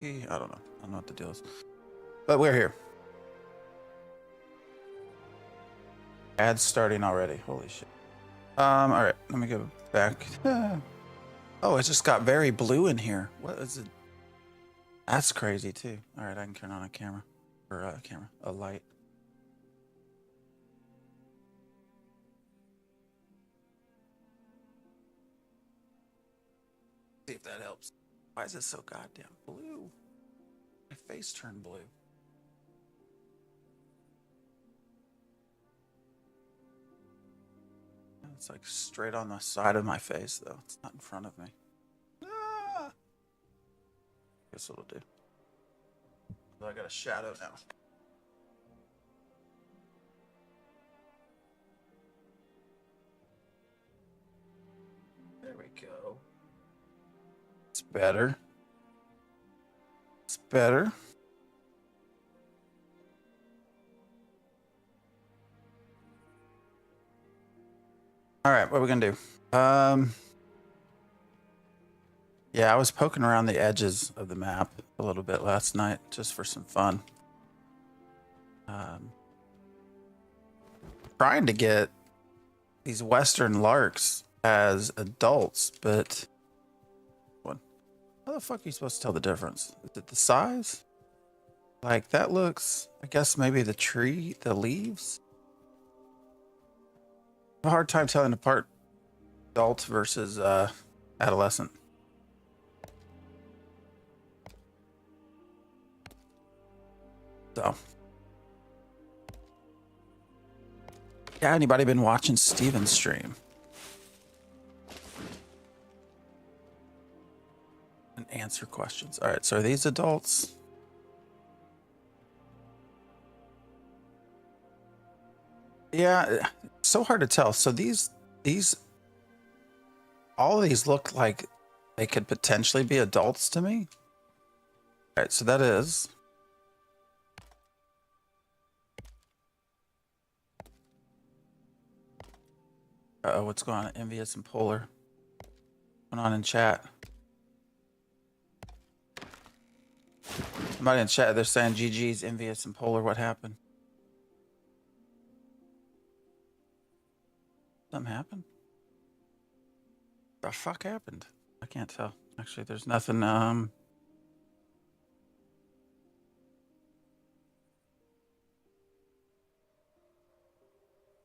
I don't know. I don't know what the deal is. But we're here. Ads starting already. Holy shit. All right. Let me go back. Oh, it just got very blue in here. What is it? That's crazy too. All right, I can turn on a camera or a light. See if that helps. Why is it so goddamn blue? My face turned blue. It's like straight on the side of my face, though. It's not in front of me. Ah! Guess it'll do. So I got a shadow now. There we go. It's better. It's better. All right, what are we gonna do? Yeah, I was poking around the edges of the map a little bit last night just for some fun. Trying to get these Western larks as adults, but what? How the fuck are you supposed to tell the difference? Is it the size? Like that looks, I guess maybe the tree, the leaves. I have a hard time telling apart adult versus adolescent. So, yeah, anybody been watching Steven's stream? And answer questions. All right, so are these adults? Yeah, so hard to tell. So these, all of these look like they could potentially be adults to me. All right, so that is. Uh-oh, what's going on? Envious and Polar. What's going on in chat? Somebody in chat, they're saying GG's, Envious and Polar. What happened? Something happened? The fuck happened? I can't tell. Actually, there's nothing. Oh,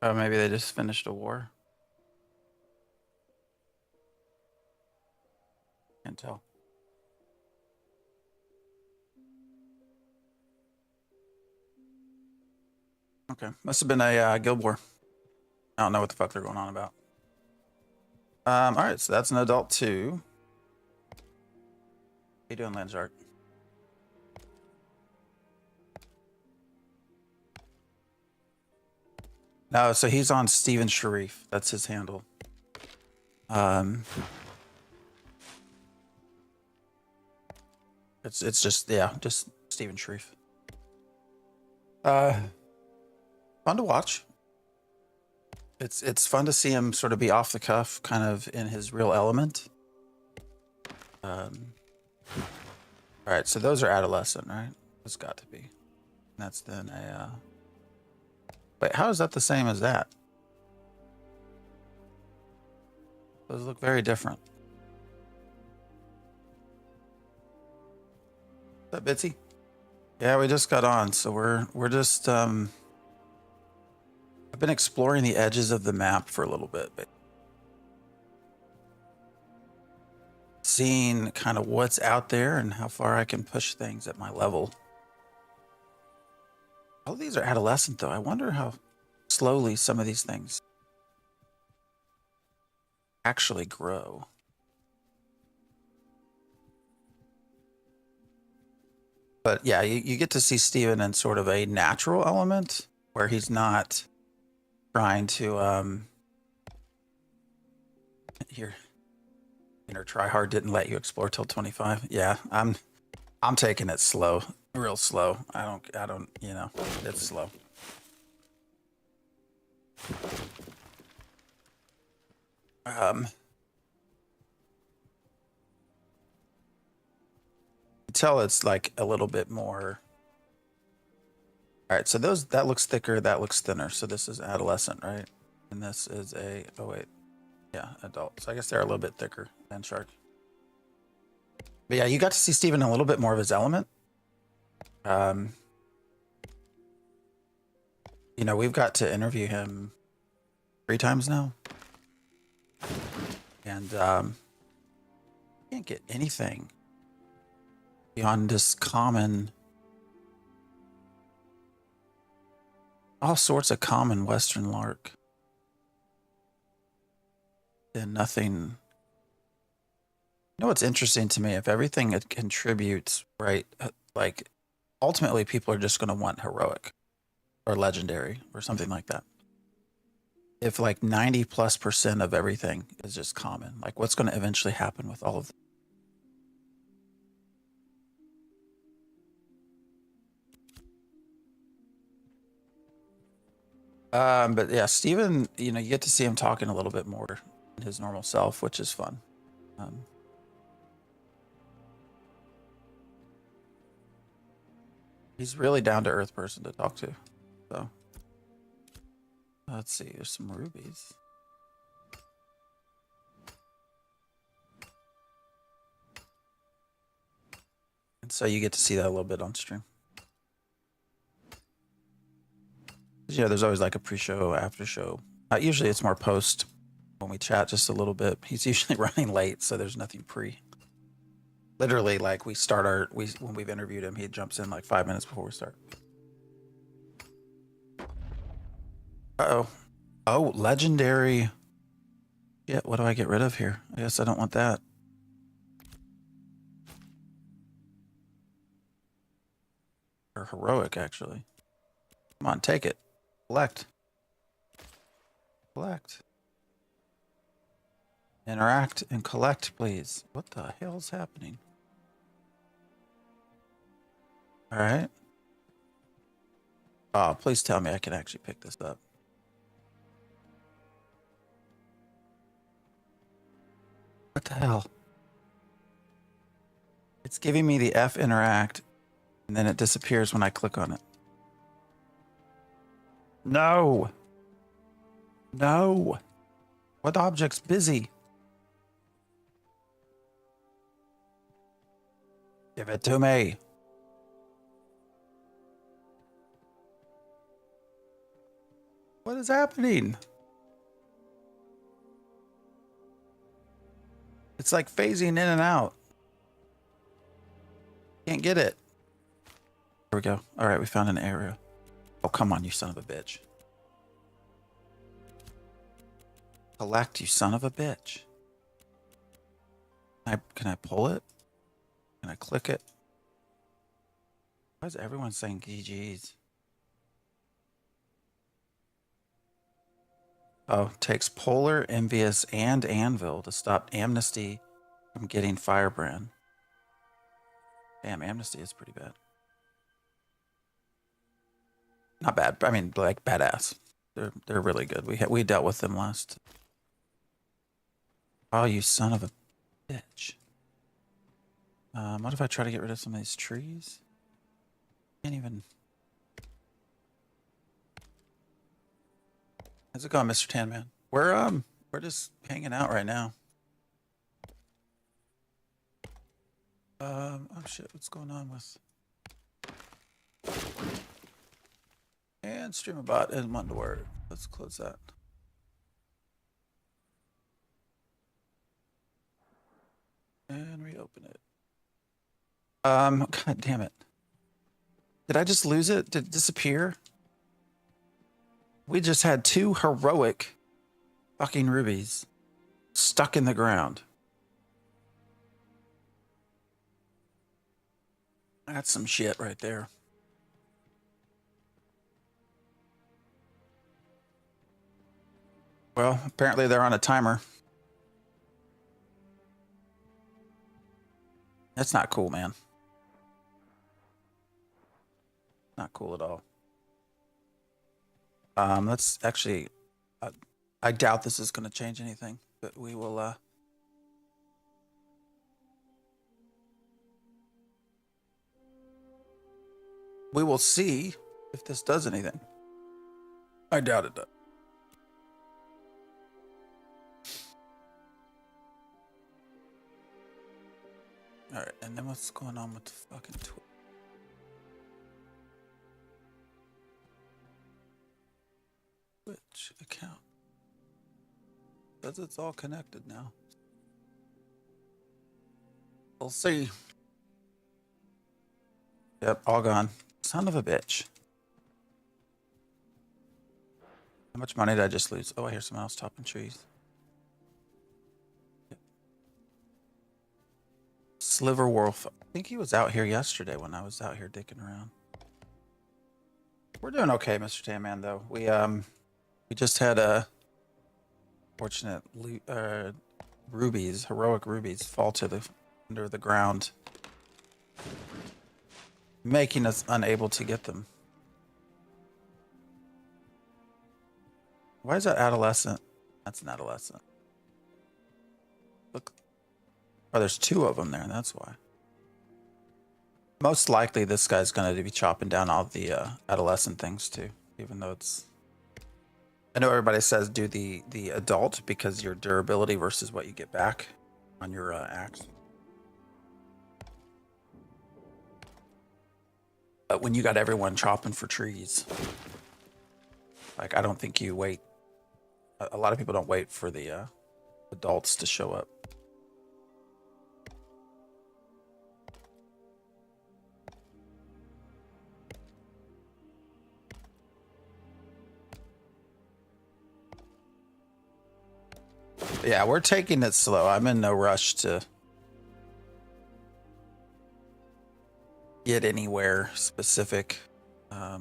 maybe they just finished a war. Can't tell. Okay, must have been a guild war. I don't know what the fuck they're going on about. All right, so that's an adult too. How you doing, Landshark? No, so he's on Steven Sharif. That's his handle. It's just, yeah, just Steven Sharif. Fun to watch. It's fun to see him sort of be off the cuff, kind of in his real element. All right, so those are adolescent, right? It's got to be. That's then a. Wait, how is that the same as that? Those look very different. What's up, Bitsy? Yeah, we just got on, so we're just I've been exploring the edges of the map for a little bit, but seeing kind of what's out there and how far I can push things at my level. All of these are adolescent, though. I wonder how slowly some of these things actually grow. But yeah, you get to see Steven in sort of a natural element where he's not trying to here. Inner try hard didn't let you explore till 25. Yeah, I'm taking it slow, real slow. I don't, you know, it's slow. tell it's like a little bit more. All right, so that looks thicker, that looks thinner. So this is adolescent, right? And this is oh wait, yeah, adult. So I guess they're a little bit thicker than shark. But yeah, you got to see Steven a little bit more of his element. You know, we've got to interview him 3 times now. And can't get anything beyond this common, all sorts of common Western lark. And nothing. You know what's interesting to me? If everything it contributes, right, like ultimately people are just going to want heroic or legendary or something like that. If like 90+% of everything is just common, like what's going to eventually happen with all of them? But yeah, Steven, you know, you get to see him talking a little bit more than his normal self, which is fun. He's really down to earth person to talk to. So let's see, there's some rubies. And so you get to see that a little bit on stream. You know, there's always like a pre-show, after show. Usually it's more post when we chat just a little bit. He's usually running late, so there's nothing pre. Literally, like we start when we've interviewed him, he jumps in like 5 minutes before we start. Uh-oh. Oh, legendary. Yeah, what do I get rid of here? I guess I don't want that. Or heroic, actually. Come on, take it. Collect. Collect. Interact and collect, please. What the hell's happening? All right. Oh, please tell me I can actually pick this up. What the hell? It's giving me the F interact, and then it disappears when I click on it. No. No. What object's busy? Give it to me. What is happening? It's like phasing in and out. Can't get it. There we go. All right, we found an area. Oh, come on, you son of a bitch. Collect, you son of a bitch. Can I pull it? Can I click it? Why is everyone saying GG's? Oh, takes Polar, Envious, and Anvil to stop Amnesty from getting Firebrand. Damn, Amnesty is pretty bad. Not bad, I mean, like badass. They're really good. We dealt with them last. Oh, you son of a bitch. What if I try to get rid of some of these trees? Can't even. How's it going, Mr. Tan Man? We're just hanging out right now. Oh shit, what's going on with? And StreamAbot isn't wanting to work. Let's close that. And reopen it. God damn it. Did I just lose it? Did it disappear? We just had 2 heroic fucking rubies stuck in the ground. That's some shit right there. Well, apparently they're on a timer. That's not cool, man. Not cool at all. Let's actually, I doubt this is going to change anything, but we will, we will see if this does anything. I doubt it does. All right, and then what's going on with the fucking Twitch account? Because it's all connected now. We'll see. Yep, all gone. Son of a bitch. How much money did I just lose? Oh, I hear someone else chopping trees. Yep. Sliver Wolf. I think he was out here yesterday when I was out here dicking around. We're doing okay, Mr. Tanman, though. We just had a fortunate rubies, heroic rubies, fall to the under the ground, making us unable to get them. Why is that adolescent? That's an adolescent. Look. Oh, there's two of them there. That's why. Most likely this guy's going to be chopping down all the adolescent things too, even though it's... I know everybody says do the adult because your durability versus what you get back on your axe. But when you got everyone chopping for trees, like I don't think you wait. A lot of people don't wait for the adults to show up. Yeah, we're taking it slow. I'm in no rush to get anywhere specific. I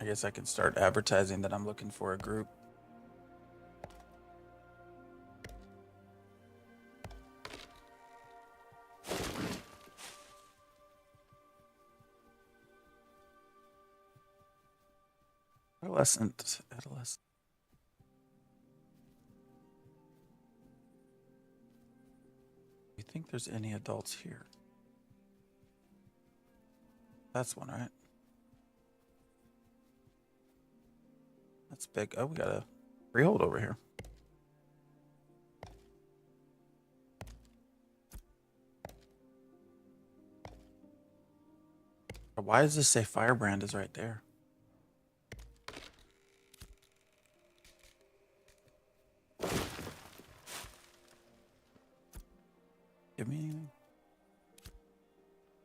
guess I can start advertising that I'm looking for a group. Adolescent. You think there's any adults here? That's one, right? That's big. Oh, we got a freehold over here. Why does this say Firebrand is right there? Give me anything.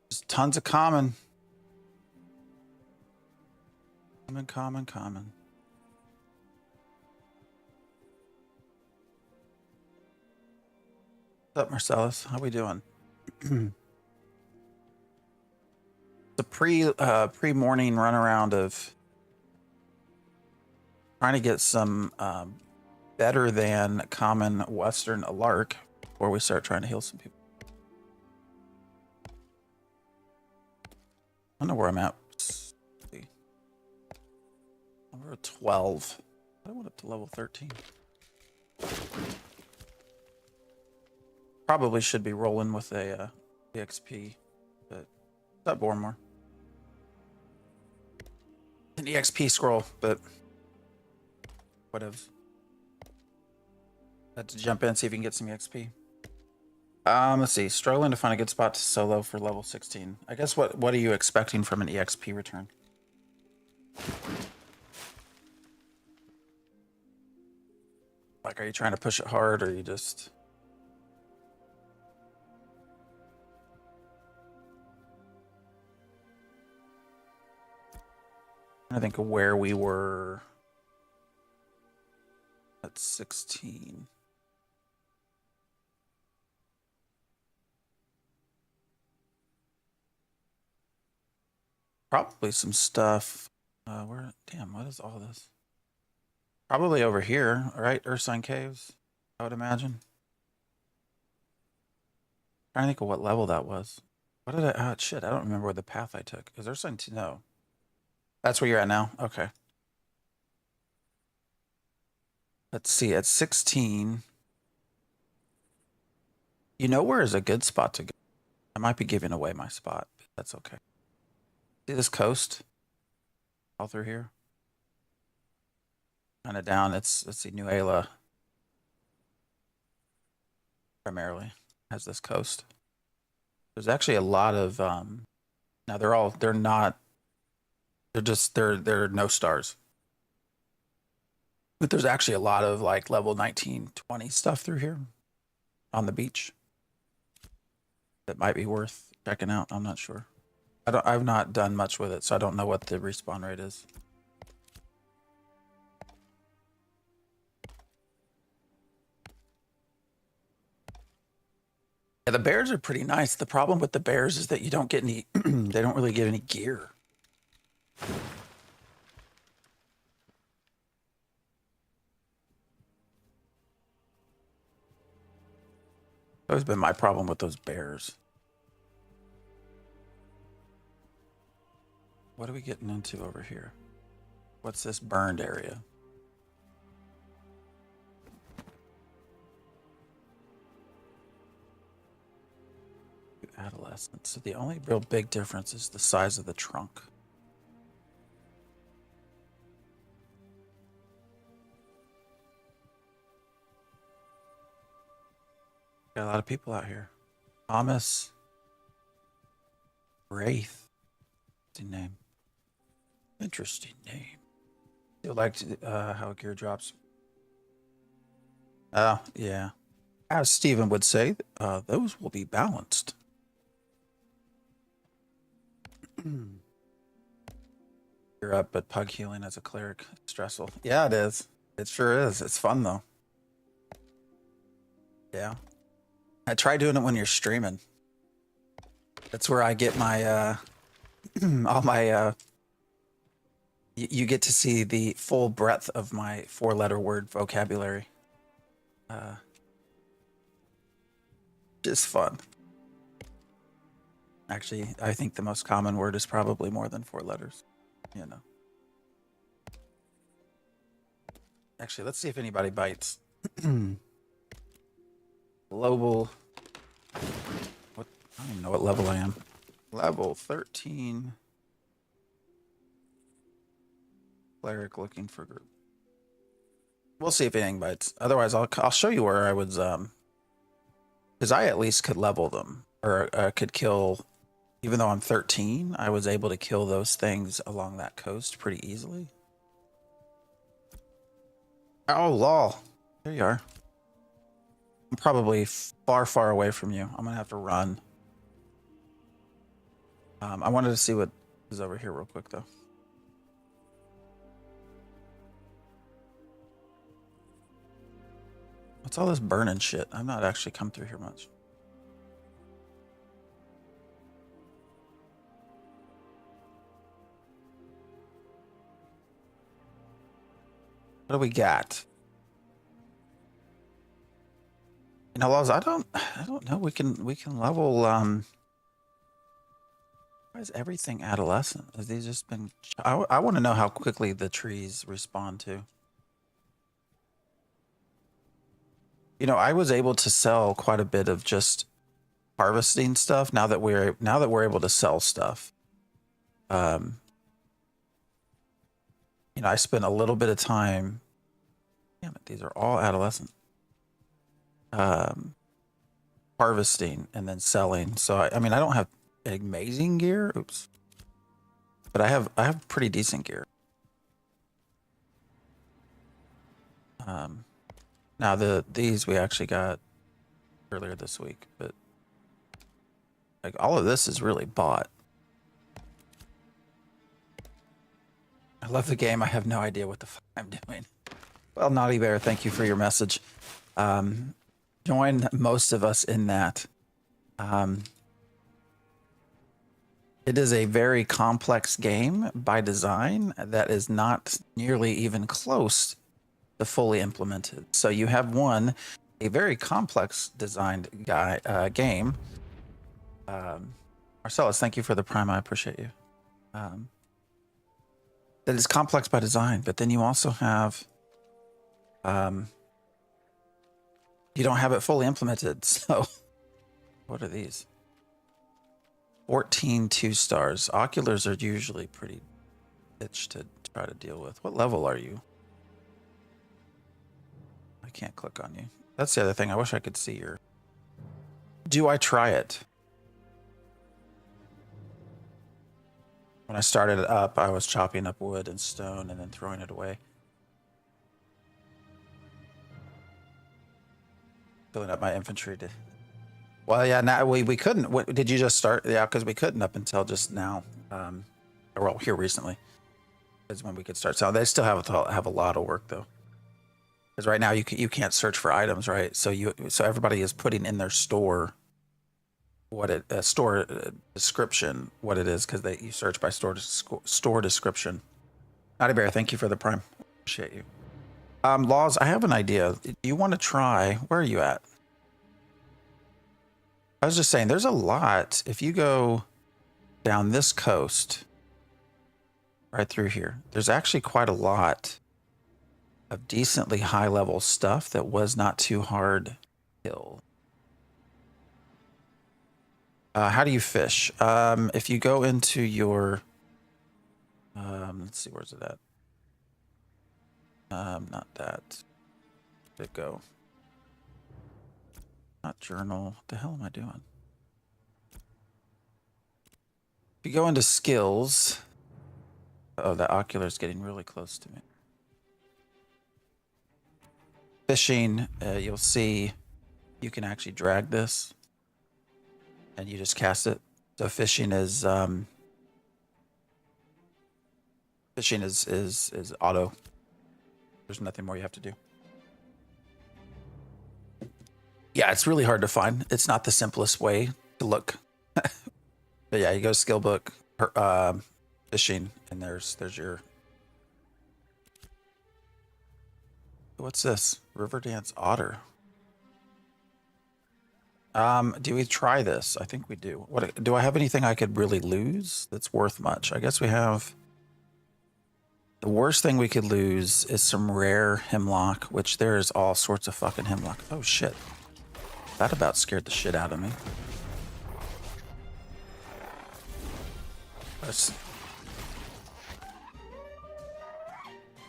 There's tons of common. Common. What's up, Marcellus? How we doing? The pre-morning run around of trying to get some better than common Western Alark before we start trying to heal some people. I don't know where I'm at. Let's see. I'm at 12. I went up to level 13. Probably should be rolling with a EXP, but what's up, Bormore? An EXP scroll, but whatever. Had to jump in, see if we can get some EXP. Let's see. Struggling to find a good spot to solo for level 16. I guess what are you expecting from an EXP return? Like, are you trying to push it hard, or are you just... I think of where we were at 16. Probably some stuff. Where? Damn, what is all this? Probably over here, right? Ursine Caves, I would imagine. Trying to think of what level that was. What did I... Oh, shit, I don't remember what the path I took. Is Ursine... No. That's where you're at now? Okay. Let's see, at 16... You know where is a good spot to go? I might be giving away my spot, but that's okay. See this coast? All through here? Kind of down. Let's see, New Ayla primarily has this coast. There's actually a lot of now they're not they're no stars. But there's actually a lot of like level 19, 20 stuff through here on the beach that might be worth checking out. I'm not sure. I've not done much with it, so I don't know what the respawn rate is. Yeah, the bears are pretty nice. The problem with the bears is that you don't get any they don't really get any gear. Always been my problem with those bears. What are we getting into over here? What's this burned area? Adolescents. So the only real big difference is the size of the trunk. Got a lot of people out here. Thomas Wraith. Interesting name. Interesting name. You like how gear drops? Oh, yeah. As Stephen would say, those will be balanced. You're up, but pug healing as a cleric, stressful. Yeah, it is. It sure is. It's fun though. Yeah. I try doing it when you're streaming. That's where I get my all my you get to see the full breadth of my 4-letter word vocabulary. Just fun. Actually, I think the most common word is probably more than 4 letters. You know. Actually, let's see if anybody bites. Global. What? I don't even know what level I am. Level 13. Cleric looking for group. We'll see if anything bites. Otherwise, I'll show you where I was because I at least could level them or could kill. Even though I'm 13, I was able to kill those things along that coast pretty easily. Oh, lol. There you are. I'm probably far, far away from you. I'm going to have to run. I wanted to see what is over here real quick, though. What's all this burning shit? I've not actually come through here much. What do we got? You know, Laws, I don't know. We can level why is everything adolescent? Have these just been I want to know how quickly the trees respond to. You know, I was able to sell quite a bit of just harvesting stuff now that we're able to sell stuff. You know, I spent a little bit of time. Damn it, these are all adolescent. Harvesting and then selling. So I mean, I don't have amazing gear. Oops. But I have pretty decent gear. Now these we actually got earlier this week, but like all of this is really bought. I love the game. I have no idea what the fuck I'm doing. Well, Naughty Bear, thank you for your message. Join most of us in that. It is a very complex game by design that is not nearly even close to fully implemented. So you have a very complex designed game. Marcellus, thank you for the prime. I appreciate you. That is complex by design, but then you also have you don't have it fully implemented. So What are these? 14 2-stars. Oculars are usually pretty bitch to try to deal with. What level are you? I can't click on you. That's the other thing. I wish I could see your... Do I try it? When I started it up, I was chopping up wood and stone and then throwing it away. Filling up my infantry to... Well, yeah, now we couldn't. What, did you just start? Yeah, because we couldn't up until just now. Well, here recently is when we could start. So they still have a lot of work though. Because right now you can't search for items, right? So everybody is putting in their store what it store description what it is, because you search by store description. Naughty Bear, thank you for the prime. Appreciate you. Laws, I have an idea. Do you want to try? Where are you at? I was just saying, there's a lot. If you go down this coast, right through here, there's actually quite a lot of decently high level stuff that was not too hard to kill. How do you fish? If you go into your, let's see, where's it at? Not that. Where'd it go? Not journal. What the hell am I doing? If you go into skills, oh, that ocular is getting really close to me. Fishing, you'll see you can actually drag this and you just cast it. So fishing is auto. There's nothing more you have to do. Yeah, it's really hard to find. It's not the simplest way to look. But yeah, you go skill book, fishing, and there's your... What's this? River Dance Otter. Do we try this? I think we do. What do I have anything I could really lose that's worth much? I guess we have... The worst thing we could lose is some rare hemlock, which there is all sorts of fucking hemlock. Oh shit. That about scared the shit out of me.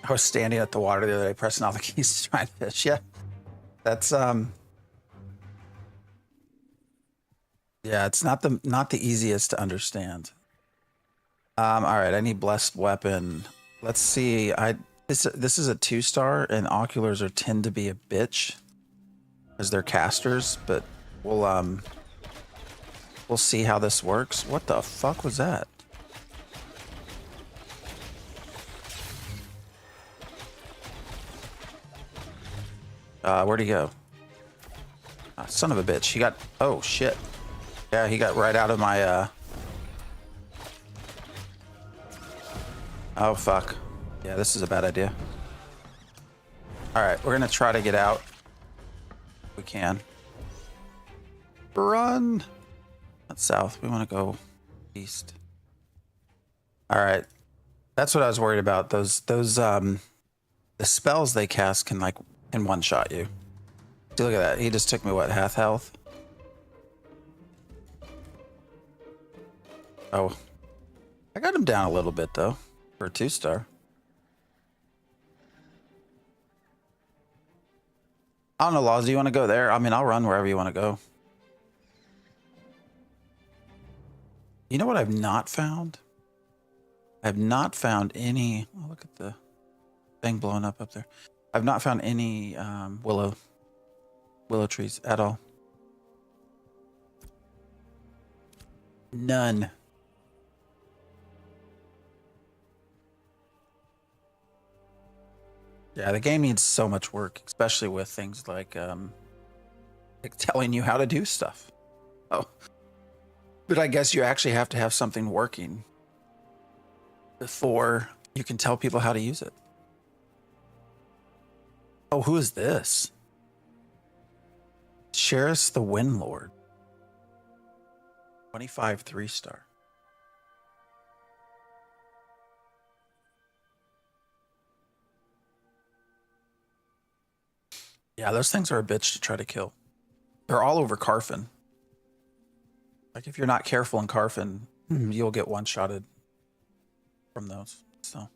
I was standing at the water the other day, pressing all the keys to try and fish. Yeah, that's yeah, it's not the easiest to understand. All right, I need blessed weapon. Let's see. This is a 2-star, and oculars tend to be a bitch as they're casters, but we'll see how this works. What the fuck was that? Where'd he go? Son of a bitch. He got... Oh, shit. Yeah, he got right out of my... Oh, fuck. Yeah, this is a bad idea. Alright, we're gonna try to get out. If we can. Run! Not south. We want to go east. Alright. That's what I was worried about. Those the spells they cast can one-shot you. See, look at that. He just took me, what, half health? Oh. I got him down a little bit, though, for a 2-star. I don't know, Laws, do you want to go there? I mean, I'll run wherever you want to go. You know what I've not found? I've not found any... Oh, look at the thing blowing up there. I've not found any willow trees at all. None. Yeah, the game needs so much work, especially with things like telling you how to do stuff. Oh. But I guess you actually have to have something working before you can tell people how to use it. Oh, who is this? Sheriff the Windlord. 25 3-star. Yeah, those things are a bitch to try to kill. They're all over Carfin. Like if you're not careful in Carfin, you'll get one-shotted from those. So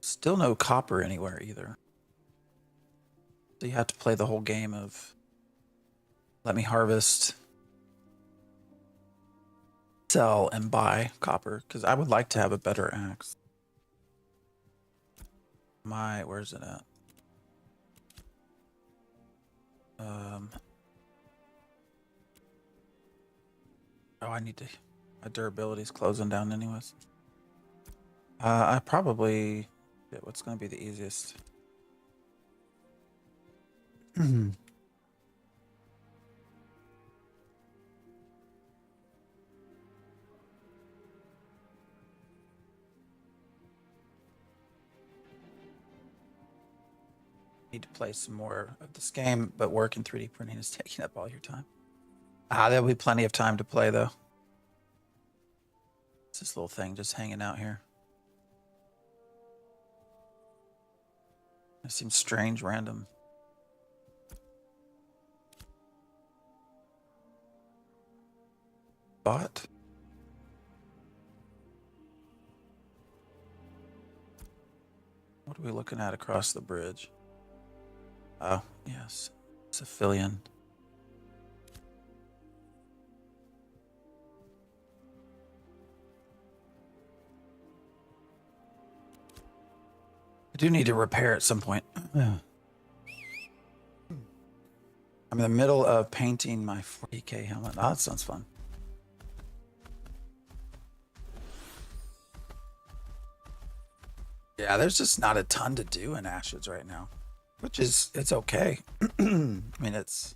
still no copper anywhere either. So you have to play the whole game of let me harvest, sell, and buy copper, because I would like to have a better axe. Where's it at? Oh, I need to. My durability's closing down, anyways. I probably. Yeah, what's going to be the easiest? Need to play some more of this game, but work in 3D printing is taking up all your time. There'll be plenty of time to play, though. It's this little thing just hanging out here. It seems strange, random. But what are we looking at across the bridge? Oh, yes. Civilian. I do need to repair at some point. I'm in the middle of painting my 40K helmet. Oh, that sounds fun. Yeah, there's just not a ton to do in Ashes right now, which is, it's okay. I mean, it's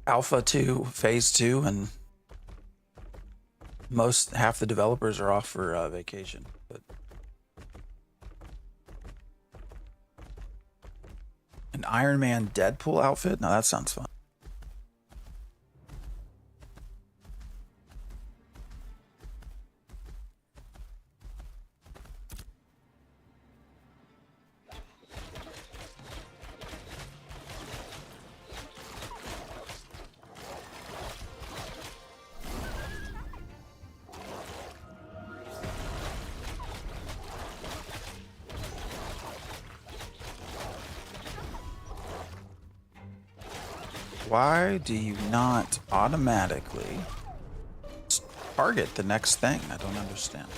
Alpha 2, Phase 2, and half the developers are off for vacation. But an Iron Man Deadpool outfit? No, that sounds fun. Why do you not automatically target the next thing? I don't understand.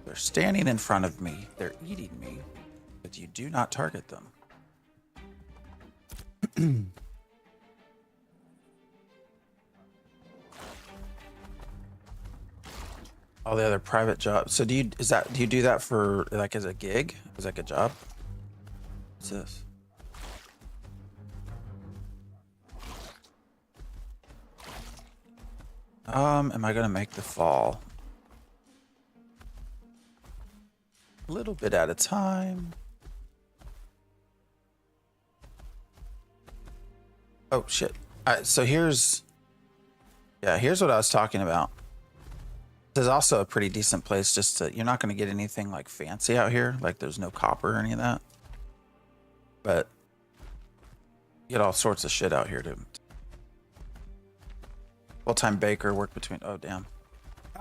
They're standing in front of me. They're eating me, but you do not target them. All the other private jobs. So do you do that for like as a gig? As like a job? What's this? Am I gonna make the fall? A little bit at a time. Oh shit. So here's what I was talking about. This is also a pretty decent place just to, you're not gonna get anything like fancy out here. Like there's no copper or any of that. But you get all sorts of shit out here to full-time baker, work between, oh damn.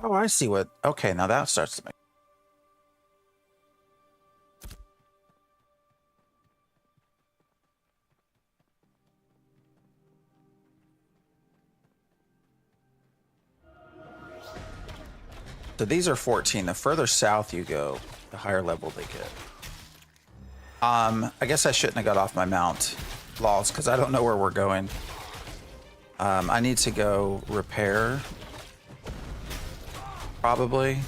Oh, I see what, okay, now that starts to make. So these are 14. The further south you go, the higher level they get. I guess I shouldn't have got off my mount, laws, because I don't know where we're going. I need to go repair, probably.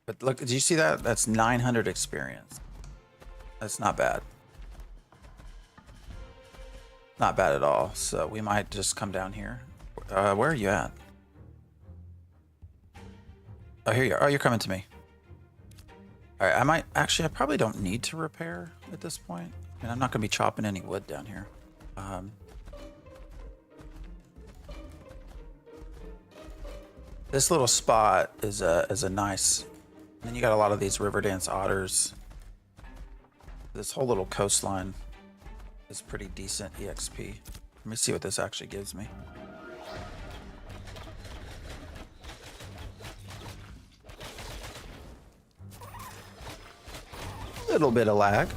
But look, did you see that? That's 900 experience. That's not bad. Not bad at all. So we might just come down here. Where are you at? Oh, here you are. Oh, you're coming to me. All right, I probably don't need to repair at this point. And I'm not going to be chopping any wood down here. This little spot is a nice. And then you got a lot of these river dance otters. This whole little coastline is pretty decent EXP. Let me see what this actually gives me. Little bit of lag.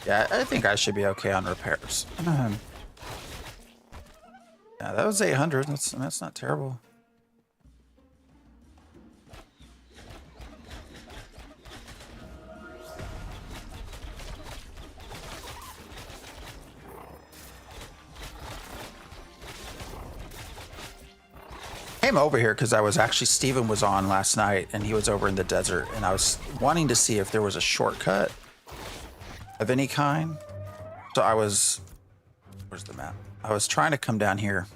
Yeah, I think I should be okay on repairs. Yeah, that was 800. That's not terrible. Came over here because I was actually, Steven was on last night and he was over in the desert and I was wanting to see if there was a shortcut of any kind. So I was, where's the map? I was trying to come down here,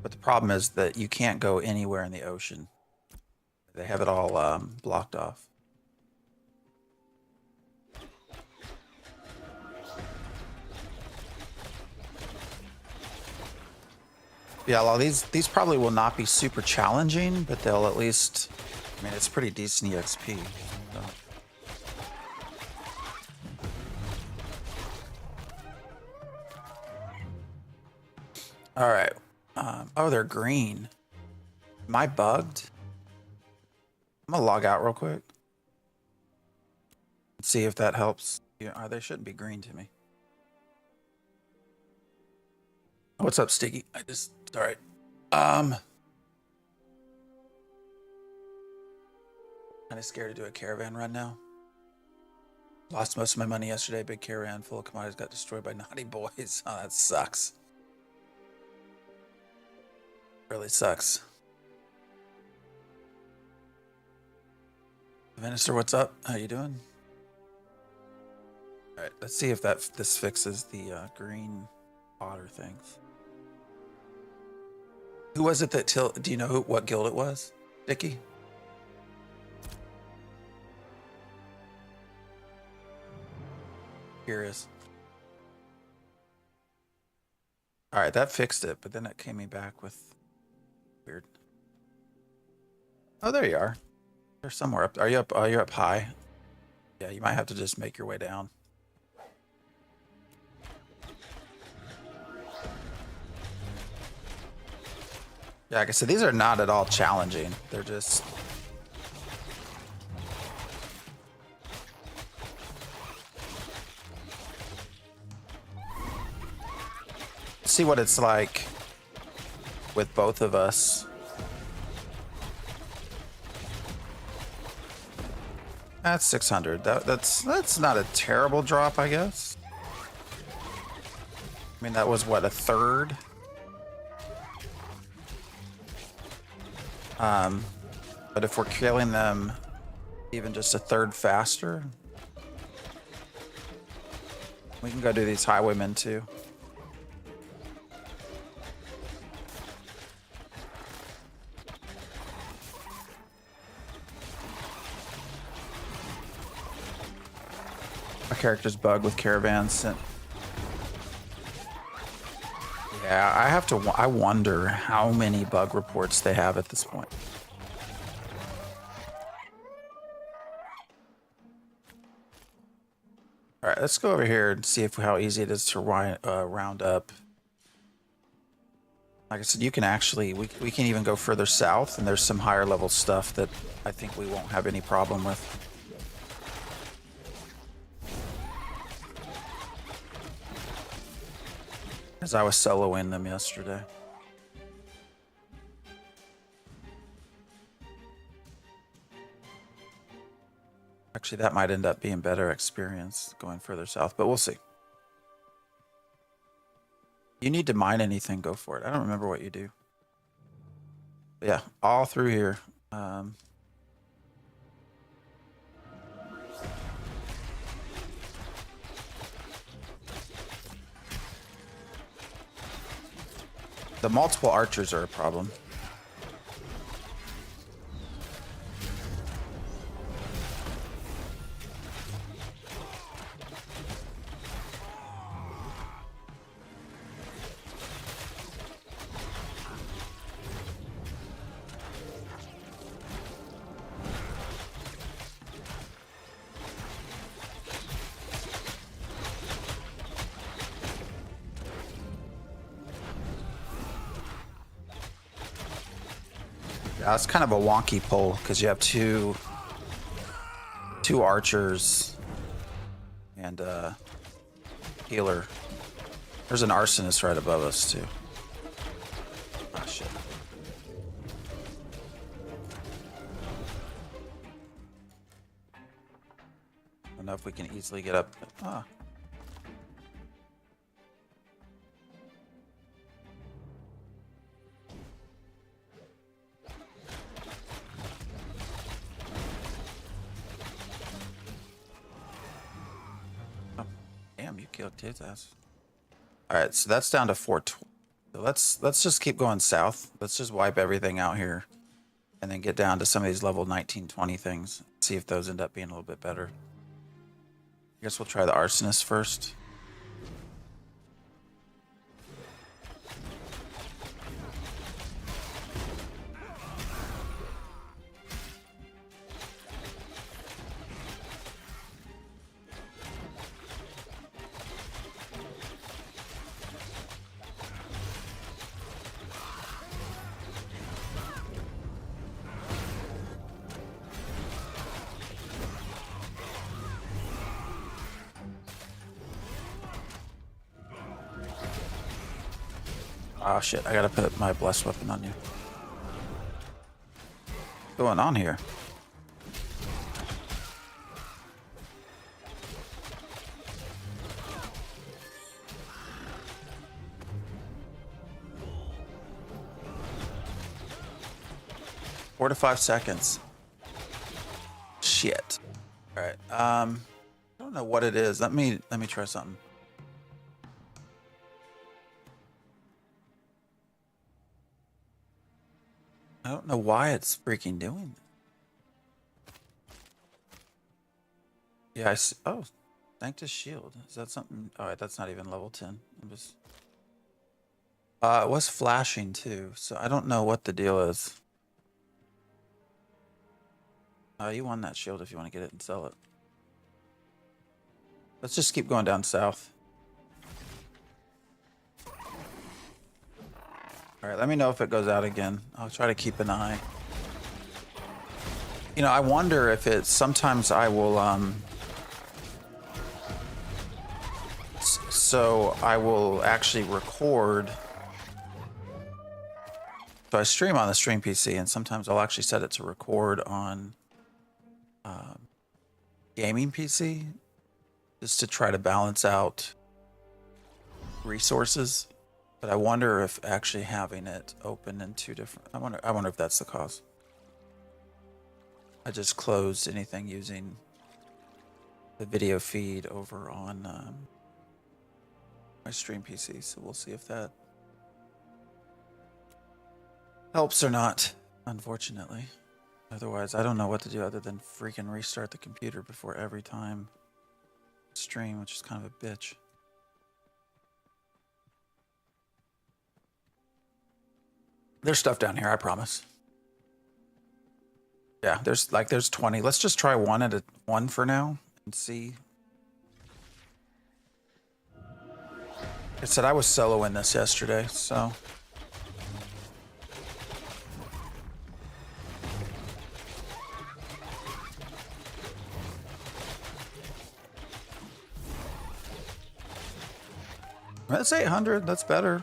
but the problem is that you can't go anywhere in the ocean. They have it all blocked off. Yeah, well, these probably will not be super challenging, but they'll at least, I mean, it's pretty decent EXP. So. All right. Oh, they're green. Am I bugged? I'm gonna log out real quick. Let's see if that helps. Yeah, they shouldn't be green to me. What's up, Sticky? All right. Kind of scared to do a caravan run now. Lost most of my money yesterday. Big caravan full of commodities got destroyed by naughty boys. Oh, that sucks. Really sucks. Minister, what's up? How you doing? All right, let's see if this fixes the green otter things. Who was it that do you know what guild it was, Dickie? Curious. All right, that fixed it, but then it came me back with weird. Oh, there you are. They're somewhere up. Are you up? Oh, you're up high. Yeah, you might have to just make your way down. Yeah, like I said, these are not at all challenging. They're just... See what it's like with both of us. That's 600. That's not a terrible drop, I guess. I mean, that was what, a third? But if we're killing them even just a third faster, we can go do these highwaymen too. My character's bugged with caravans. Yeah, I wonder how many bug reports they have at this point. All right, let's go over here and see how easy it is to round up. Like I said, you can actually, we can even go further south, and there's some higher level stuff that I think we won't have any problem with. As I was soloing them yesterday. Actually, that might end up being better experience going further south, but we'll see. You need to mine anything, go for it. I don't remember what you do. But yeah, all through here. The multiple archers are a problem. That's kind of a wonky pull because you have two archers and healer. There's an arsonist right above us too. Oh shit. I don't know if we can easily get up. Ah. Oh, damn, you killed his ass. All right, so that's down to 420. So let's just keep going south. Let's just wipe everything out here, and then get down to some of these level 19, 20 things. See if those end up being a little bit better. I guess we'll try the arsonist first. Oh shit, I gotta put my blessed weapon on you. What's going on here? Four to 5 seconds. Shit. All right. I don't know what it is. Let me try something. I don't know why it's freaking doing it. Yeah, I see. Oh, thank to shield. Is that something? All right, that's not even level 10. I'm just. It was flashing too, so I don't know what the deal is. You won that shield if you want to get it and sell it. Let's just keep going down south. All right, let me know if it goes out again. I'll try to keep an eye. You know, I wonder if it's sometimes I will so I will actually record. So I stream on the stream PC, and sometimes I'll actually set it to record on gaming PC, just to try to balance out resources. But I wonder if actually having it open in two different. I wonder if that's the cause. I just closed anything using the video feed over on my stream PC, so we'll see if that helps or not, unfortunately. Otherwise, I don't know what to do other than freaking restart the computer before every time stream, which is kind of a bitch. There's stuff down here, I promise. Yeah, there's 20. Let's just try one for now and see. I said I was soloing this yesterday, so. That's 800. That's better.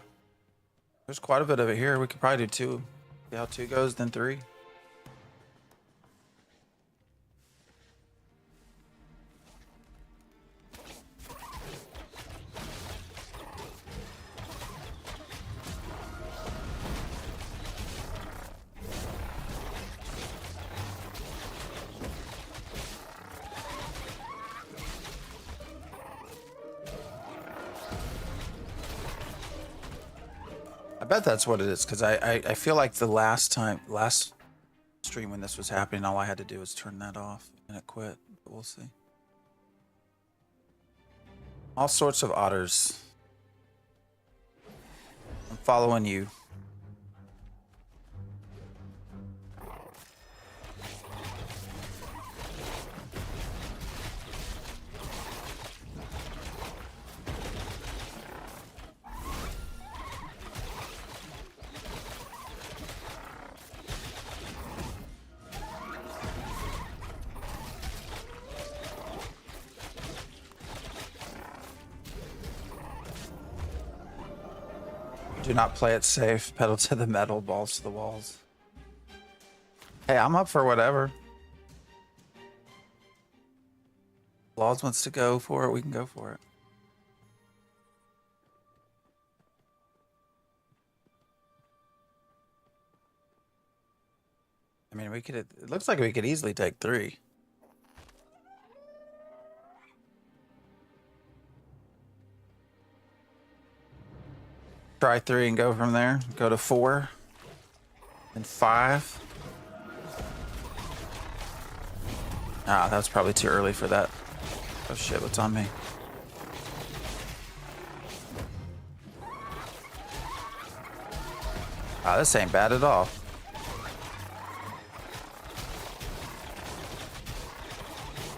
There's quite a bit of it here. We could probably do 2. See how 2 goes, then 3. I bet that's what it is, because I feel like the last stream when this was happening, all I had to do was turn that off and it quit. But we'll see. All sorts of otters. I'm following you. Do not play it safe. Pedal to the metal, balls to the walls. Hey, I'm up for whatever. Laws wants to go for it, we can go for it. I mean, we could. It looks like we could easily take 3. Try 3 and go from there. Go to 4. And 5. Ah, that's probably too early for that. Oh shit, what's on me? Ah, this ain't bad at all.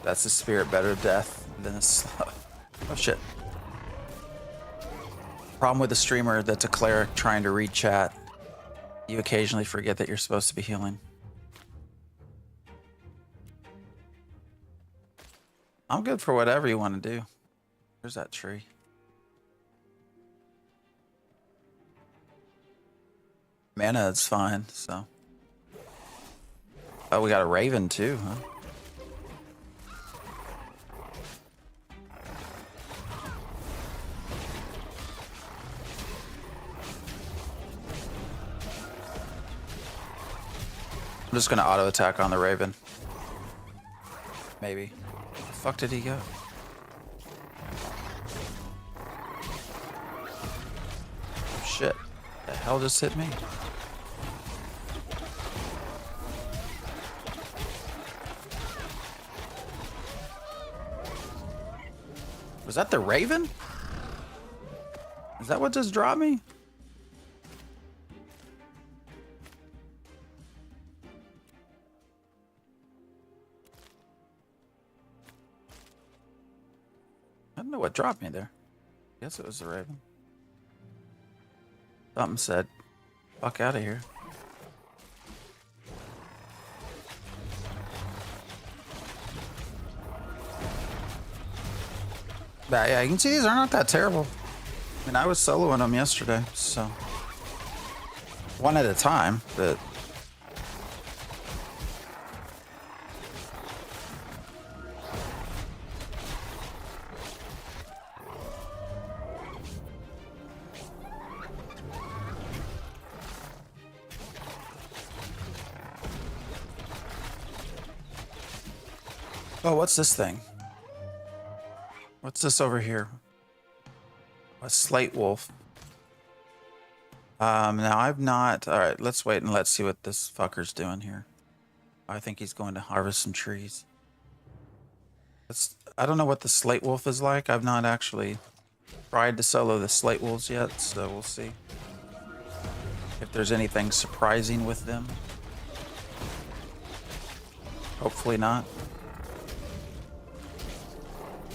That's the spirit better death than a slow. Oh shit. Problem with the streamer that's a cleric trying to read chat. You occasionally forget that you're supposed to be healing. I'm good for whatever you want to do. Where's that tree? Mana is fine, so. Oh, we got a raven too, huh? I'm just gonna auto attack on the raven. Maybe. Where the fuck did he go? Oh shit. The hell just hit me? Was that the raven? Is that what just dropped me? I don't know what dropped me there. Guess it was the raven. Something said, fuck out of here. But yeah, you can see these are not that terrible. I mean, I was soloing them yesterday, so. One at a time, but. Oh, what's this thing? What's this over here? A slate wolf. Now I've not. All right, let's wait and let's see what this fucker's doing here. I think he's going to harvest some trees. I don't know what the slate wolf is like. I've not actually tried to solo the slate wolves yet, so we'll see if there's anything surprising with them. Hopefully not.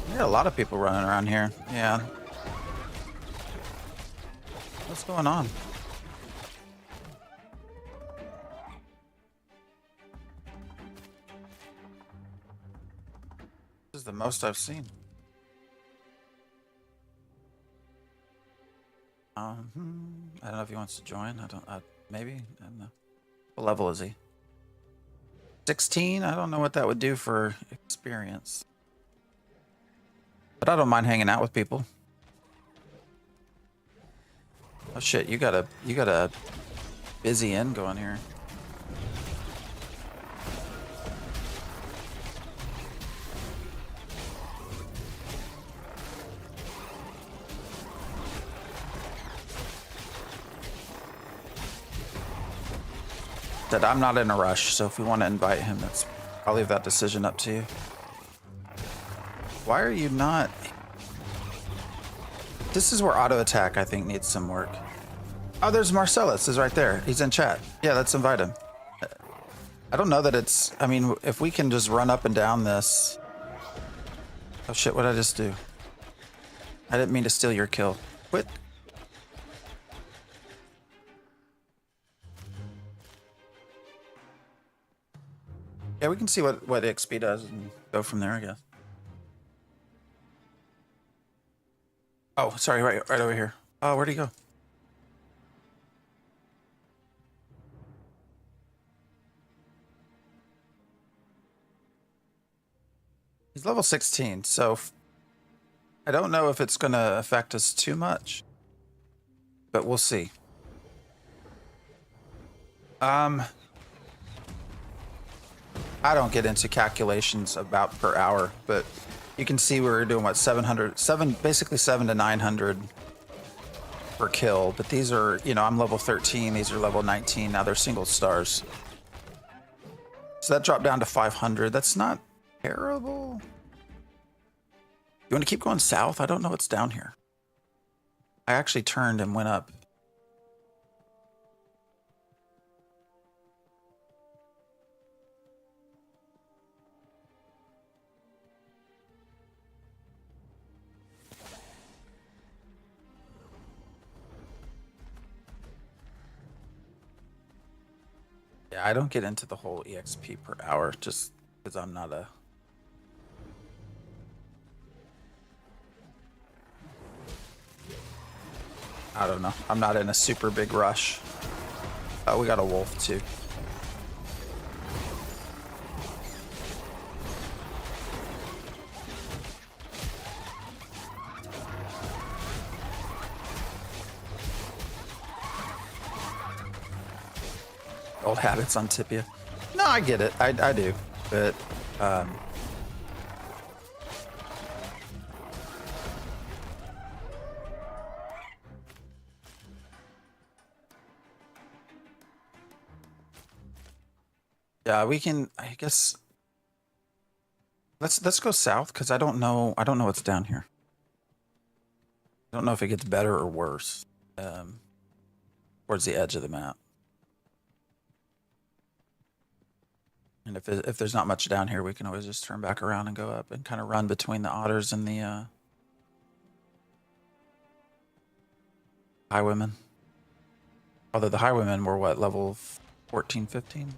There are a lot of people running around here. Yeah. What's going on? This is the most I've seen. I don't know if he wants to join. Maybe. I don't know. What level is he? 16? I don't know what that would do for experience. But I don't mind hanging out with people. Oh shit, you got a busy end going here. That I'm not in a rush, so if we want to invite him, I'll leave that decision up to you. Why are you not? This is where auto attack I think needs some work. Oh, there's Marcellus is right there. He's in chat. Yeah, let's invite him. I don't know that it's, I mean, if we can just run up and down this. Oh shit, what did I just do? I didn't mean to steal your kill. Quit. Yeah, we can see what XP does and go from there, I guess. Oh, sorry, right over here. Oh, where'd he go? He's level 16, so I don't know if it's going to affect us too much, but we'll see. I don't get into calculations about per hour, but you can see we're doing what, basically 7 to 900 per kill. But these are, you know, I'm level 13, these are level 19. Now they're single stars. So that dropped down to 500. That's not terrible. You want to keep going south? I don't know what's down here. I actually turned and went up. Yeah, I don't get into the whole EXP per hour just because I'm not a... I don't know. I'm not in a super big rush. Oh, we got a wolf too. Old habits on Tibia. No, I get it. I do. But, yeah, we can, I guess, let's go south because I don't know what's down here. I don't know if it gets better or worse. Towards the edge of the map. And if there's not much down here, we can always just turn back around and go up and kind of run between the otters and the highwaymen. Although the highwaymen were what, level 14, 15?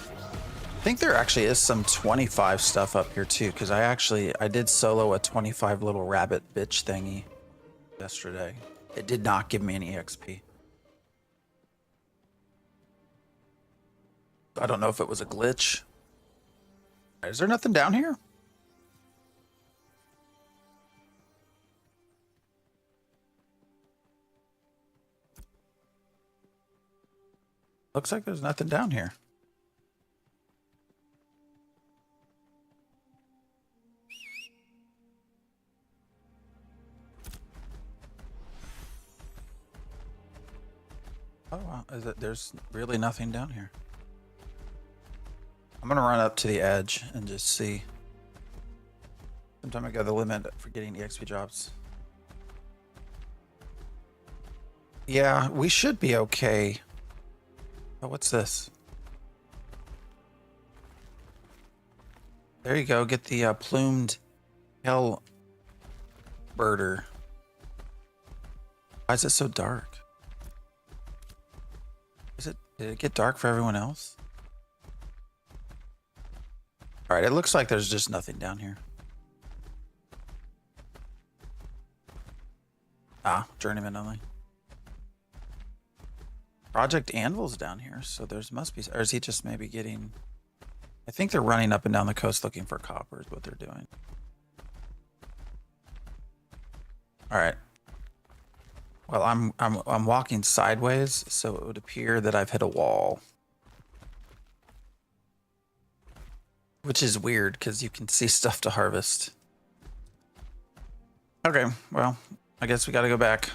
I think there actually is some 25 stuff up here too, because I did solo a 25 little rabbit bitch thingy yesterday. It did not give me any XP. I don't know if it was a glitch. Is there nothing down here? Looks like there's nothing down here. Oh, wow. There's really nothing down here. I'm gonna run up to the edge and just see. Sometime I got the limit for getting EXP jobs. Yeah, we should be okay. Oh, what's this? There you go. Get the plumed hell birder. Why is it so dark? Did it get dark for everyone else? All right, it looks like there's just nothing down here. Ah, journeyman only. Project Anvil's down here, so there's must be, or is he just maybe getting? I think they're running up and down the coast looking for copper is what they're doing. All right. Well, I'm walking sideways, so it would appear that I've hit a wall. Which is weird because you can see stuff to harvest. Okay, well, I guess we got to go back.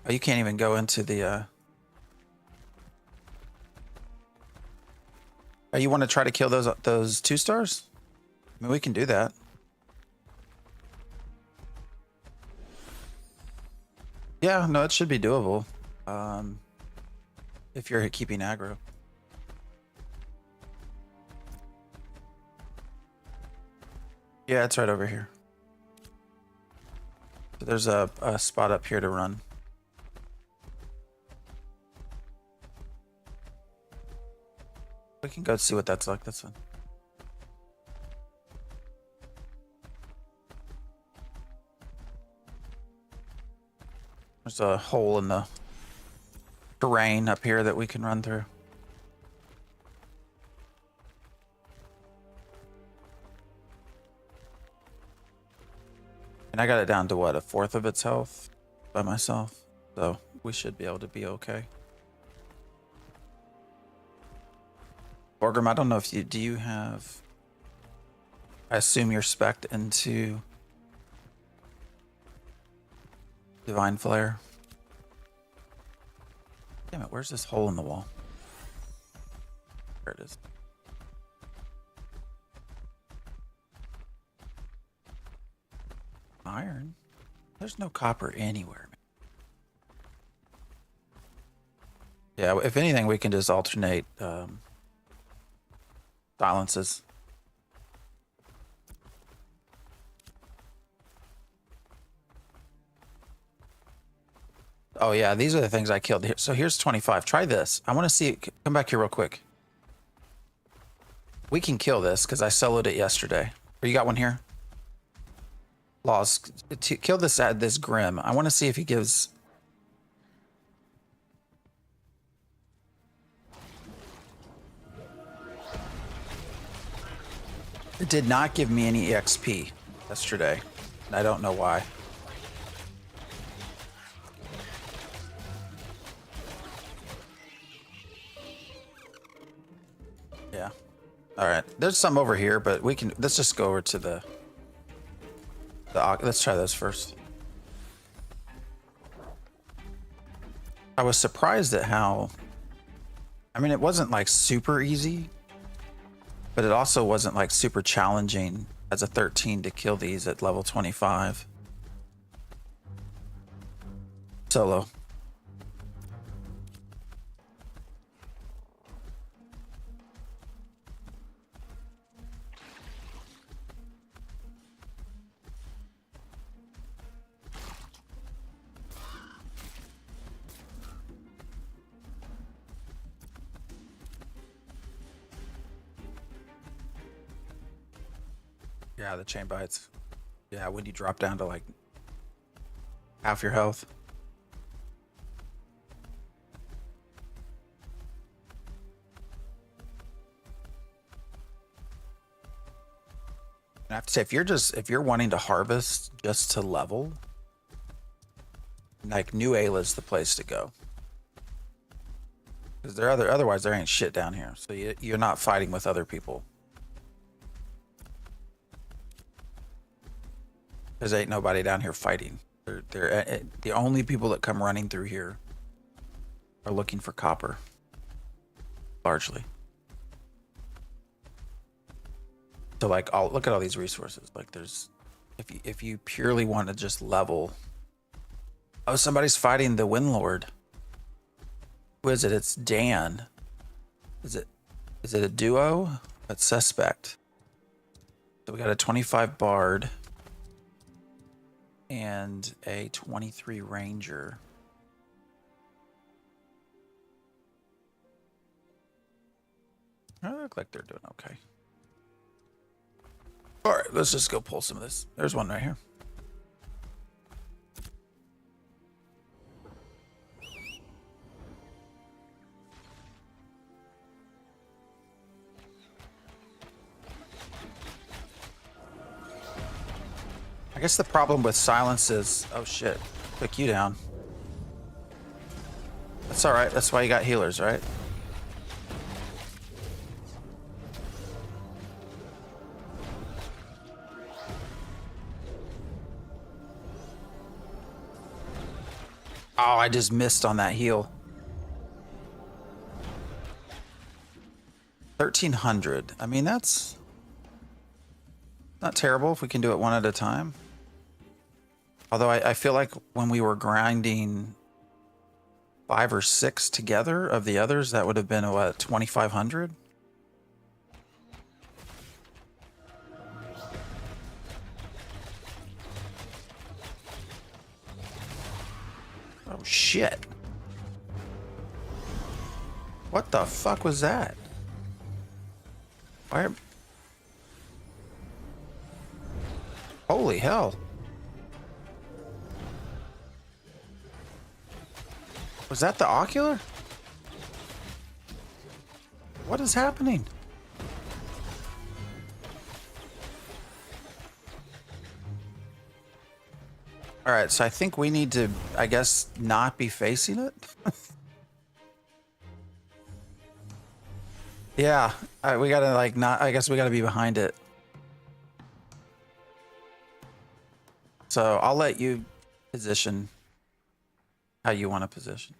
Oh, you can't even go into the Oh, you want to try to kill those 2 stars? I mean, we can do that. Yeah, no, it should be doable. If you're keeping aggro. Yeah, it's right over here. So there's a spot up here to run. We can go see what that's like. That's fine. There's a hole in the terrain up here that we can run through. And I got it down to what, a fourth of its health by myself. So we should be able to be okay. Borgrim, I don't know if do you have, I assume you're spec'd into Divine Flare. Damn it, where's this hole in the wall? There it is. Iron? There's no copper anywhere, man. Yeah, if anything, we can just alternate silences. Oh yeah, these are the things I killed here. So here's 25. Try this. I want to see it. Come back here real quick. We can kill this because I soloed it yesterday. Or you got one here? Laws. To kill this at this Grim. I want to see if he gives. It did not give me any EXP yesterday. And I don't know why. Yeah. All right. There's some over here, but we can. Let's just go over to the. Let's try those first. I was surprised at how. I mean, it wasn't like super easy, but it also wasn't like super challenging as a 13 to kill these at level 25. Solo. Yeah, the chain bites. Yeah, when you drop down to like half your health. I have to say, if you're wanting to harvest just to level, like New Ayla's the place to go. Because otherwise there ain't shit down here. So you're not fighting with other people. There's ain't nobody down here fighting. They're the only people that come running through here are looking for copper, largely. So like, look at all these resources. Like, there's, if you purely want to just level. Oh, somebody's fighting the Windlord. Who is it? It's Dan. Is it a duo? That's suspect. So we got a 25 bard. And a 23 ranger. They look like they're doing okay. All right, let's just go pull some of this. There's one right here. I guess the problem with silence is, oh shit, took you down. That's all right. That's why you got healers, right? Oh, I just missed on that heal. 1300. I mean, that's not terrible if we can do it one at a time. Although I feel like when we were grinding 5 or 6 together of the others, that would have been, what, 2,500? Oh, shit. What the fuck was that? Why? Holy hell. Was that the ocular? What is happening? All right, so I think we need to, I guess, not be facing it. Yeah, we gotta like not. I guess we gotta be behind it. So I'll let you position how you want to position.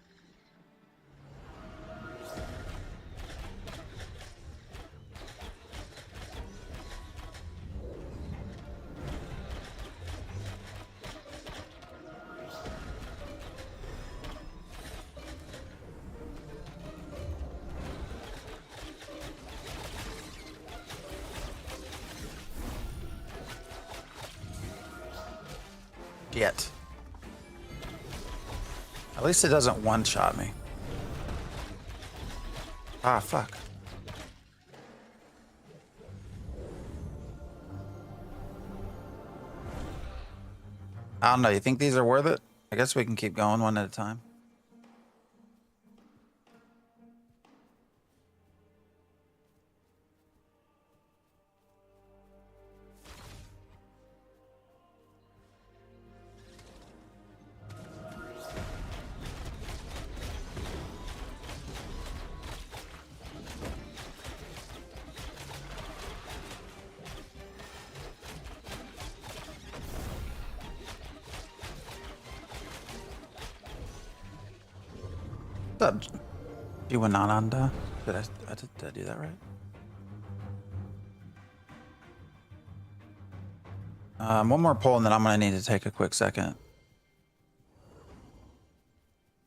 Yet. At least it doesn't one-shot me. Ah, fuck. I don't know. You think these are worth it? I guess we can keep going one at a time. What's up, Juanananda? Did I do that right? One more poll, and then I'm gonna need to take a quick second.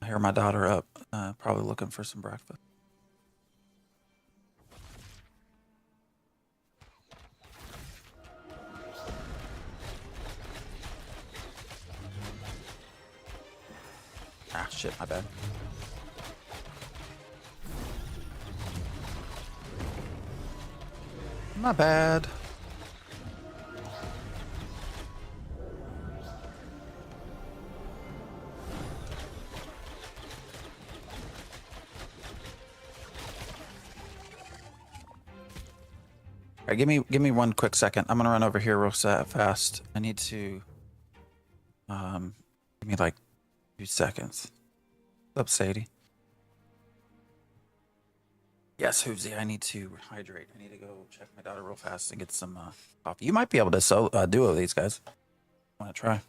I hear my daughter up, probably looking for some breakfast. Ah, shit, my bad. My bad. All right, give me one quick second. I'm gonna run over here real fast. I need to give me like 2 seconds. What's up, Sadie? Yes, Hoovsy, I need to hydrate. I need to go check my daughter real fast and get some coffee. You might be able to duo these guys. Want to try?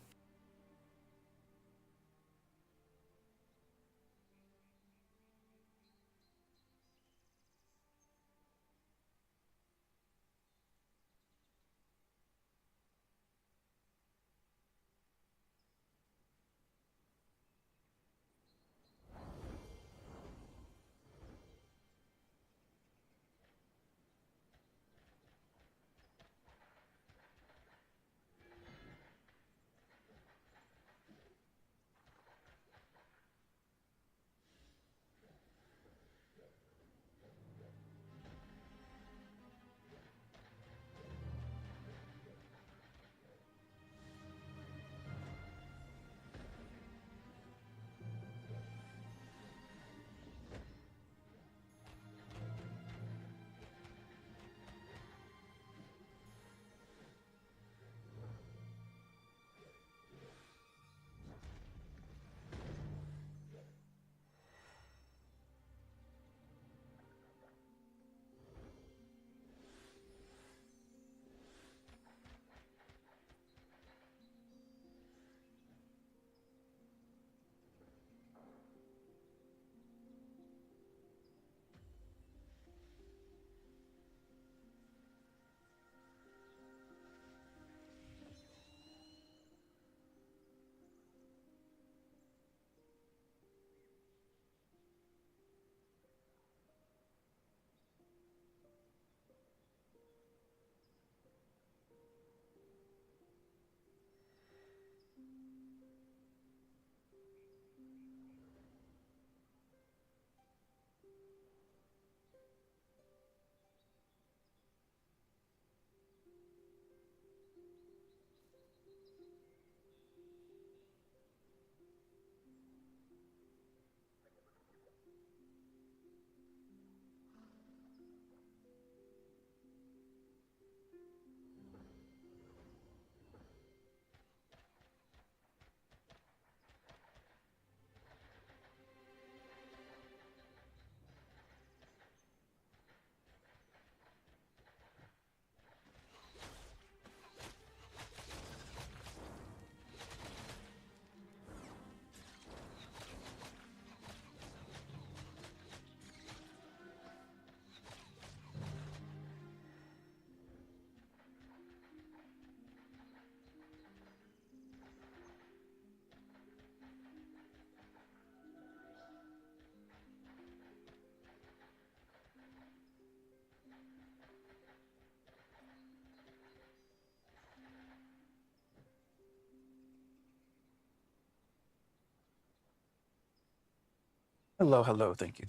Hello, hello, thank you.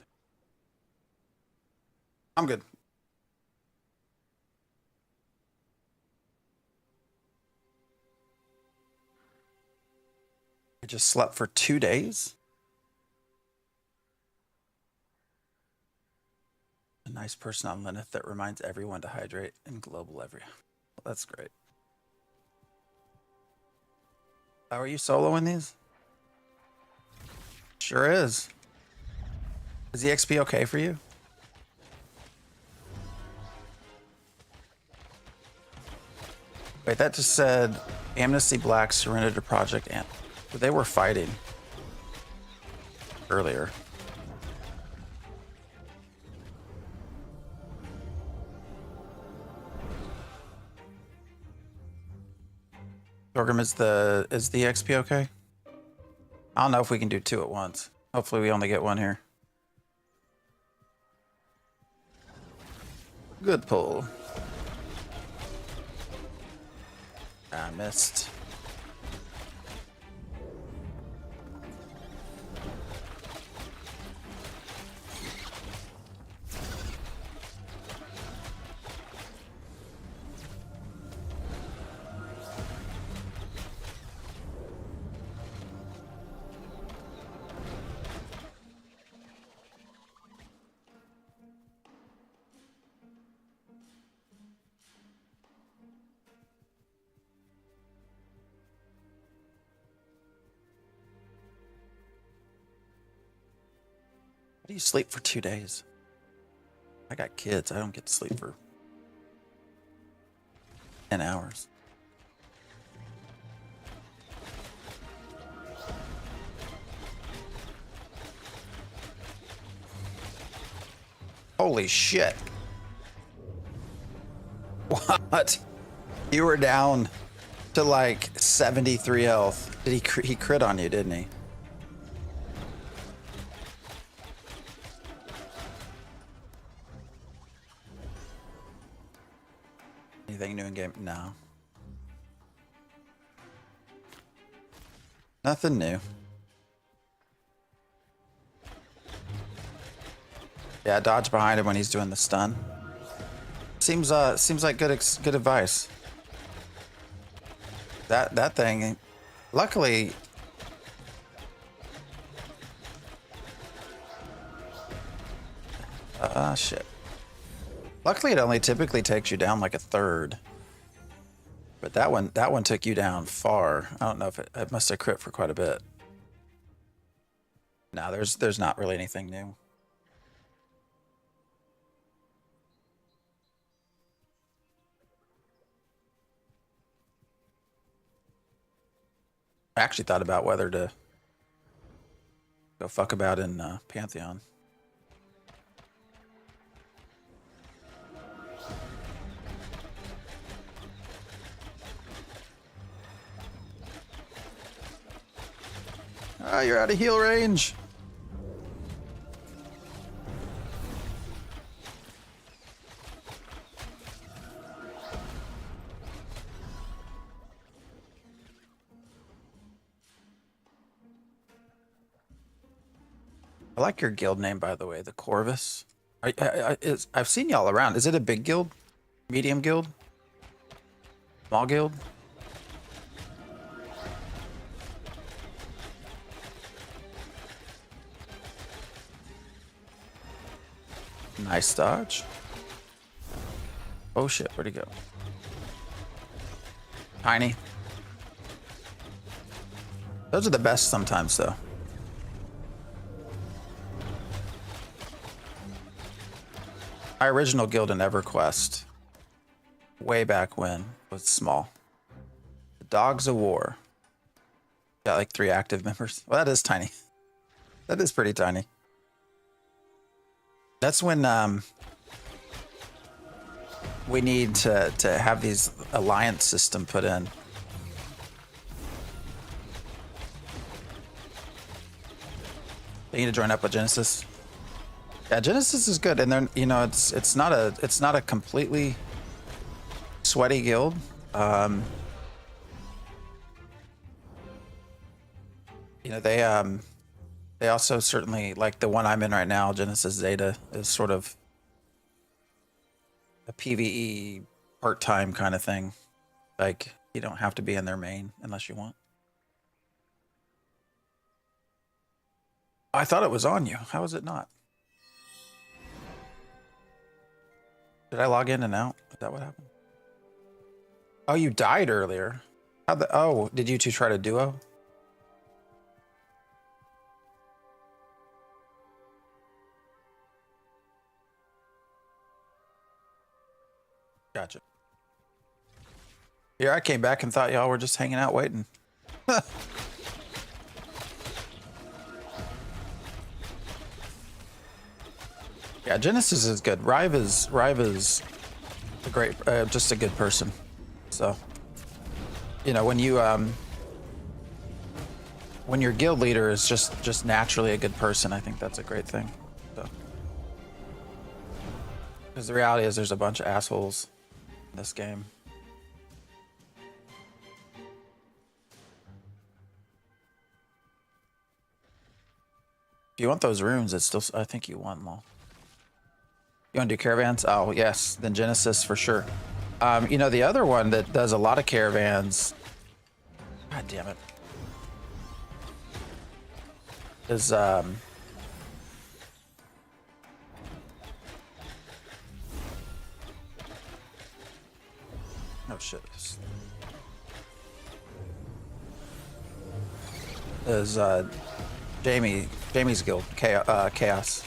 I'm good. I just slept for 2 days. A nice person on Lineth that reminds everyone to hydrate in global area. Well, that's great. How are you soloing these? Sure is. Is the XP okay for you? Wait, that just said Amnesty Black surrendered to Project Ant. But they were fighting earlier. Dorgrim, is the XP okay? I don't know if we can do two at once. Hopefully we only get one here. Good pull. I missed. How do you sleep for 2 days? I got kids. I don't get to sleep for 10 hours. Holy shit. What? You were down to like 73 health. Did he crit on you, didn't he? Anything new in game? No. Nothing new. Yeah, dodge behind him when he's doing the stun. Seems like good advice. That thing, luckily. Shit. Luckily, it only typically takes you down like a third. But that one took you down far. I don't know if it must have crit for quite a bit. No, there's not really anything new. I actually thought about whether to go fuck about in Pantheon. Ah, you're out of heal range. I like your guild name, by the way, the Corvus. I've seen y'all around. Is it a big guild? Medium guild? Small guild? Nice dodge. Oh shit, where'd he go? Tiny. Those are the best sometimes, though. My original guild in EverQuest, way back when, was small. The Dogs of War. Got like 3 active members. Well, that is tiny. That is pretty tiny. That's when we need to have these alliance system put in. They need to join up with Genesis. Yeah, Genesis is good, and then it's not a completely sweaty guild. They They also certainly, like the one I'm in right now, Genesis Zeta, is sort of a PvE part-time kind of thing. Like, you don't have to be in their main unless you want. I thought it was on you. How is it not? Did I log in and out? Is that what happened? Oh, you died earlier. Oh, did you two try to duo? Gotcha. Yeah, I came back and thought y'all were just hanging out waiting. Yeah, Genesis is good. Rive is a great, just a good person. So, you know, when your guild leader is just naturally a good person, I think that's a great thing. So, because the reality is, there's a bunch of assholes in this game. If you want those runes, it's still, I think you want them all. You want to do caravans? Oh, yes. Then Genesis for sure. You know, the other one that does a lot of caravans, God damn it, is, oh shit. Is, Jamie's guild, Chaos.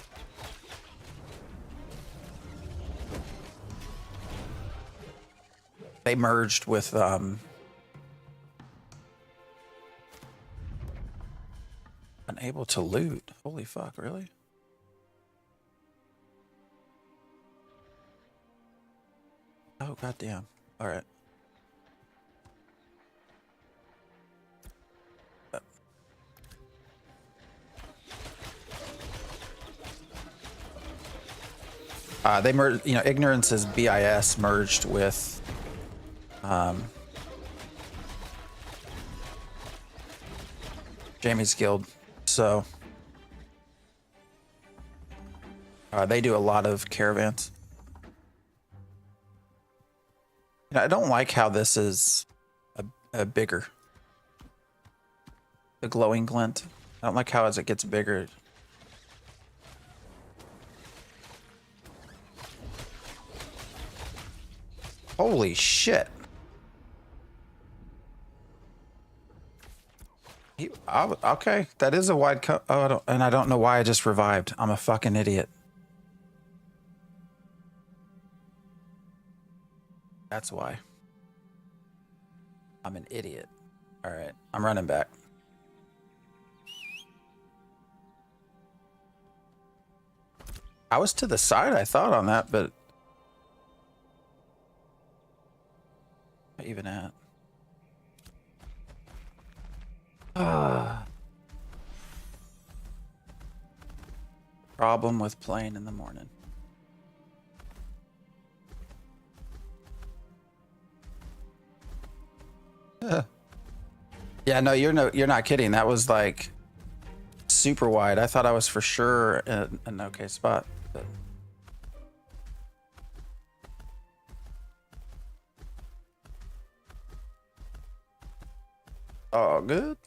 They merged with unable to loot. Holy fuck, really? Oh goddamn. All right. They merged, you know, Ignorance is BIS merged with Jamie's guild, so they do a lot of caravans. You know, I don't like how this is a bigger, the glowing glint. I don't like how as it gets bigger. Holy shit. Okay, that is a wide cut. Oh, I don't know why I just revived. I'm a fucking idiot. That's why. I'm an idiot. All right, I'm running back. I was to the side, I thought, on that, but even at. Problem with playing in the morning. Yeah, no, you're not kidding. That was like super wide. I thought I was for sure in an okay spot. But... Oh, good.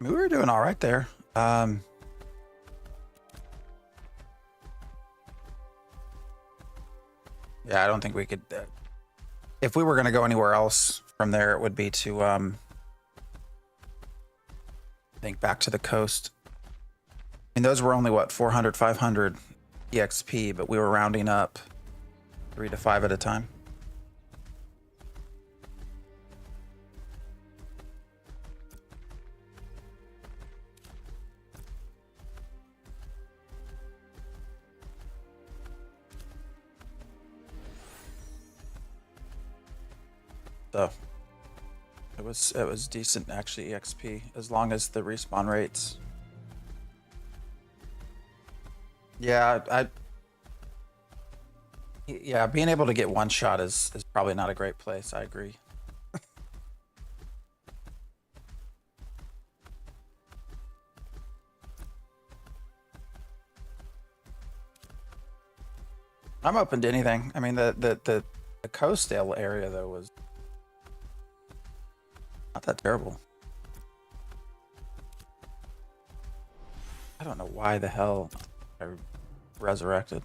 I mean, we were doing all right there. Yeah, I don't think we could. If we were going to go anywhere else from there, it would be to, I think back to the coast. I mean, those were only what, 400, 500 EXP, but we were rounding up 3 to 5 at a time. So it was decent actually EXP, as long as the respawn rates. Yeah, Yeah, being able to get one shot is probably not a great place. I agree. I'm open to anything. I mean, the coastal area though was not that terrible. I don't know why the hell I resurrected.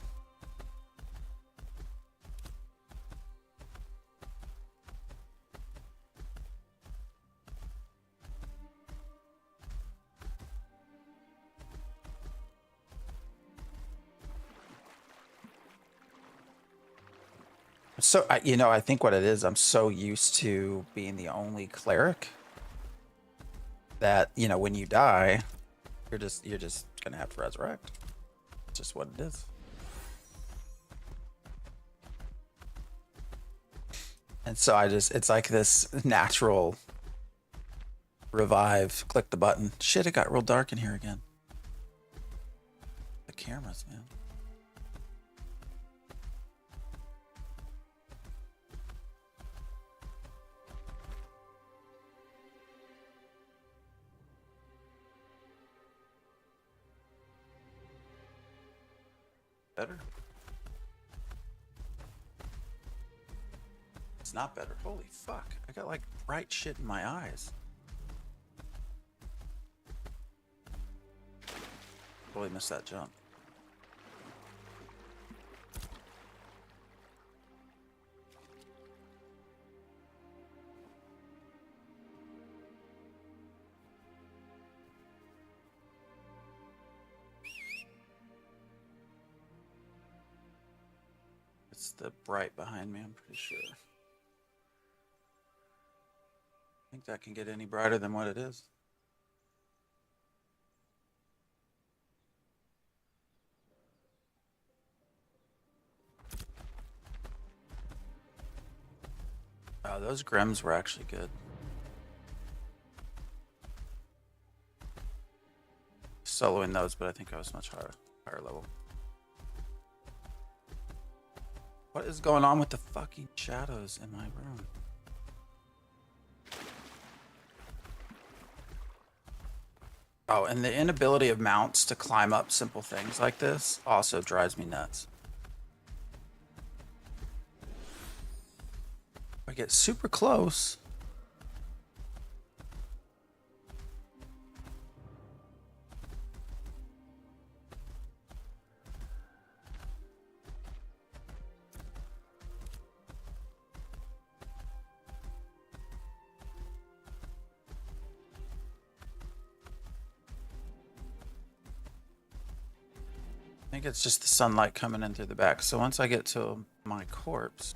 So I think what it is, I'm so used to being the only cleric that when you die, you're just gonna have to resurrect. It's just what it is. And so it's like this natural revive. Click the button. Shit, it got real dark in here again. The cameras, man. Better. It's not better. Holy fuck. I got like bright shit in my eyes. Totally missed that jump. It's the bright behind me, I'm pretty sure. I think that can get any brighter than what it is. Oh, those Grims were actually good. Soloing those, but I think I was much higher level. What is going on with the fucking shadows in my room? Oh, and the inability of mounts to climb up simple things like this also drives me nuts. I get super close. I think it's just the sunlight coming in through the back. So once I get to my corpse.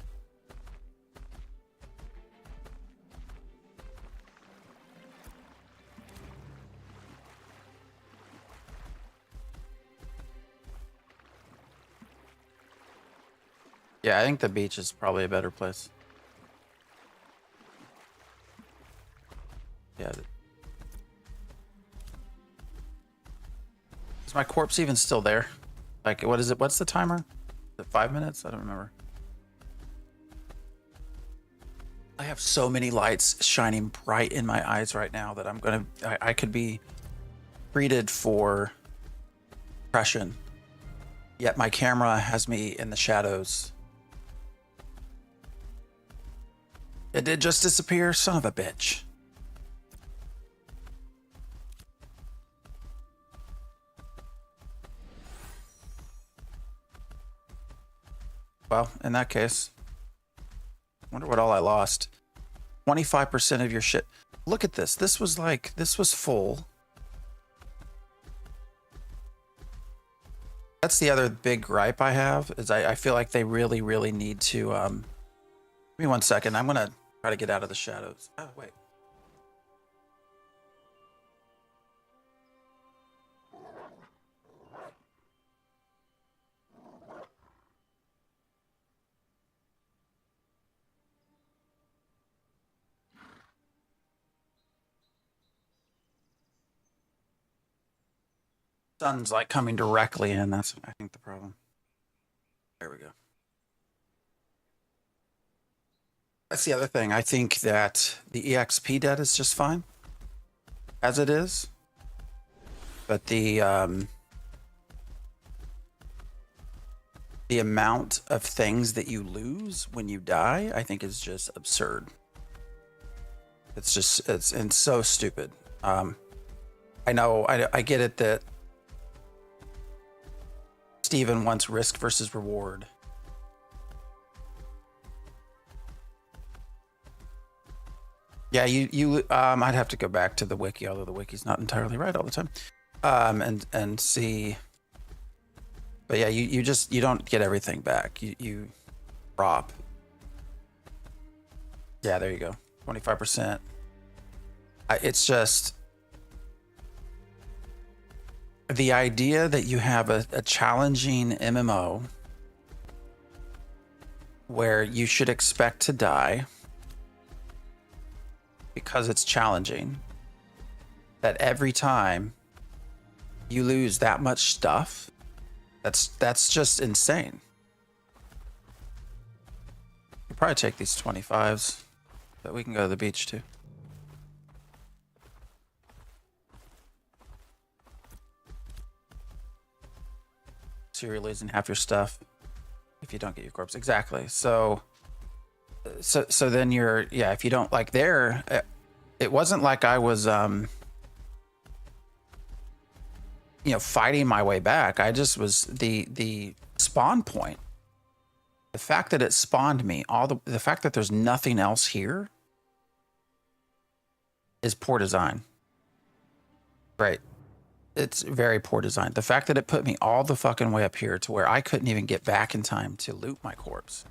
Yeah, I think the beach is probably a better place. Yeah. Is my corpse even still there? Like, what is it? What's the timer? Is it 5 minutes? I don't remember. I have so many lights shining bright in my eyes right now that I could be treated for depression. Yet my camera has me in the shadows. It did just disappear, son of a bitch. Well, in that case, wonder what all I lost. 25% of your shit. Look at this. This was full. That's the other big gripe I have is I feel like they really, really need to, give me 1 second. I'm gonna try to get out of the shadows. Oh, wait. Sun's like coming directly in. That's, I think, the problem. There we go. That's the other thing. I think that the EXP debt is just fine as it is, but the amount of things that you lose when you die, I think, is just absurd. It's just it's so stupid. I know I get it that Steven wants risk versus reward. Yeah, I'd have to go back to the wiki, although the wiki's not entirely right all the time. And see. But yeah, you don't get everything back. You drop. Yeah, there you go. 25%. It's just the idea that you have a challenging MMO where you should expect to die because it's challenging, that every time you lose that much stuff, that's just insane. You probably take these 25s, but we can go to the beach too. So you're losing half your stuff if you don't get your corpse. Exactly. So then you're, yeah, if you don't, like, there, it wasn't like I was fighting my way back. I just was the spawn point. The fact that it spawned me, the fact that there's nothing else here is poor design. Right. It's very poor design. The fact that it put me all the fucking way up here to where I couldn't even get back in time to loot my corpse.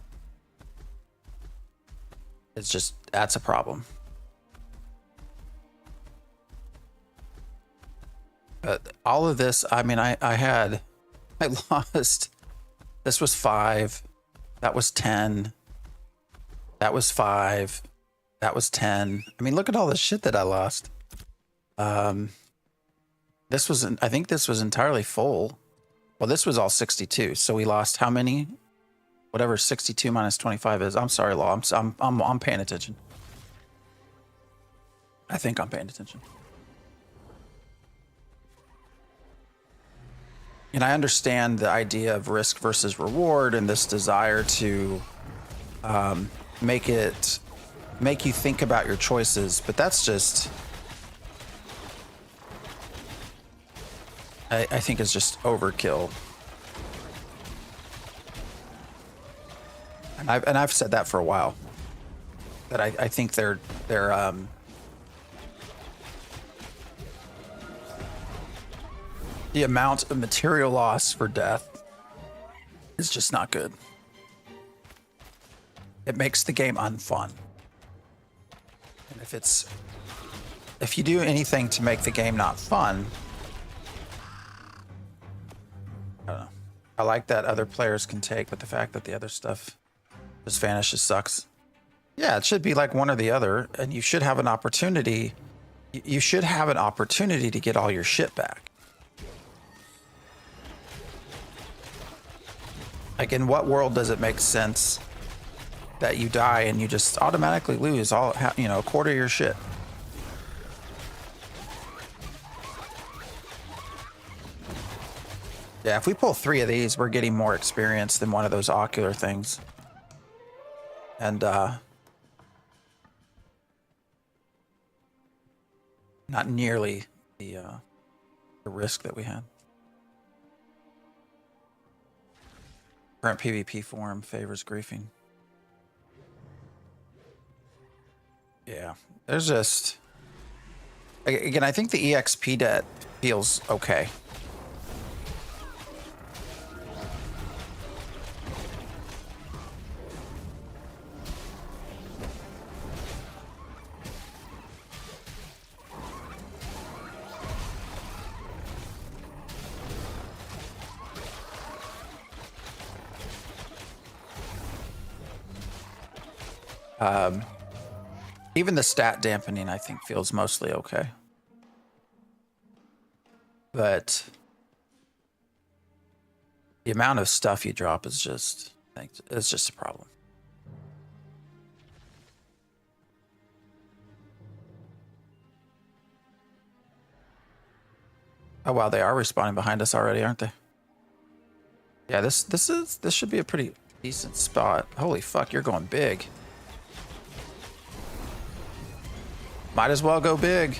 It's just, that's a problem. But all of this, I mean, I lost, this was 5, that was 10, that was 5, that was 10. I mean, look at all the shit that I lost. This was, I think this was entirely full. Well, this was all 62. So we lost how many? Whatever 62 minus 25 is. I'm sorry, Law. I'm paying attention. I think I'm paying attention. And I understand the idea of risk versus reward and this desire to make you think about your choices, but that's just, I think it's just overkill. And I've said that for a while. That I think they're the amount of material loss for death is just not good. It makes the game unfun. And if you do anything to make the game not fun, I don't know. I like that other players can take, but the fact that the other stuff just vanishes sucks. Yeah, it should be like one or the other, and you should have an opportunity. You should have an opportunity to get all your shit back. Like, in what world does it make sense that you die and you just automatically lose all, a quarter of your shit? Yeah, if we pull 3 of these, we're getting more experience than one of those ocular things. And, not nearly the risk that we had. Current PvP form favors griefing. Yeah, there's just, again, I think the EXP debt feels okay. Even the stat dampening, I think, feels mostly okay. But the amount of stuff you drop is just, it's just a problem. Oh wow, they are respawning behind us already, aren't they? Yeah, this should be a pretty decent spot. Holy fuck, you're going big. Might as well go big.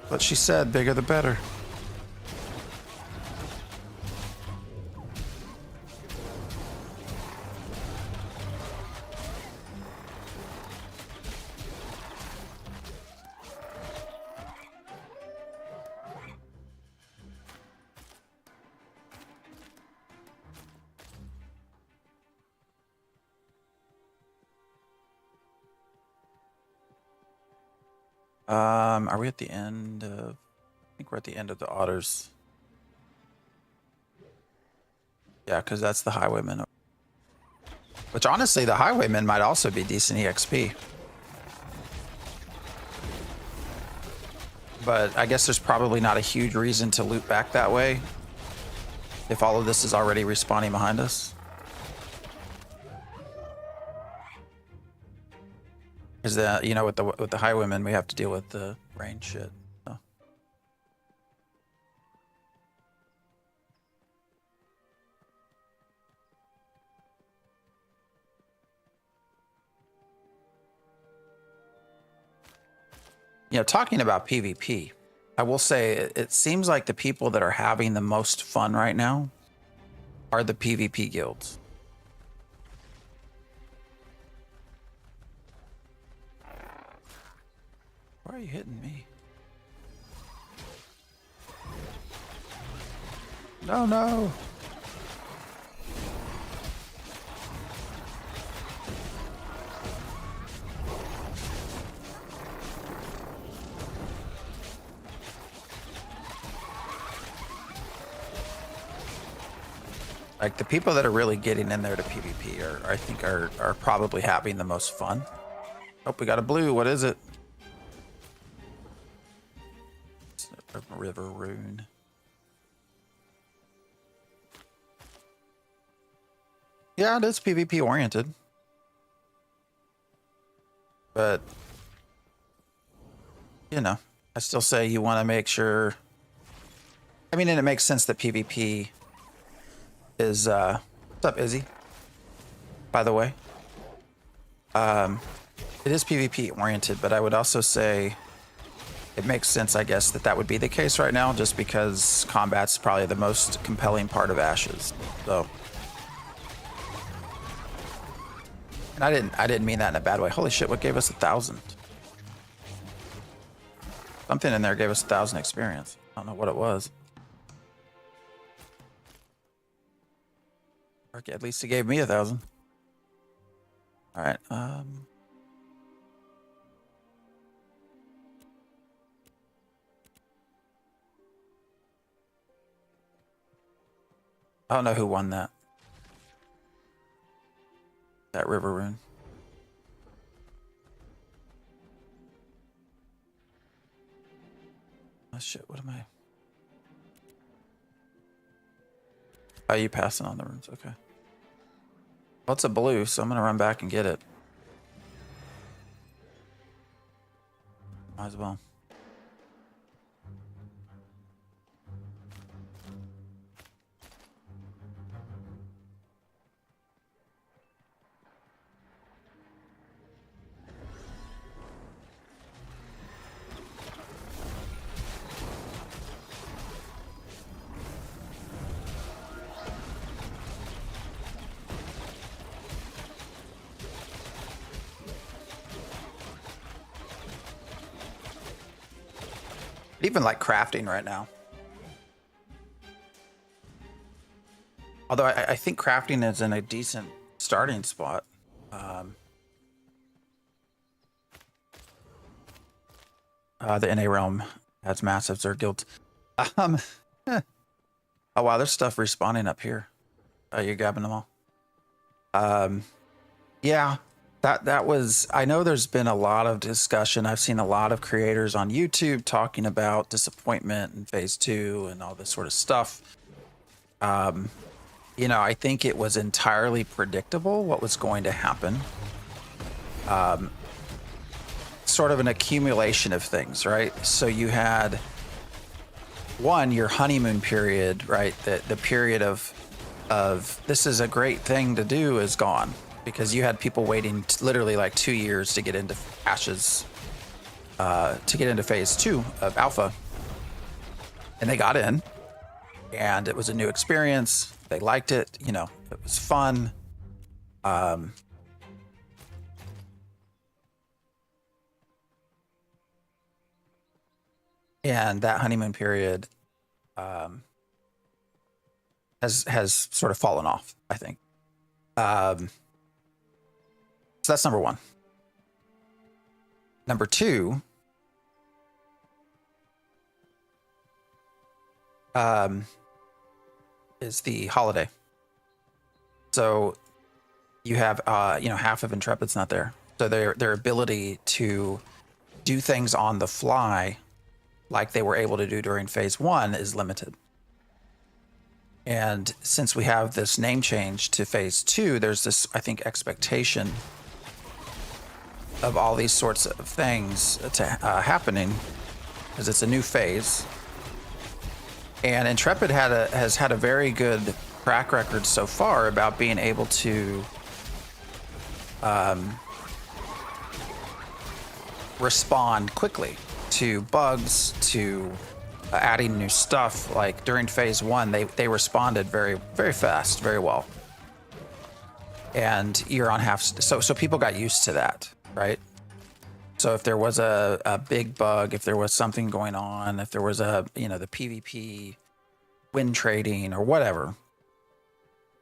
What she said, bigger the better. Are we at the end of... I think we're at the end of the otters. Yeah, because that's the highwayman. Which honestly, the highwayman might also be decent EXP. But I guess there's probably not a huge reason to loot back that way if all of this is already respawning behind us. Because you know, with the highwaymen, we have to deal with the rain shit. So. You know, talking about PvP, I will say it seems like the people that are having the most fun right now are the PvP guilds. Why are you hitting me? No, no. Like the people that are really getting in there to PvP are, I think, are probably having the most fun. Oh, we got a blue. What is it? It's a river rune. Yeah, it is PvP oriented. But, you know, I still say you want to make sure. I mean, and it makes sense that PvP is, what's up, Izzy? By the way. It is PvP oriented, but I would also say it makes sense, I guess, that would be the case right now, just because combat's probably the most compelling part of Ashes. So. And I didn't mean that in a bad way. Holy shit, what gave us 1,000? Something in there gave us 1,000 experience. I don't know what it was. Or at least it gave me 1,000. All right. I don't know who won that. That river rune. Oh shit, what am I? Oh, you passing on the runes, okay. Well, it's a blue, so I'm gonna run back and get it. Might as well. Even like crafting right now. Although I think crafting is in a decent starting spot. The NA realm has massive Zerg guilds. Oh wow, there's stuff respawning up here. You're grabbing them all. Yeah. That was, I know there's been a lot of discussion. I've seen a lot of creators on YouTube talking about disappointment in phase 2 and all this sort of stuff. You know, I think it was entirely predictable what was going to happen. Sort of an accumulation of things, right? So you had one, your honeymoon period, right? The period of this is a great thing to do is gone, because you had people waiting literally like 2 years to get into Ashes, to get into phase 2 of Alpha, and they got in, and it was a new experience. They liked it, you know, it was fun. And that honeymoon period has sort of fallen off, I think. So that's number one. Number two, is the holiday. So you have, you know, half of Intrepid's not there. So their ability to do things on the fly like they were able to do during phase 1 is limited. And since we have this name change to phase 2, there's this, I think, expectation of all these sorts of things to happening, because it's a new phase. And Intrepid has had a very good track record so far about being able to respond quickly to bugs, to adding new stuff. Like during phase 1, they responded very, very fast, very well. And you're on half, so people got used to that, right? So if there was a big bug, if there was something going on, if there was a, you know, the PvP win trading or whatever,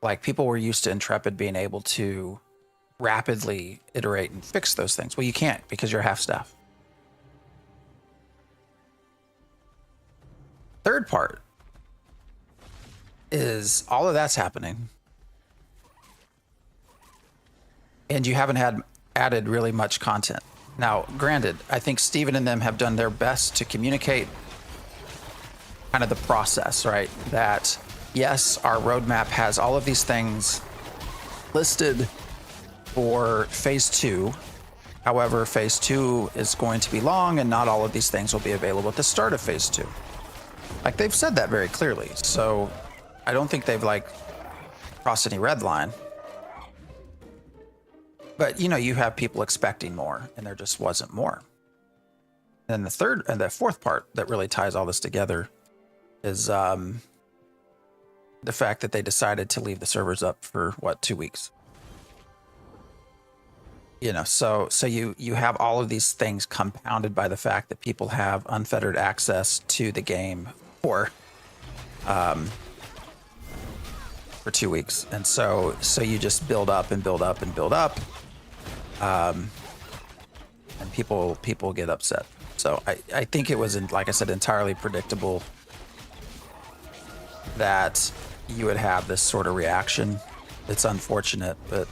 like people were used to Intrepid being able to rapidly iterate and fix those things. Well, you can't, because you're half staff. Third part is all of that's happening, and you haven't had added really much content. Now, granted, I think Steven and them have done their best to communicate kind of the process, right? That yes, our roadmap has all of these things listed for phase 2. However, phase 2 is going to be long, and not all of these things will be available at the start of phase 2. Like, they've said that very clearly, so I don't think they've like crossed any red line. But you know, you have people expecting more, and there just wasn't more. And the third and the fourth part that really ties all this together is the fact that they decided to leave the servers up for what, 2 weeks. You know, so you have all of these things compounded by the fact that people have unfettered access to the game for 2 weeks, and so you just build up and build up and build up, and people get upset. So I think it was, like I said, entirely predictable that you would have this sort of reaction. It's unfortunate, but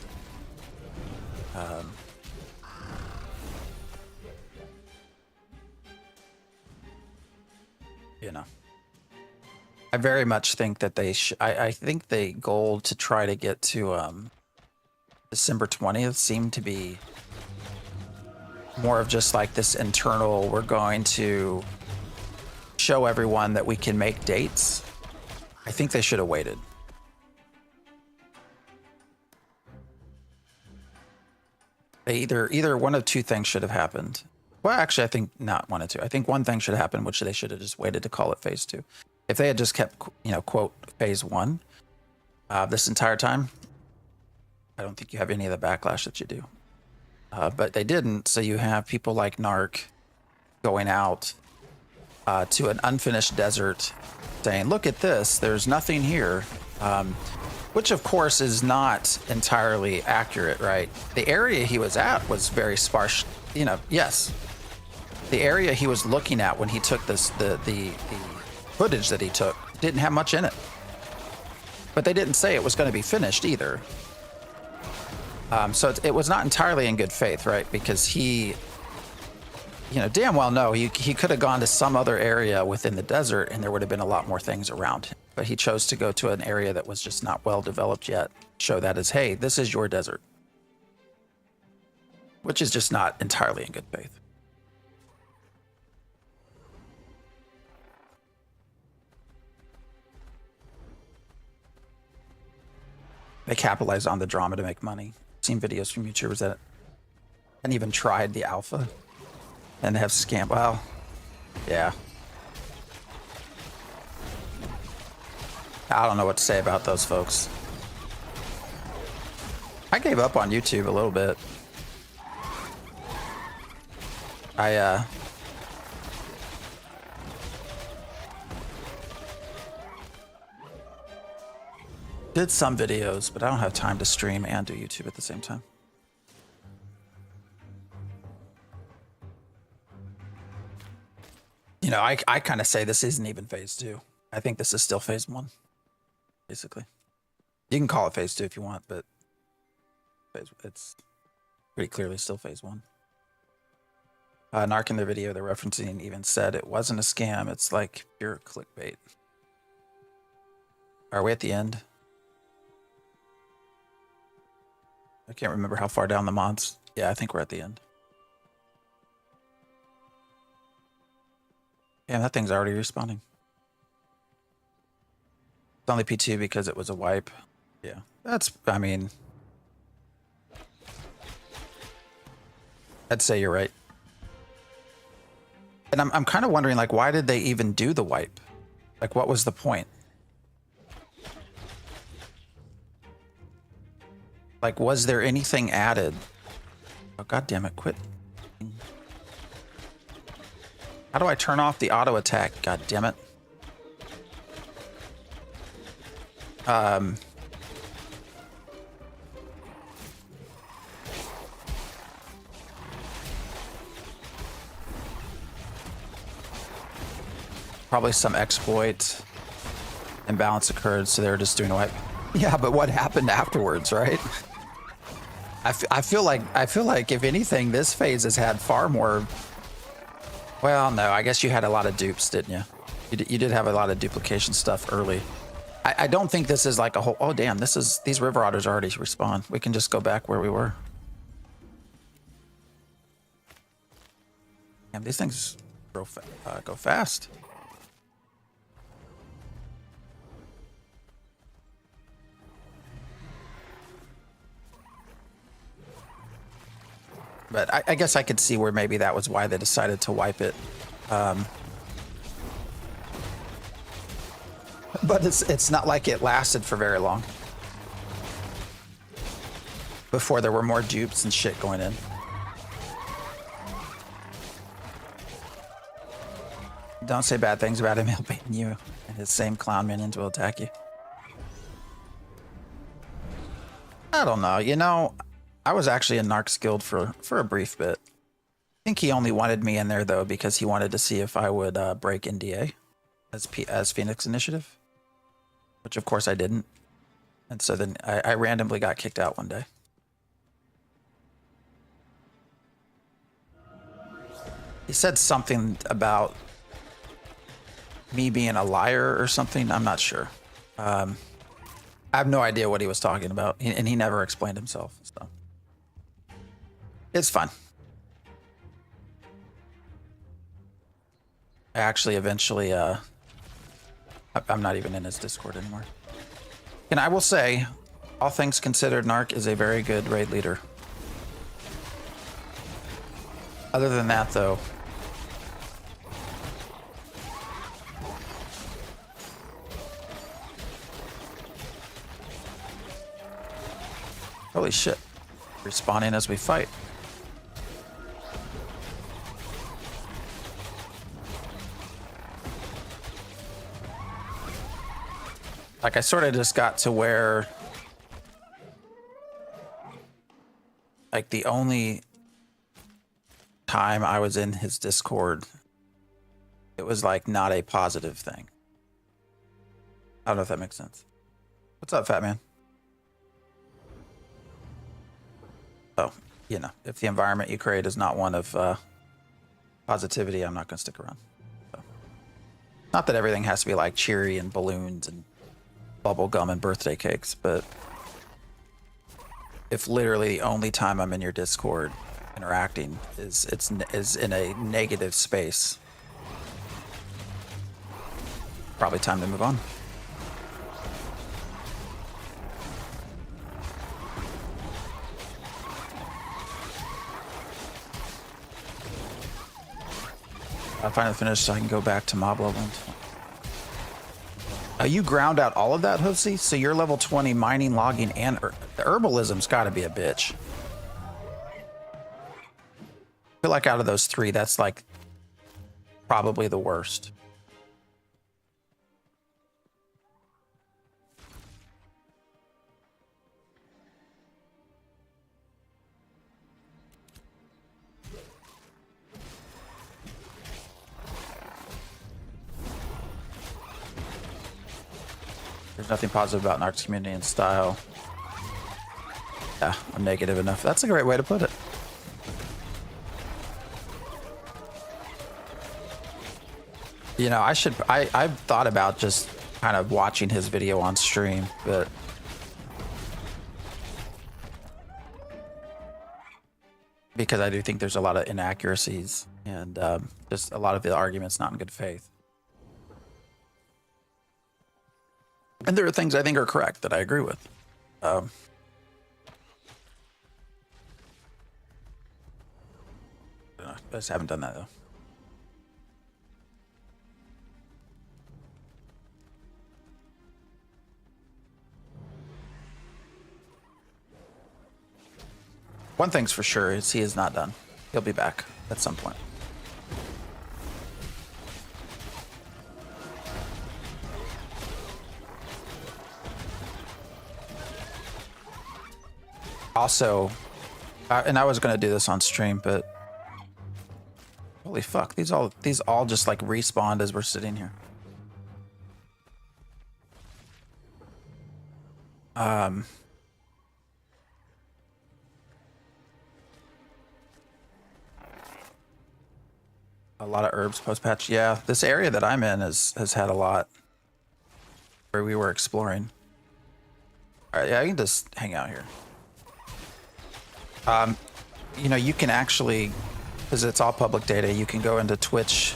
you know, I very much think that they I think the goal to try to get to December 20th seemed to be more of just like this internal, we're going to show everyone that we can make dates. I think they should have waited. They either one of two things should have happened. Well, actually, I think not one of two. I think one thing should have happened, which they should have just waited to call it phase 2. If they had just kept, you know, quote, phase 1 this entire time, I don't think you have any of the backlash that you do. But they didn't, so you have people like Narc going out to an unfinished desert saying, look at this, there's nothing here. Which, of course, is not entirely accurate, right? The area he was at was very sparse. You know, yes. The area he was looking at when he took this, the footage that he took, didn't have much in it. But they didn't say it was going to be finished either. So it was not entirely in good faith, right? Because he, you know, damn well know he could have gone to some other area within the desert and there would have been a lot more things around him. But he chose to go to an area that was just not well developed yet. Show that as, hey, this is your desert. Which is just not entirely in good faith. They capitalize on the drama to make money. I've seen videos from YouTubers that hadn't even tried the alpha and have scam. Well, yeah. I don't know what to say about those folks. I gave up on YouTube a little bit. I did some videos, but I don't have time to stream and do YouTube at the same time. You know, I kind of say this isn't even phase 2. I think this is still phase 1, basically. You can call it phase 2 if you want, but it's pretty clearly still phase 1. Narc in the video they're referencing even said it wasn't a scam. It's like pure clickbait. Are we at the end? I can't remember how far down the mods. Yeah, I think we're at the end. Damn, that thing's already respawning. It's only P2 because it was a wipe. Yeah, that's, I mean, I'd say you're right. And I'm kind of wondering, like, why did they even do the wipe? Like, what was the point? Like, was there anything added? Oh, God damn it, quit. How do I turn off the auto attack? God damn it. Probably some exploit imbalance occurred, so they were just doing a wipe. Yeah, but what happened afterwards, right? I feel like if anything, this phase has had far more. Well, no, I guess you had a lot of dupes, didn't you? You did have a lot of duplication stuff early. I don't think this is like a whole. Oh damn, these river otters already respawn. We can just go back where we were. Damn, these things go fast. But I guess I could see where maybe that was why they decided to wipe it. But it's not like it lasted for very long before there were more dupes and shit going in. Don't say bad things about him. He'll bait you and his same clown minions will attack you. I don't know. You know, I was actually in Narc's guild for a brief bit. I think he only wanted me in there, though, because he wanted to see if I would break NDA as Phoenix Initiative, which, of course, I didn't. And so then I randomly got kicked out one day. He said something about me being a liar or something. I'm not sure. I have no idea what he was talking about, and he never explained himself. So it's fun. I actually eventually, I'm not even in his Discord anymore. And I will say, all things considered, Narc is a very good raid leader. Other than that, though, holy shit. Respawning as we fight. Like, I sort of just got to where, like, the only time I was in his Discord, it was, like, not a positive thing. I don't know if that makes sense. What's up, fat man? Oh, you know, if the environment you create is not one of positivity, I'm not going to stick around. So. Not that everything has to be, like, cheery and balloons and bubble gum and birthday cakes, but if literally the only time I'm in your Discord interacting is in a negative space, probably time to move on. I finally finished so I can go back to mob level. You ground out all of that, Hoofsy? So you're level 20 mining, logging, and the herbalism's got to be a bitch. I feel like out of those three, that's like probably the worst. There's nothing positive about Narc's community and style. Yeah, I'm negative enough. That's a great way to put it. You know, I've thought about just kind of watching his video on stream, but because I do think there's a lot of inaccuracies and just a lot of the arguments not in good faith. And there are things I think are correct that I agree with. I just haven't done that though. One thing's for sure is he is not done. He'll be back at some point. Also, and I was gonna do this on stream, but holy fuck, these all just like respawned as we're sitting here. A lot of herbs post patch. Yeah, this area that I'm in has had a lot where we were exploring. All right, yeah, I can just hang out here. You know, you can actually, because it's all public data, you can go into Twitch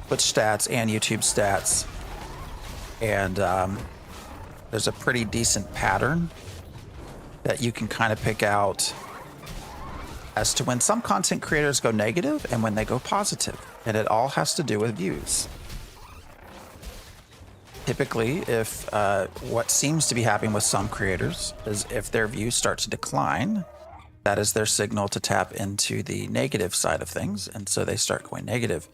stats and YouTube stats, and there's a pretty decent pattern that you can kind of pick out as to when some content creators go negative and when they go positive, and it all has to do with views. Typically, if what seems to be happening with some creators is if their views start to decline, that is their signal to tap into the negative side of things, and so they start going negative.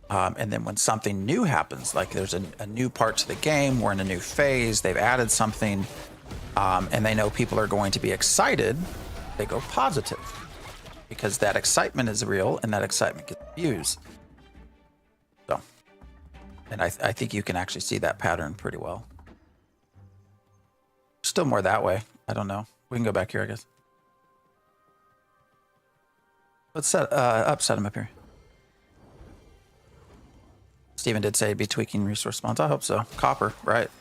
And then when something new happens, like there's a new part to the game, we're in a new phase, they've added something, and they know people are going to be excited, they go positive. Because that excitement is real, and that excitement gets views. So, and I think you can actually see that pattern pretty well. Still more that way. I don't know. We can go back here, I guess. Let's set him up here. Steven did say be tweaking resource spawns. I hope so. Copper, right?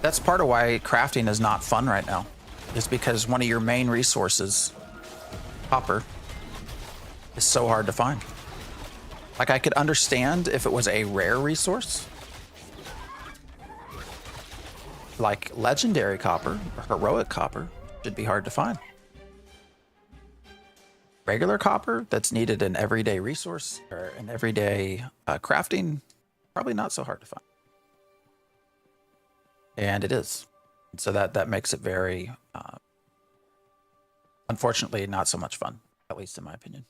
That's part of why crafting is not fun right now. Is because one of your main resources, copper, is so hard to find. Like, I could understand if it was a rare resource, like legendary copper or heroic copper should be hard to find. Regular copper that's needed in everyday resource or in everyday crafting, probably not so hard to find. And it is. So that makes it very, unfortunately, not so much fun, at least in my opinion.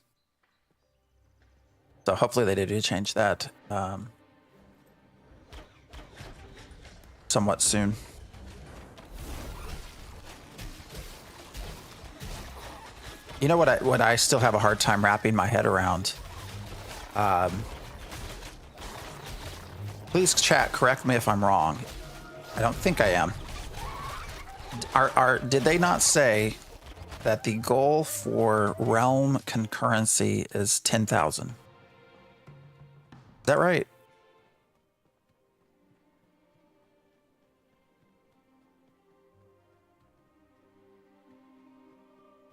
So hopefully they do change that somewhat soon. You know what I still have a hard time wrapping my head around? Please chat, correct me if I'm wrong. I don't think I am. Did they not say that the goal for realm concurrency is 10,000? Is that right?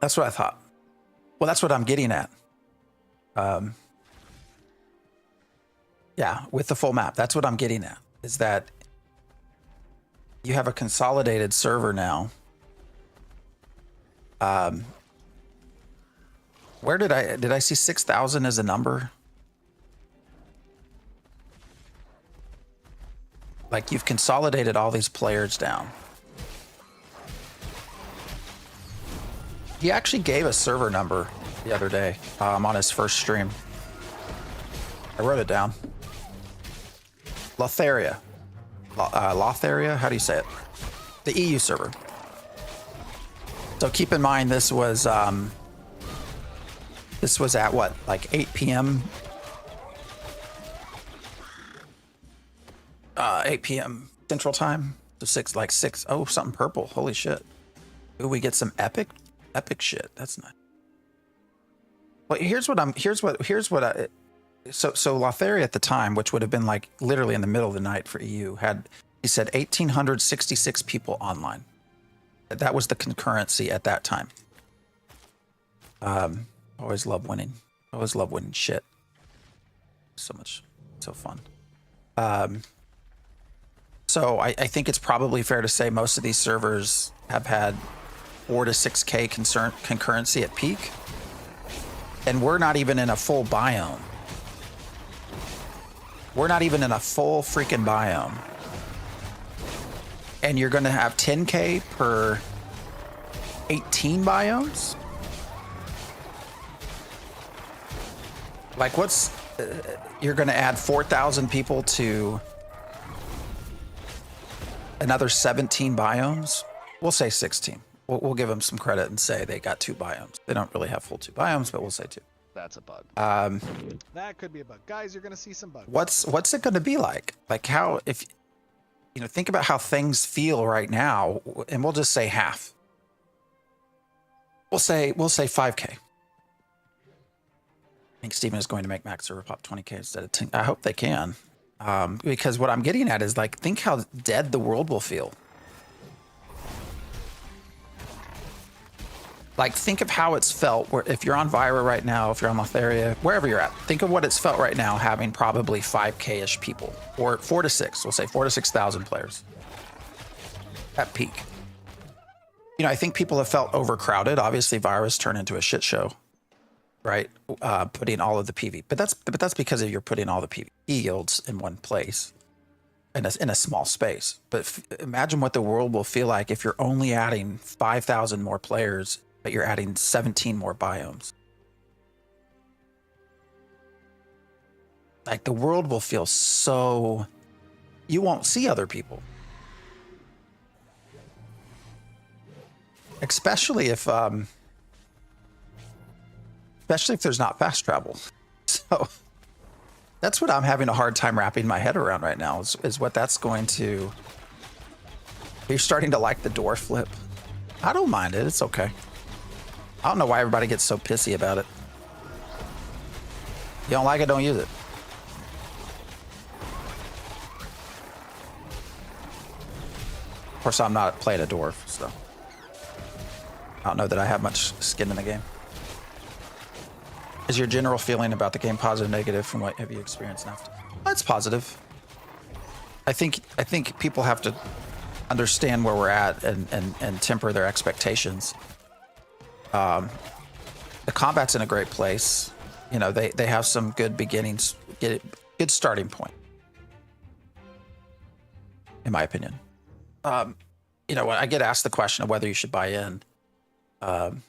That's what I thought. Well, that's what I'm getting at. Yeah, with the full map. That's what I'm getting at. Is that you have a consolidated server now. Where did I see 6,000 as a number? Like, you've consolidated all these players down. He actually gave a server number the other day on his first stream. I wrote it down. Lotharia. Lotharia? How do you say it? The EU server. So keep in mind this was at what, like 8 p.m. 8 p.m. Central Time. So six. Oh, something purple. Holy shit. Ooh, we get some epic shit. That's nice. Well, here's what I. So Lotharia at the time, which would have been like literally in the middle of the night for EU, he said 1,866 people online. That was the concurrency at that time. Always love winning. Always love winning shit. So fun. So I think it's probably fair to say most of these servers have had 4 to 6K concurrency at peak. And we're not even in a full biome. We're not even in a full freaking biome. And you're going to have 10K per 18 biomes? Like, you're going to add 4,000 people to another 17 biomes? We'll say 16. We'll give them some credit and say they got 2 biomes. They don't really have full 2 biomes, but we'll say 2. That's a bug. That could be a bug. Guys, you're going to see some bugs. What's it going to be like? Like, how, if, you know, think about how things feel right now, and we'll just say half. We'll say 5K. I think Steven is going to make max server pop 20K instead of 10. I hope they can. Because what I'm getting at is, like, think how dead the world will feel. Like, think of how it's felt where if you're on Vira right now, if you're on Lotharia, wherever you're at, think of what it's felt right now having probably 5K-ish people, or 4 to 6, we'll say 4 to 6,000 players at peak. You know, I think people have felt overcrowded. Obviously, Vira's turned into a shit show, right? Putting all of the PV, but that's because you're putting all the PV yields in one place, in a small space. But imagine what the world will feel like if you're only adding 5,000 more players, but you're adding 17 more biomes. Like, the world will feel so, you won't see other people. Especially if there's not fast travel. So that's what I'm having a hard time wrapping my head around right now, is what that's going to. You're starting to like the door flip. I don't mind it. It's okay. I don't know why everybody gets so pissy about it. You don't like it, don't use it. Of course, I'm not playing a dwarf, so I don't know that I have much skin in the game. Is your general feeling about the game positive, negative from what have you experienced now? That's positive. I think people have to understand where we're at and temper their expectations. The combat's in a great place. You know, they have some good beginnings, good starting point, in my opinion. You know, when I get asked the question of whether you should buy in, the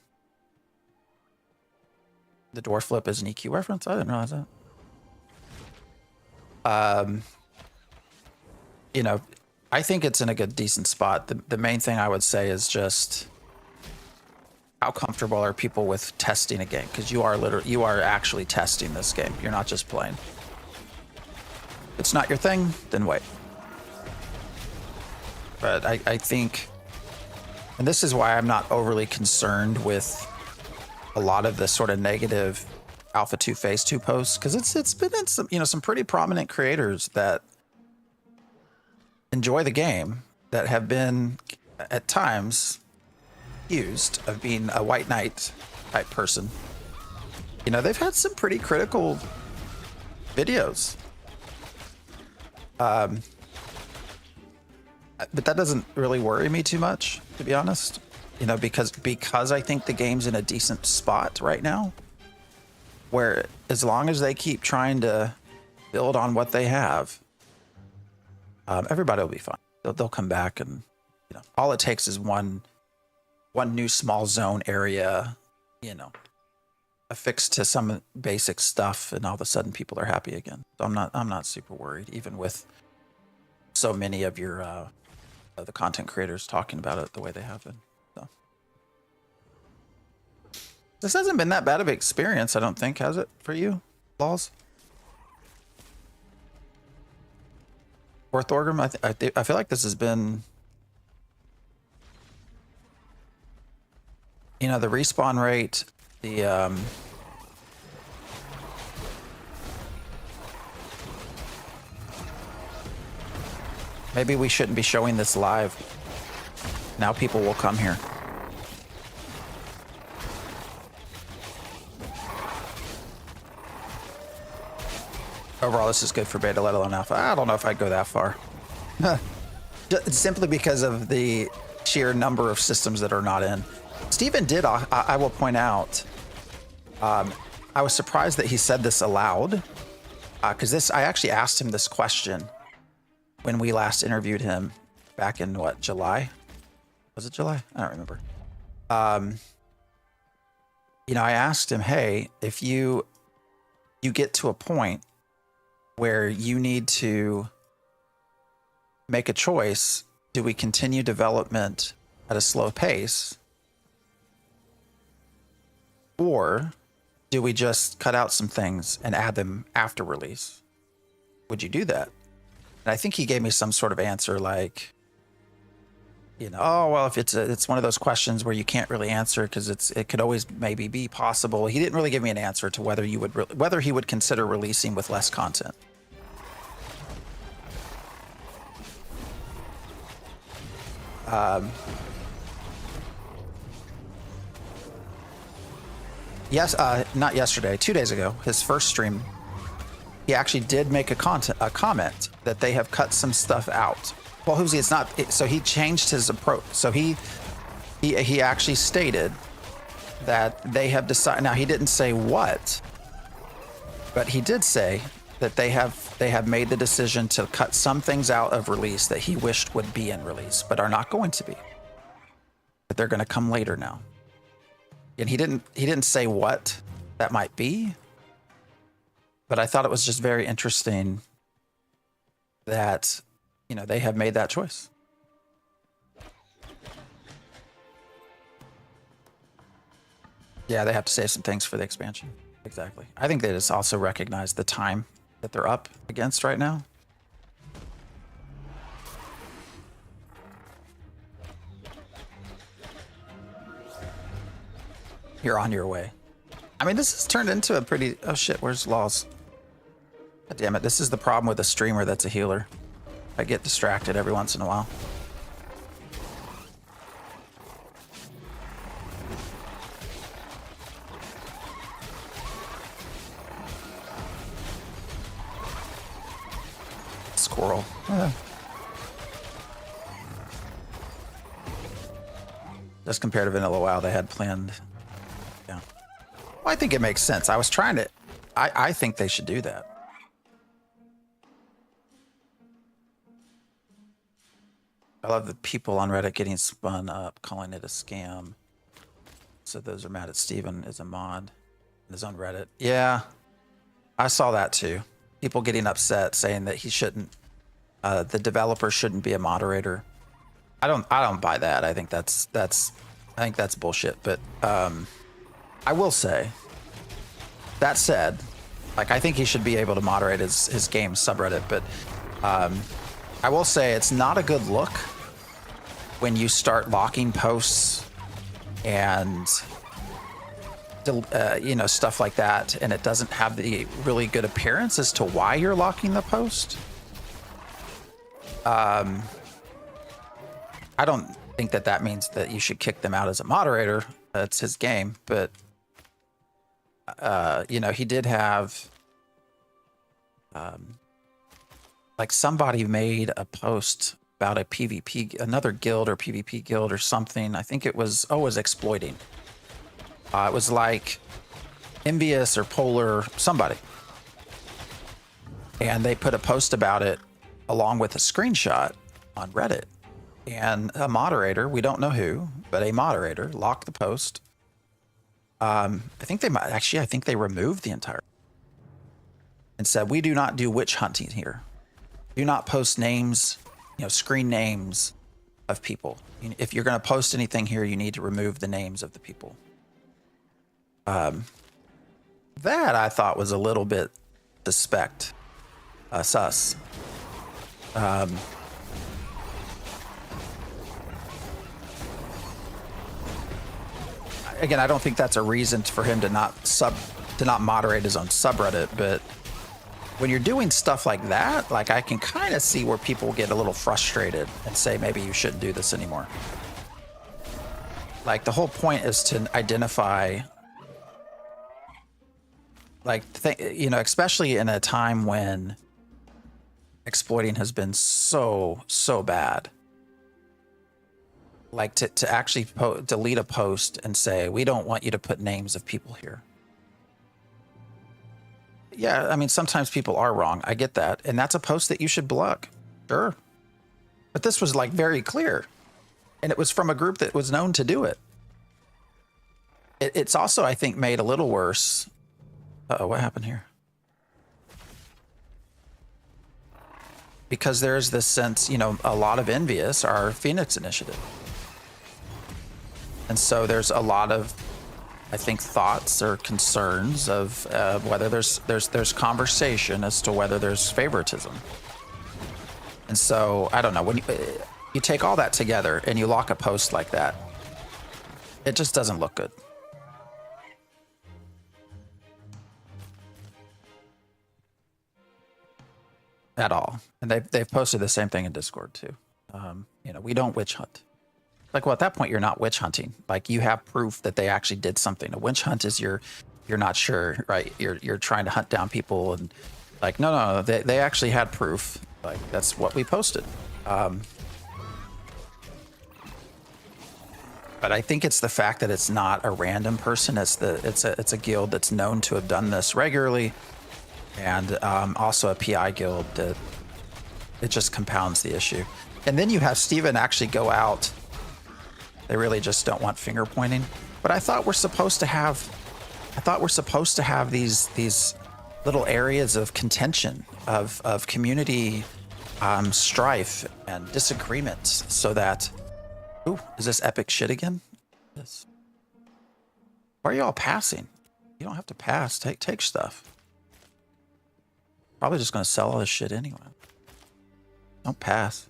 door flip is an EQ reference. I didn't realize that. You know, I think it's in a decent spot. The main thing I would say is just how comfortable are people with testing a game? Because you are actually testing this game. You're not just playing. If it's not your thing, then wait. But I think, and this is why I'm not overly concerned with a lot of the sort of negative Alpha 2 Phase 2 posts, because it's been in some, you know, some pretty prominent creators that enjoy the game that have been at times accused of being a white knight type person. You know, they've had some pretty critical videos. But that doesn't really worry me too much, to be honest. You know, because I think the game's in a decent spot right now, where as long as they keep trying to build on what they have, everybody will be fine. They'll come back, and you know, all it takes is one new small zone area, you know, affixed to some basic stuff, and all of a sudden people are happy again. So I'm not super worried, even with so many of your the content creators talking about it the way they have been. So this hasn't been that bad of an experience, I don't think, has it for you, Laws? Or Thorgrim? I feel like this has been, you know, the respawn rate, the maybe we shouldn't be showing this live. Now people will come here. Overall, this is good for beta, let alone alpha. I don't know if I'd go that far. Simply because of the sheer number of systems that are not in. Steven did, I will point out, I was surprised that he said this aloud, because I actually asked him this question when we last interviewed him back in, what, July? Was it July? I don't remember. You know, I asked him, hey, if you get to a point where you need to make a choice, do we continue development at a slow pace, or do we just cut out some things and add them after release? Would you do that? And I think he gave me some sort of answer like, you know, oh, well, if it's one of those questions where you can't really answer because it could always maybe be possible. He didn't really give me an answer to whether he would consider releasing with less content. Yes, not yesterday, 2 days ago, his first stream, he actually did make a comment that they have cut some stuff out. Well, Hoosie, it's not, so he changed his approach. So he actually stated that they have decided, now he didn't say what, but he did say that they have made the decision to cut some things out of release that he wished would be in release, but are not going to be. But they're going to come later now. And he didn't say what that might be, but I thought it was just very interesting that, you know, they have made that choice. Yeah, they have to save some things for the expansion. Exactly. I think they just also recognize the time that they're up against right now. You're on your way. I mean, this has turned into a pretty... Oh shit, where's Laws? God damn it, this is the problem with a streamer that's a healer. I get distracted every once in a while. Squirrel. Just compared to Vanilla WoW, they had planned... Yeah. Well, I think it makes sense. I was trying to... I think they should do that. I love the people on Reddit getting spun up, calling it a scam. So those are mad at Steven as a mod in his own Reddit. Yeah, I saw that too. People getting upset saying that he shouldn't, the developer shouldn't be a moderator. I don't buy that. I think that's bullshit. But I will say, that said, like, I think he should be able to moderate his game subreddit. But I will say it's not a good look when you start locking posts and you know, stuff like that, and it doesn't have the really good appearance as to why you're locking the post. I don't think that means that you should kick them out as a moderator. That's his game, but you know, he did have like somebody made a post about a PvP, another guild or PvP guild or something. I think it was exploiting. It was like Envious or Polar, somebody. And they put a post about it along with a screenshot on Reddit. And a moderator, we don't know who, but a moderator locked the post. I think they removed the entire and said, we do not do witch hunting here. Do not post names, screen names of people. If you're going to post anything here, you need to remove the names of the people. That I thought was a little bit sus. Again, I don't think that's a reason for him to not moderate his own subreddit, but when you're doing stuff like that, like I can kind of see where people get a little frustrated and say maybe you shouldn't do this anymore. Like the whole point is to identify, like, especially in a time when exploiting has been so bad. Like to actually delete a post and say, we don't want you to put names of people here. Yeah, I mean, sometimes people are wrong. I get that. And that's a post that you should block. Sure. But this was like very clear. And it was from a group that was known to do it. It's also, I think, made a little worse. Uh-oh, what happened here? Because there's this sense, a lot of envious our Phoenix Initiative. And so there's a lot of, I think, thoughts or concerns of whether there's conversation as to whether there's favoritism. And so I don't know, when you take all that together and you lock a post like that, it just doesn't look good. At all. And they've posted the same thing in Discord too. We don't witch hunt. Like, well, at that point, you're not witch hunting. Like, you have proof that they actually did something. A witch hunt is you're not sure, right? You're trying to hunt down people, and like, no, they actually had proof. Like, that's what we posted. But I think it's the fact that it's not a random person. It's a guild that's known to have done this regularly, and also a PI guild that it just compounds the issue. And then you have Steven actually go out. They really just don't want finger pointing. But I thought we're supposed to have these little areas of contention, of community strife and disagreements, so that, ooh, is this epic shit again? Yes. Why are you all passing? You don't have to pass. Take stuff. Probably just gonna sell all this shit anyway. Don't pass.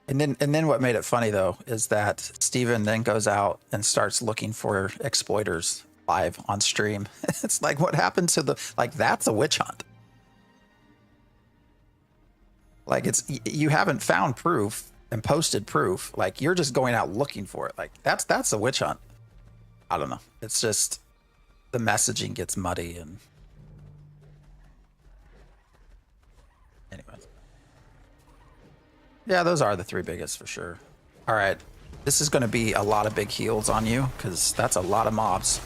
And then what made it funny though is that Steven then goes out and starts looking for exploiters live on stream. It's like, what happened to that's a witch hunt. Like, you haven't found proof and posted proof. Like, you're just going out looking for it. Like, that's a witch hunt. I don't know. It's just the messaging gets muddy and anyways. Yeah, those are the three biggest for sure. All right, this is going to be a lot of big heals on you because that's a lot of mobs.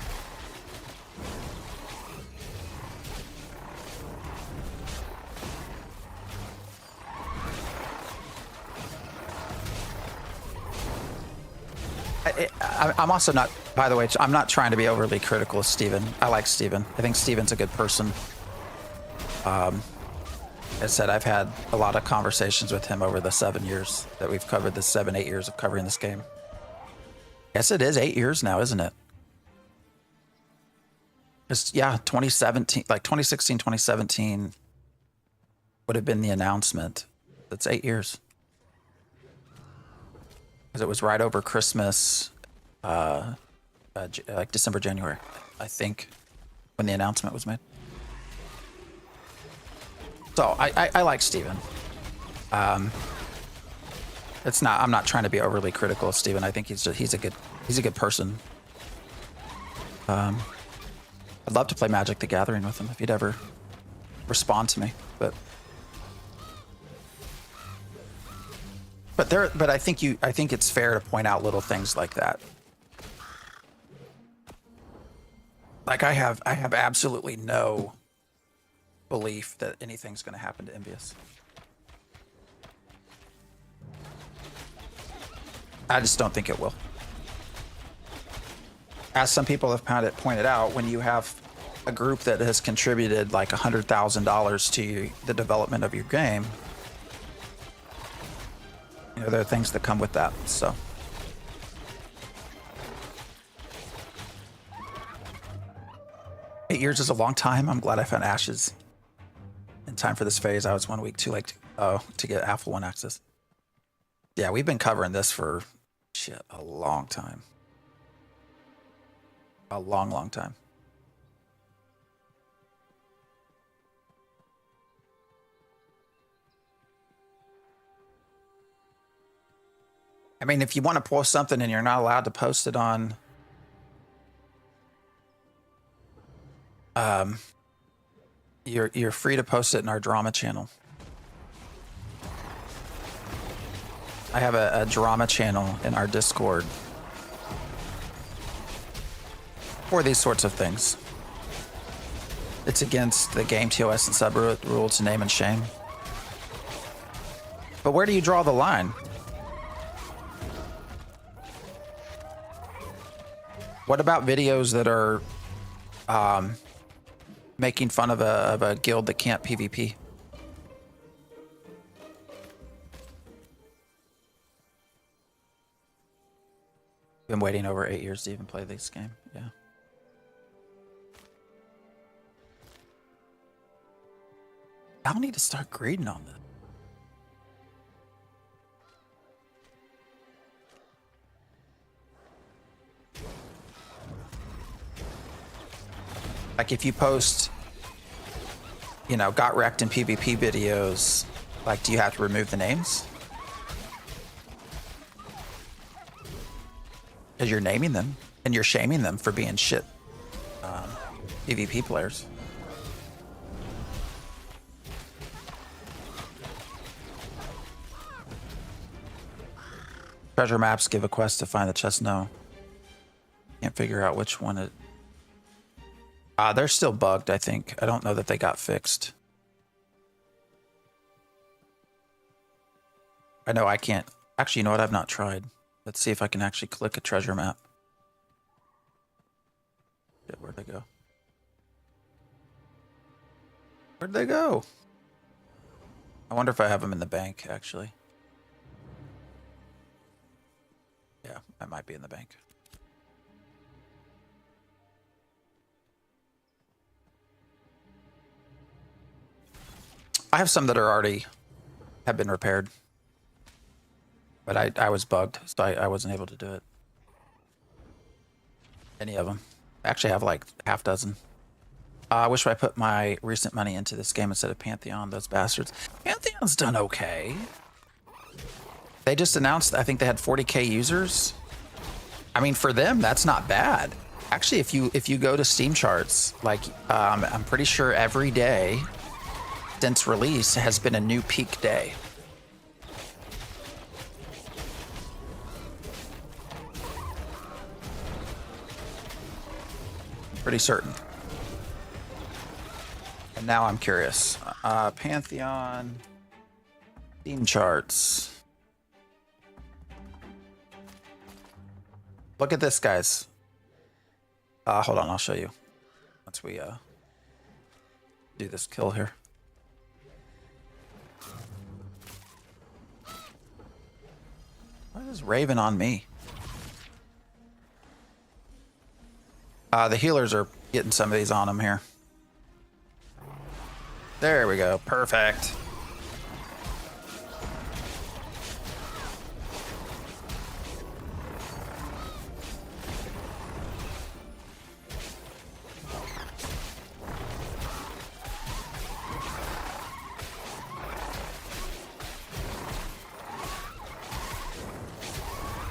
I'm also not, by the way, I'm not trying to be overly critical of Steven. I like Steven. I think Steven's a good person. As I said, I've had a lot of conversations with him over the 7 years that we've covered this, 8 years of covering this game. Yes, it is 8 years now, isn't it? Just, yeah, 2017, like 2016, 2017 would have been the announcement. That's 8 years. Because it was right over Christmas, like December, January, I think, when the announcement was made. So I like Steven. It's not. I'm not trying to be overly critical of Steven. I think he's a good person. I'd love to play Magic: The Gathering with him if he'd ever respond to me. But I think it's fair to point out little things like that. Like I have absolutely no belief that anything's going to happen to Envious. I just don't think it will. As some people have pointed out, when you have a group that has contributed like $100,000 to the development of your game, you know, there are things that come with that. So 8 years is a long time. I'm glad I found Ashes in time for this phase. I was 1 week too late to get Alpha 1 access. Yeah, we've been covering this for shit a long time. A long, long time. I mean, if you want to post something and you're not allowed to post it on you're free to post it in our drama channel. I have a drama channel in our Discord for these sorts of things. It's against the game TOS and subreddit rule to name and shame. But where do you draw the line? What about videos that are making fun of a guild that can't PvP? Been waiting over 8 years to even play this game. Yeah. I'll need to start grading on this. Like if you post, you know, got wrecked in PvP videos, like do you have to remove the names? Because you're naming them and you're shaming them for being shit PvP players. Treasure maps give a quest to find the chest. No. Can't figure out which one it... they're still bugged, I think. I don't know that they got fixed. I know I can't... Actually, you know what? I've not tried. Let's see if I can actually click a treasure map. Shit, where'd they go? Where'd they go? I wonder if I have them in the bank, actually. Yeah, I might be in the bank. I have some that are already have been repaired, but I was bugged, so I wasn't able to do it. Any of them. I actually have like half dozen. I wish I put my recent money into this game instead of Pantheon, those bastards. Pantheon's done okay. They just announced, I think they had 40K users. I mean, for them, that's not bad. Actually, if you go to Steam charts, like I'm pretty sure every day since release has been a new peak day. Pretty certain. And now I'm curious. Pantheon Steam charts. Look at this, guys. Hold on, I'll show you. Once we do this kill here. Why is Raven on me? The healers are getting some of these on them here. There we go. Perfect.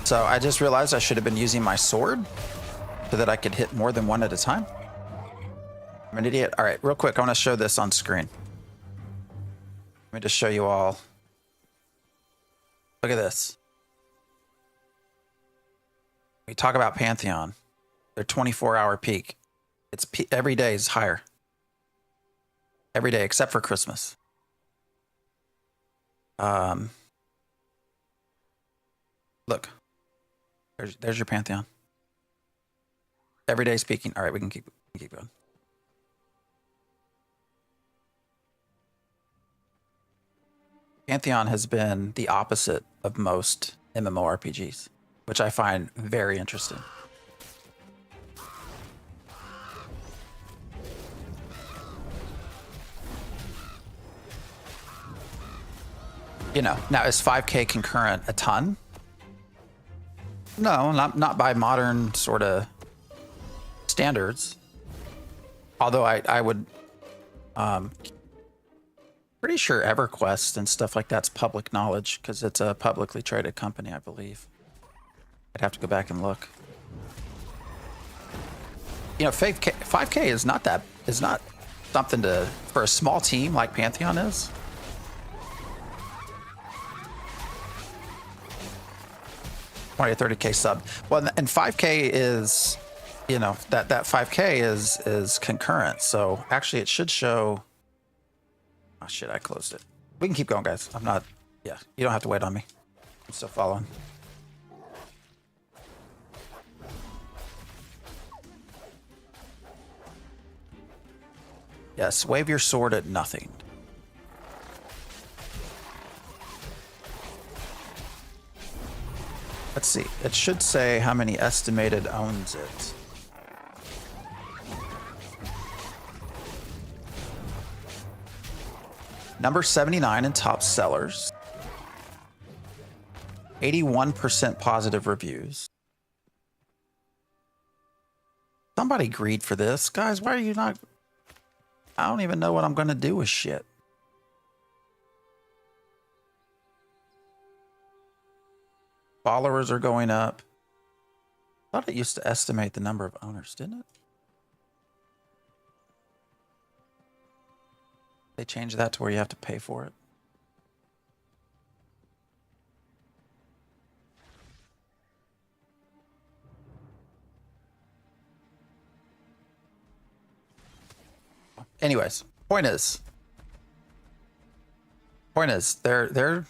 So I just realized I should have been using my sword so that I could hit more than one at a time. I'm an idiot. All right, real quick, I want to show this on screen. Let me just show you all. Look at this. We talk about Pantheon. Their 24-hour peak. Every day is higher. Every day except for Christmas. Look, there's your Pantheon. Every day speaking. All right, we can keep going. Pantheon has been the opposite of most MMORPGs, which I find very interesting. You know, now is 5K concurrent a ton? No, not by modern sort of standards. Although I would, pretty sure EverQuest and stuff like that's public knowledge because it's a publicly traded company, I believe. I'd have to go back and look. You know, 5K is not something for a small team like Pantheon is. $20 to $30K sub. Well, and 5K is, you know, that 5K is concurrent. So actually, it should show. Oh shit! I closed it. We can keep going, guys. I'm not. Yeah, you don't have to wait on me. I'm still following. Yes, wave your sword at nothing. Let's see. It should say how many estimated owns it. Number 79 in top sellers. 81% positive reviews. Somebody agreed for this. Guys, why are you not... I don't even know what I'm going to do with shit. Followers are going up. I thought it used to estimate the number of owners, didn't it? They changed that to where you have to pay for it. Anyways, point is, they're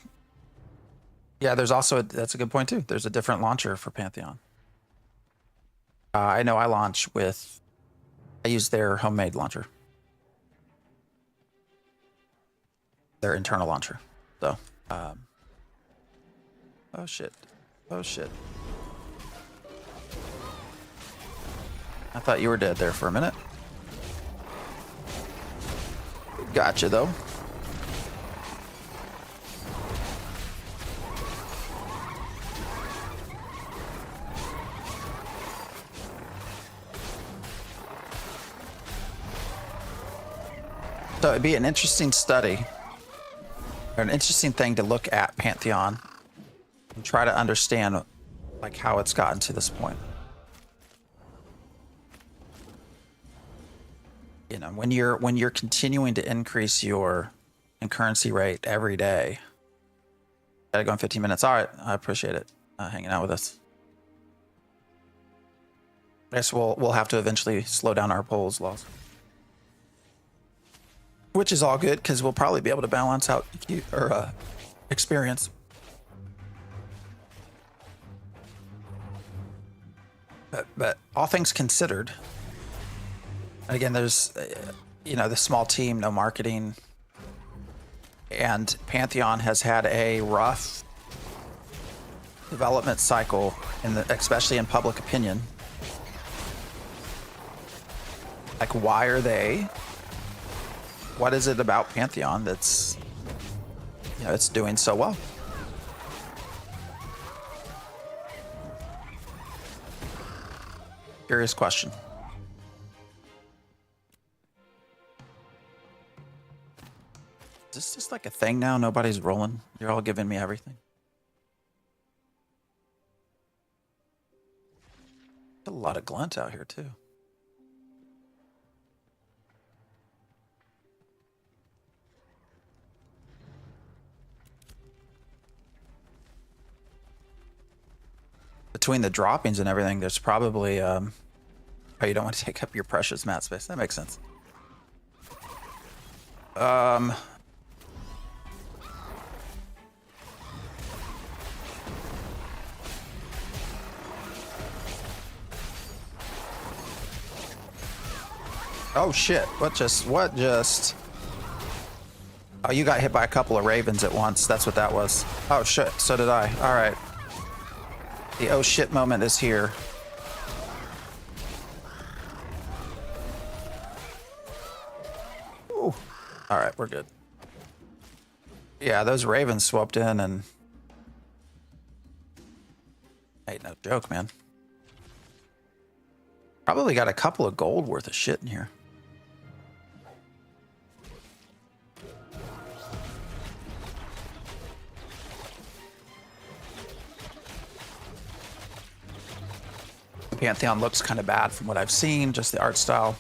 yeah, there's also that's a good point too. There's a different launcher for Pantheon. I know I use their homemade launcher, their internal launcher. So, oh shit, oh shit. I thought you were dead there for a minute. Gotcha though. So it'd be an interesting study, or an interesting thing to look at Pantheon and try to understand like how it's gotten to this point. You know, when you're continuing to increase your concurrency rate every day. Gotta go in 15 minutes. All right, I appreciate it. Hanging out with us. I guess we'll have to eventually slow down our polls laws. Which is all good because we'll probably be able to balance out experience. But all things considered, again, there's you know, the small team, no marketing, and Pantheon has had a rough development cycle, especially in public opinion. Like, why are they? What is it about Pantheon that's, you know, it's doing so well? Curious question. Is this just like a thing now? Nobody's rolling. You're all giving me everything. A lot of glint out here too. Between the droppings and everything, there's probably Oh, you don't want to take up your precious mat space. That makes sense. Oh shit, what just? Oh, you got hit by a couple of ravens at once. That's what that was. Oh shit, so did I. All right. The oh shit moment is here. Ooh. All right, we're good. Yeah, those ravens swept in and ain't no joke, man. Probably got a couple of gold worth of shit in here. Pantheon looks kind of bad from what I've seen, just the art style.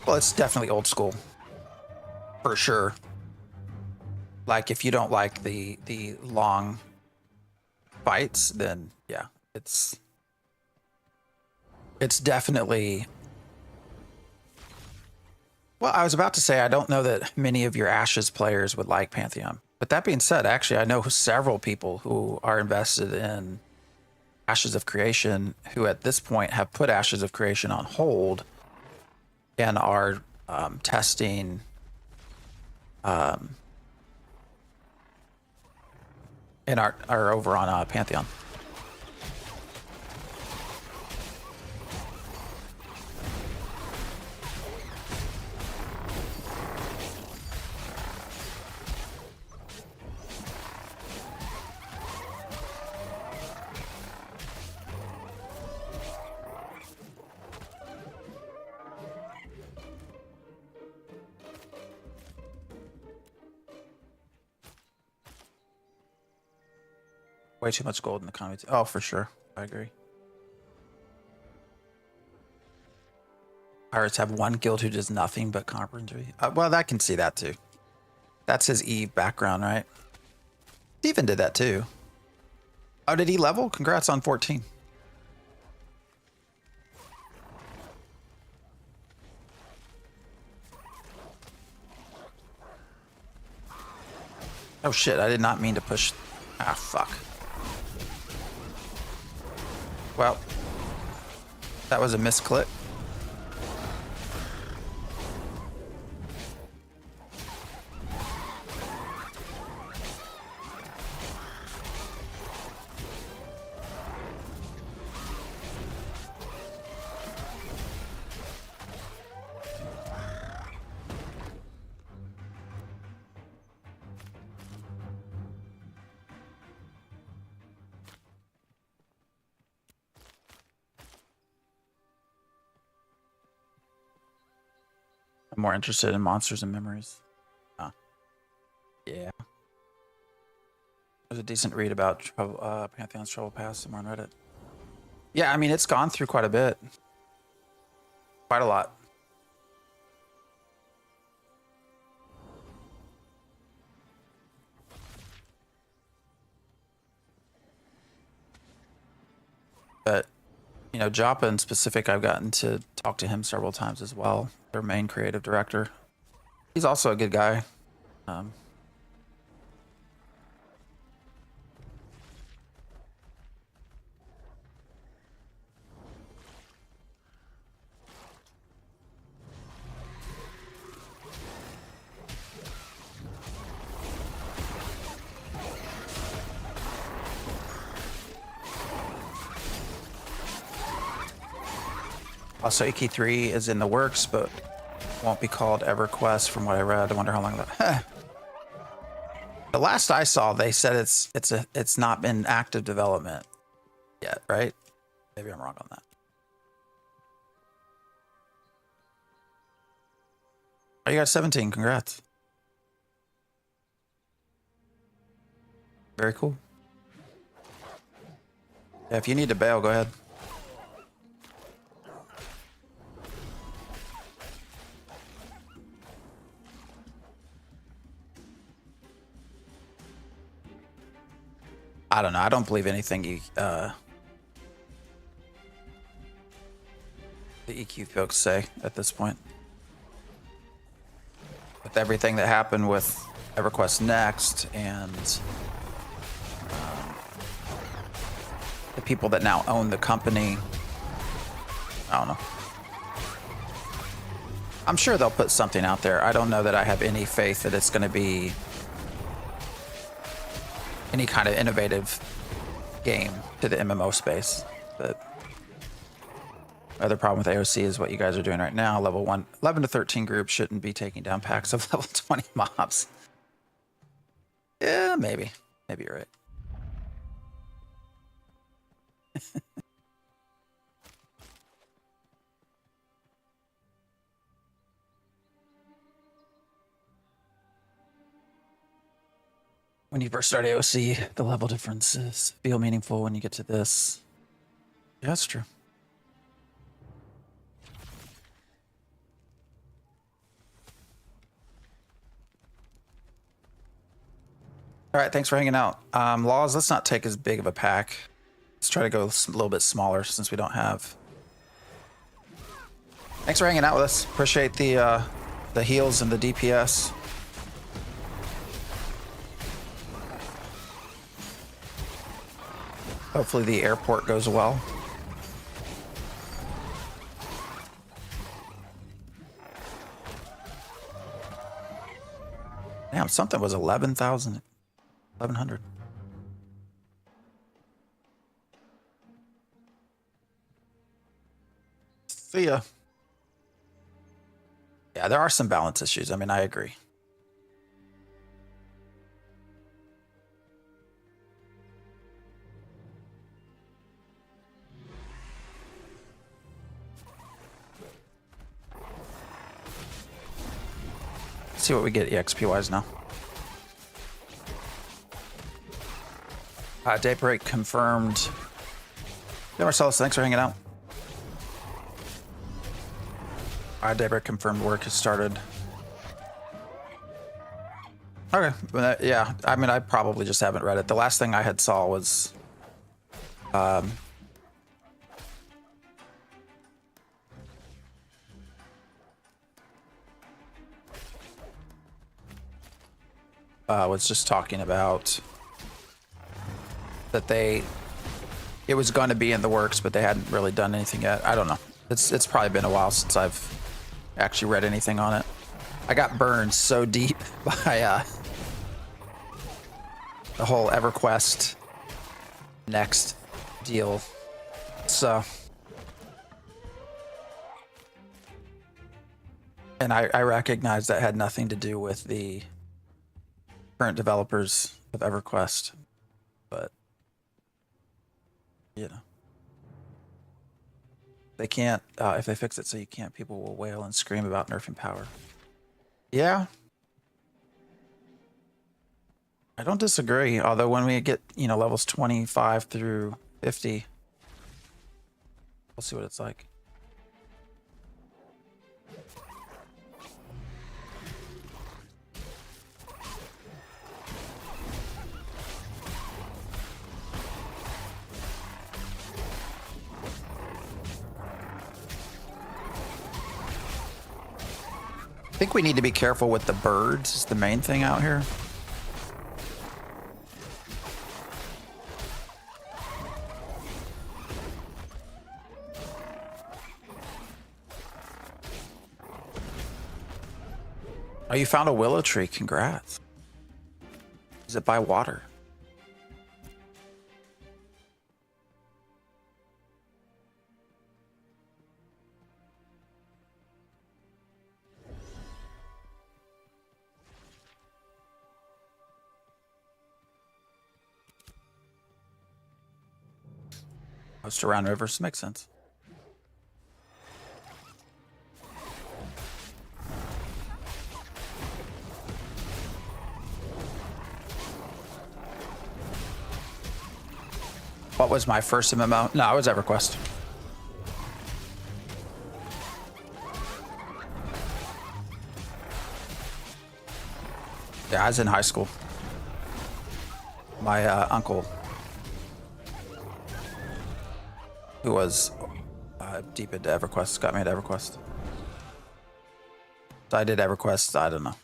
Well, it's definitely old school. For sure. Like, if you don't like the long fights, then yeah, it's definitely... Well, I was about to say, I don't know that many of your Ashes players would like Pantheon. But that being said, actually, I know several people who are invested in Ashes of Creation who at this point have put Ashes of Creation on hold and are testing and are over on Pantheon. Way too much gold in the economy. Oh, for sure. I agree. Pirates have one guild who does nothing but carpentry. Well, I can see that too. That's his Eve background, right? Steven did that too. Oh, did he level? Congrats on 14. Oh shit, I did not mean to push. Ah, fuck. Well, that was a misclick. I'm more interested in monsters and memories. Huh. Yeah. There's a decent read about Pantheon's Trouble Pass somewhere on Reddit. Yeah, I mean, it's gone through quite a bit. Quite a lot. But, you know, Joppa in specific, I've gotten to talk to him several times as well. Their main creative director. He's also a good guy. Also, Iki 3 is in the works, but won't be called EverQuest from what I read. I wonder how long that... The last I saw, they said it's not in active development yet, right? Maybe I'm wrong on that. Oh, you got 17. Congrats. Very cool. Yeah, if you need to bail, go ahead. I don't know. I don't believe anything you the EQ folks say at this point. With everything that happened with EverQuest Next and the people that now own the company, I don't know. I'm sure they'll put something out there. I don't know that I have any faith that it's going to be any kind of innovative game to the MMO space. But the other problem with AOC is what you guys are doing right now. Level 11 to 13 groups shouldn't be taking down packs of level 20 mobs. Yeah, maybe. Maybe you're right. When you first start AOC, the level differences feel meaningful when you get to this. Yeah, that's true. All right, thanks for hanging out. Laws, let's not take as big of a pack. Let's try to go a little bit smaller since we don't have. Thanks for hanging out with us. Appreciate the heals and the DPS. Hopefully the airport goes well. Damn, something was 11,000, 1,100. See ya. Yeah, there are some balance issues. I mean, I agree. Let's see what we get EXP wise now. Daybreak confirmed. Yeah, Marcellus, thanks for hanging out. Daybreak confirmed work has started. Okay, but, yeah, I mean, I probably just haven't read it. The last thing I had saw was was just talking about that it was going to be in the works, but they hadn't really done anything yet. I don't know. It's probably been a while since I've actually read anything on it. I got burned so deep by the whole EverQuest Next deal. So, and I recognize that had nothing to do with the current developers of EverQuest, but you know, they can't, if they fix it so you can't, people will wail and scream about nerfing power. Yeah, I don't disagree. Although when we get, you know, levels 25 through 50, we'll see what it's like. I think we need to be careful with the birds. Is the main thing out here. Oh, you found a willow tree. Congrats. Is it by water? Coast around rivers makes sense. What was my first MMO? No, it was EverQuest. Yeah, I was in high school. My uncle, who was deep into EverQuest. Got me at EverQuest. So I did EverQuest, I don't know,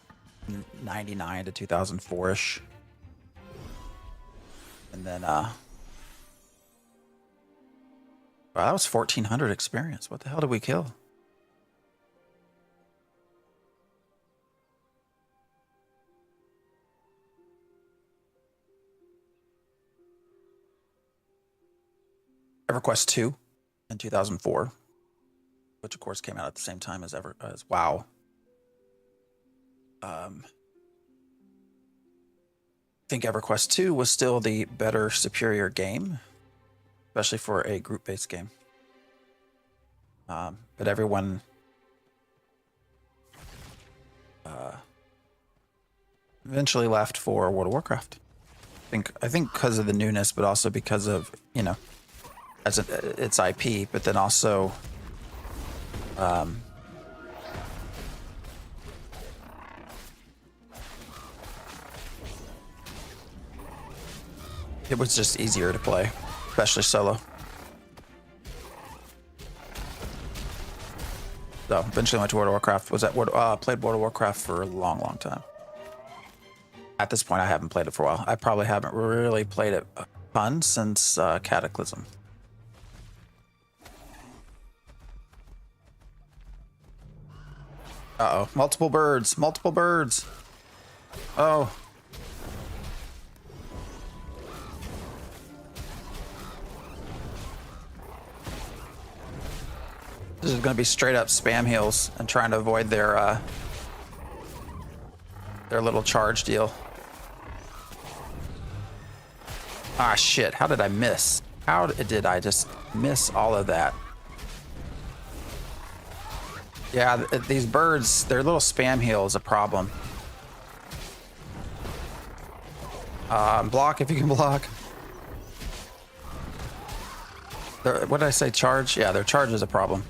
99 to 2004-ish. And then, wow, that was 1,400 experience. What the hell did we kill? EverQuest 2 in 2004, which of course came out at the same time as WoW. I think EverQuest 2 was still the better, superior game, especially for a group-based game. But everyone eventually left for World of Warcraft. I think because of the newness, but also because of, you know, its IP, but then also it was just easier to play, especially solo. So eventually went to World of Warcraft. Played World of Warcraft for a long, long time. At this point, I haven't played it for a while. I probably haven't really played it a ton since Cataclysm. Uh-oh. Multiple birds. Multiple birds. Oh. This is going to be straight up spam heals and trying to avoid their little charge deal. Ah, shit. How did I miss? How did I just miss all of that? Yeah, these birds, their little spam heal is a problem. Block if you can block. What did I say? Charge? Yeah, their charge is a problem.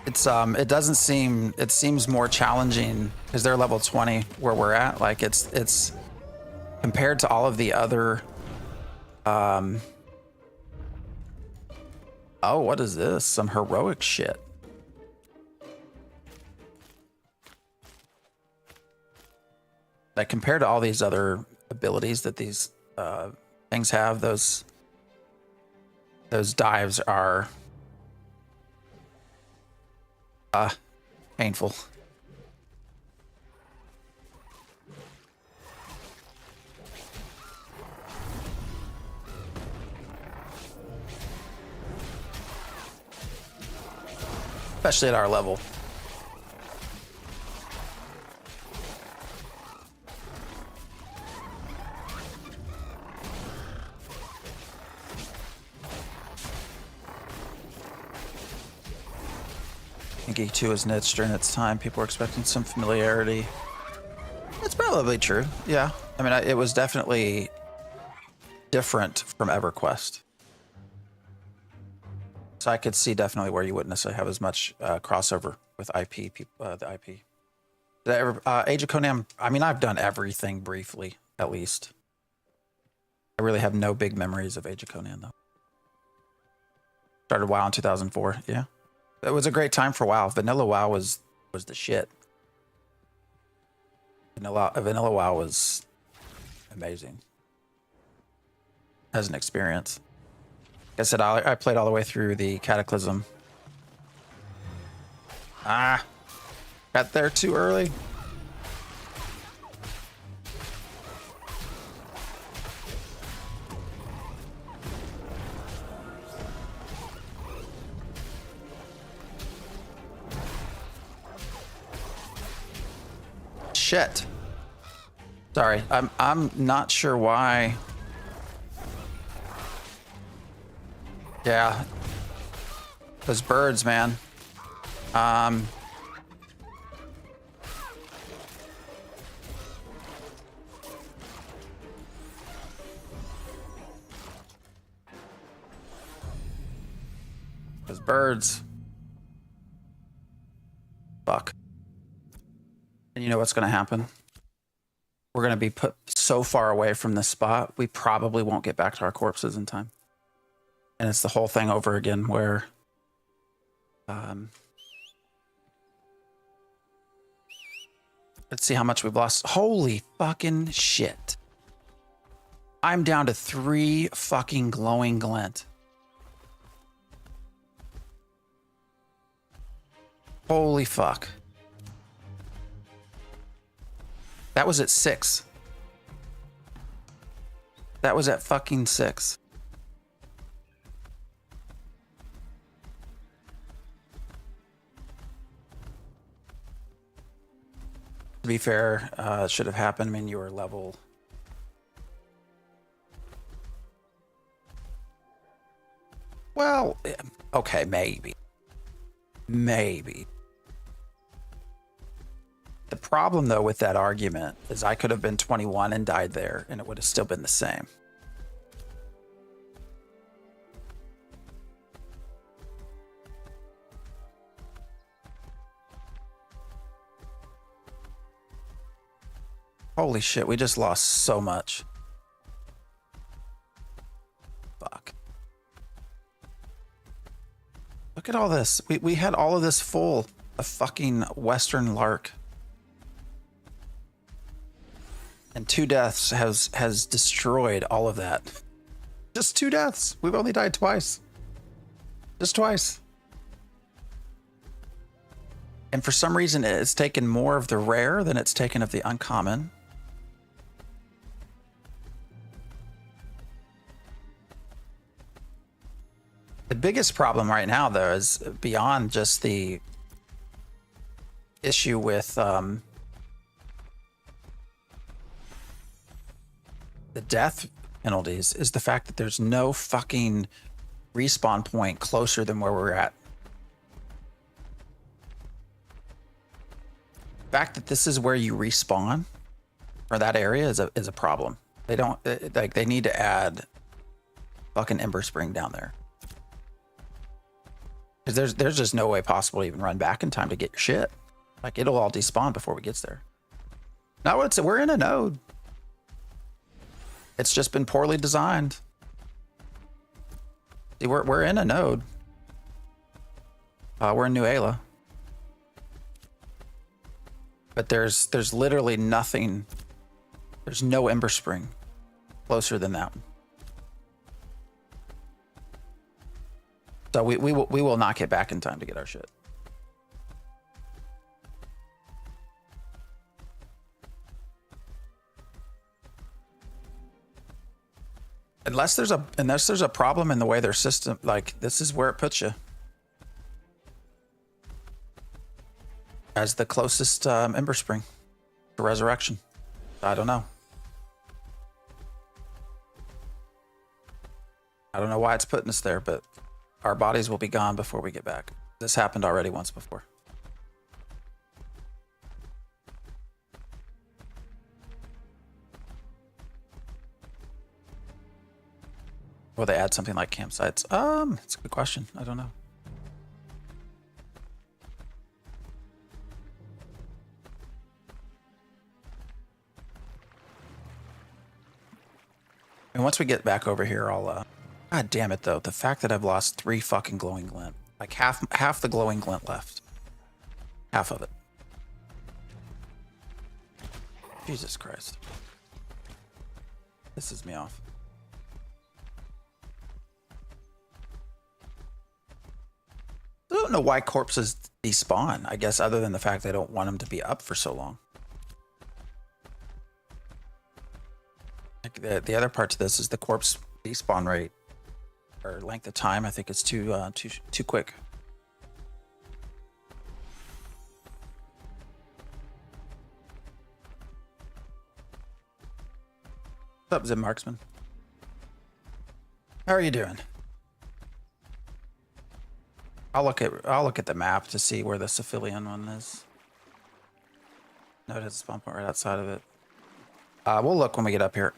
It doesn't seem, it seems more challenging because they're level 20 where we're at. Like it's compared to all of the other, oh, what is this? Some heroic shit. Like compared to all these other abilities that these things have, those dives are painful. Especially at our level. I think E2 is niched during its time. People were expecting some familiarity. It's probably true. Yeah. I mean, it was definitely different from EverQuest. So I could see definitely where you wouldn't necessarily have as much crossover with IP, the IP. Did I ever, Age of Conan, I mean, I've done everything briefly, at least. I really have no big memories of Age of Conan, though. Started WoW in 2004, yeah. It was a great time for WoW. Vanilla WoW was the shit. Vanilla WoW was amazing as an experience. Like I said, I played all the way through the Cataclysm. Ah, got there too early. Shit. Sorry, I'm not sure why. Yeah. Those birds, man. Those birds. Fuck. And you know what's going to happen? We're going to be put so far away from this spot, we probably won't get back to our corpses in time. And it's the whole thing over again where let's see how much we've lost. Holy fucking shit. I'm down to 3 fucking glowing glint. Holy fuck. That was at 6. That was at fucking 6. To be fair, it should have happened. I mean, you were level. Well, okay, maybe. Maybe. The problem, though, with that argument is I could have been 21 and died there, and it would have still been the same. Holy shit, we just lost so much. Fuck. Look at all this. We had all of this full of fucking Western Lark. And 2 deaths has destroyed all of that. Just 2 deaths. We've only died twice. Just twice. And for some reason, it's taken more of the rare than it's taken of the uncommon. The biggest problem right now, though, is beyond just the issue with the death penalties, is the fact that there's no fucking respawn point closer than where we're at. The fact that this is where you respawn for that area is a problem. They don't like. They need to add fucking Ember Spring down there. Because there's just no way possible to even run back in time to get your shit. Like, it'll all despawn before we gets there. No, we're in a node. It's just been poorly designed. See, we're in a node. We're in New Ayla. But there's literally nothing. There's no Ember Spring closer than that one. So we will not get back in time to get our shit. Unless there's a problem in the way their system, like, this is where it puts you as the closest Ember Spring to resurrection. I don't know. I don't know why it's putting us there, but our bodies will be gone before we get back. This happened already once before. Will they add something like campsites? It's a good question. I don't know. And once we get back over here, I'll God damn it, though. The fact that I've lost 3 fucking glowing glint. Like half the glowing glint left. Half of it. Jesus Christ. Pisses me off. I don't know why corpses despawn, I guess, other than the fact they don't want them to be up for so long. Like the other part to this is the corpse despawn rate. Or length of time, I think it's too quick. What's up, Zim Marksman? How are you doing? I'll look at the map to see where the Cephalian one is. No, it has a spawn point right outside of it. We'll look when we get up here.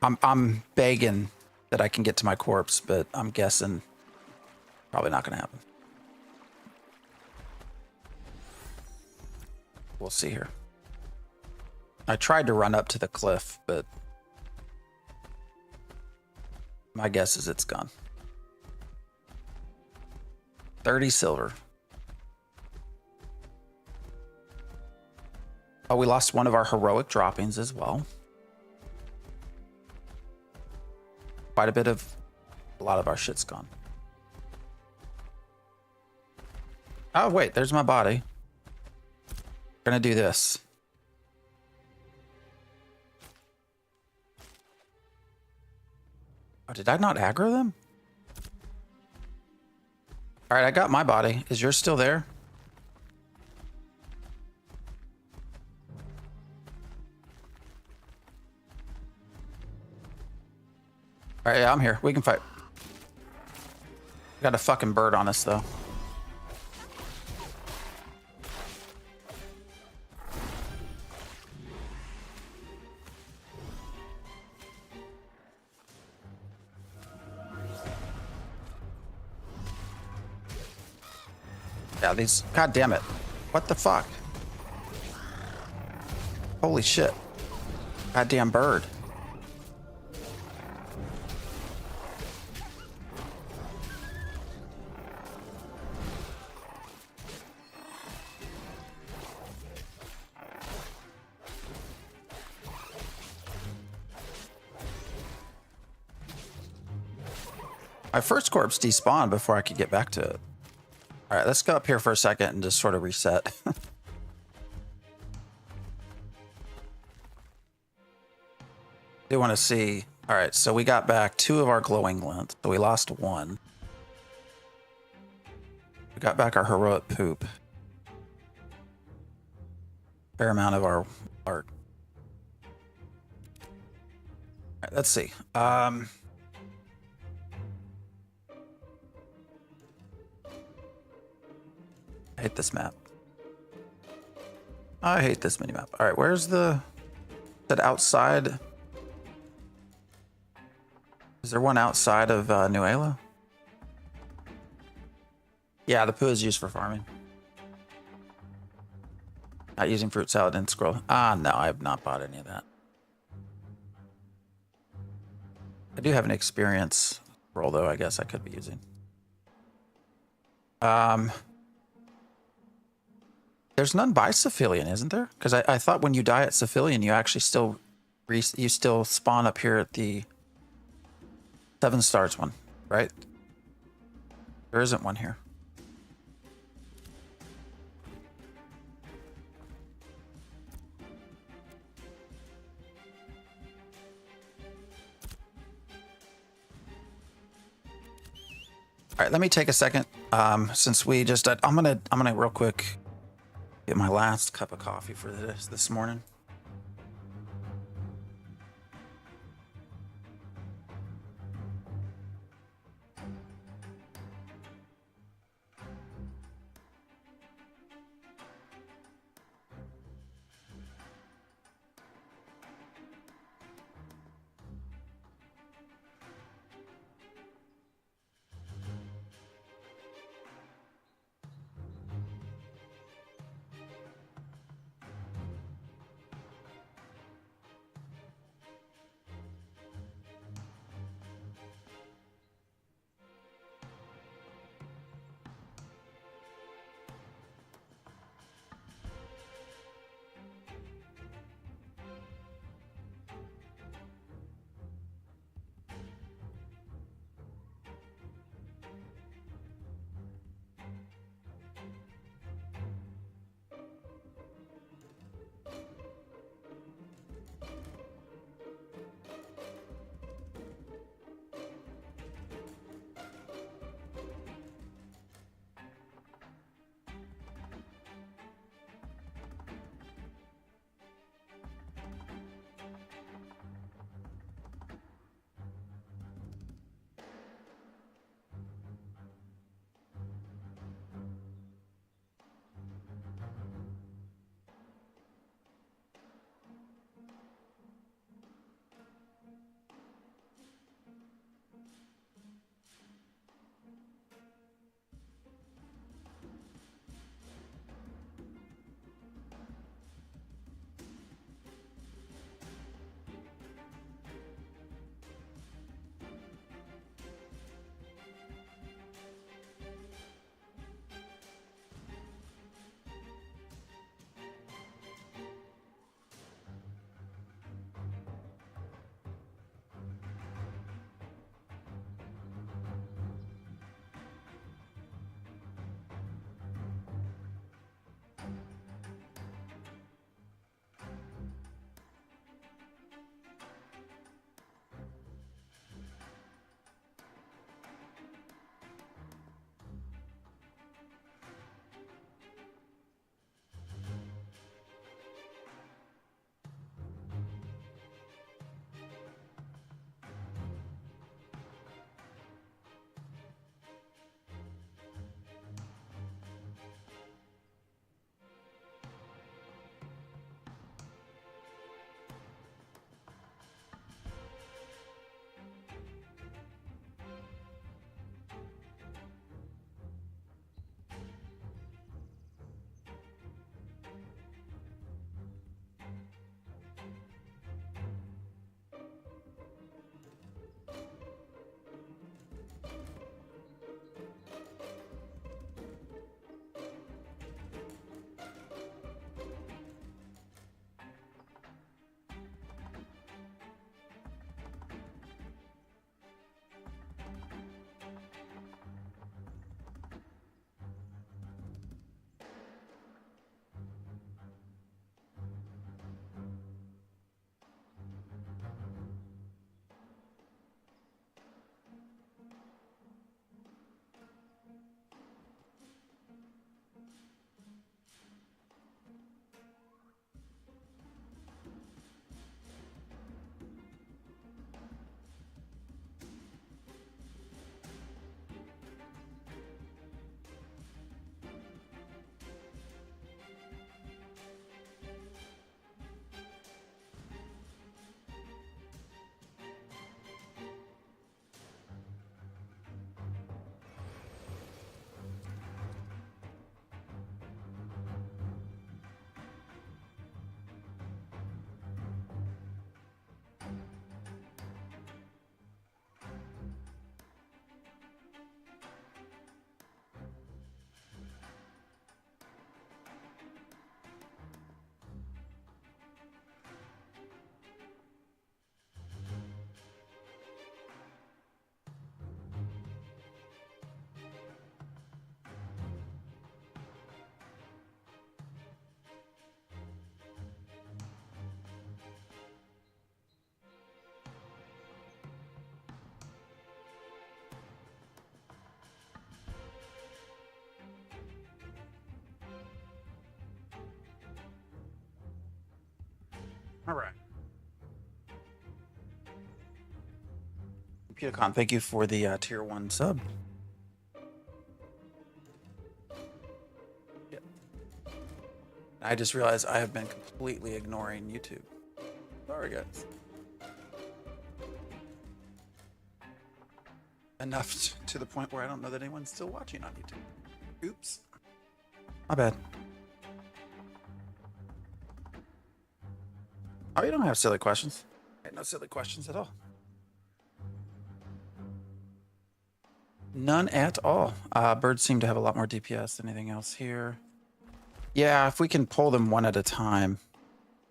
I'm begging that I can get to my corpse, but I'm guessing probably not going to happen. We'll see here. I tried to run up to the cliff, but my guess is it's gone. 30 silver. Oh, we lost one of our heroic droppings as well. Quite a lot of our shit's gone. Oh, wait, there's my body. Gonna do this. Oh, did I not aggro them? All right, I got my body. Is yours still there? All right, yeah, I'm here. We can fight. Got a fucking bird on us, though. Yeah, these... God damn it. What the fuck? Holy shit. Goddamn bird. My first corpse despawned before I could get back to it. All right, let's go up here for a second and just sort of reset. Do want to see. All right, so we got back 2 of our glowing length, so we lost 1. We got back our heroic poop. Fair amount of our art. All right, let's see. I hate this map. I hate this minimap. All right, where's the... That outside... Is there one outside of Nuela? Yeah, the poo is used for farming. Not using fruit salad and scroll. Ah, no, I have not bought any of that. I do have an experience roll, though, I guess I could be using. There's none by Cephalian, isn't there? Because I thought when you die at Cephalian, you actually still spawn up here at the 7 stars one, right? There isn't one here. All right, let me take a second. Since we just, I'm gonna real quick get my last cup of coffee for this morning. All right. PewDieCon, thank you for the tier 1 sub. Yep. I just realized I have been completely ignoring YouTube. Sorry, guys. Enough to the point where I don't know that anyone's still watching on YouTube. Oops. My bad. Oh, you don't have silly questions. No silly questions at all. None at all. Birds seem to have a lot more DPS than anything else here. Yeah, if we can pull them one at a time,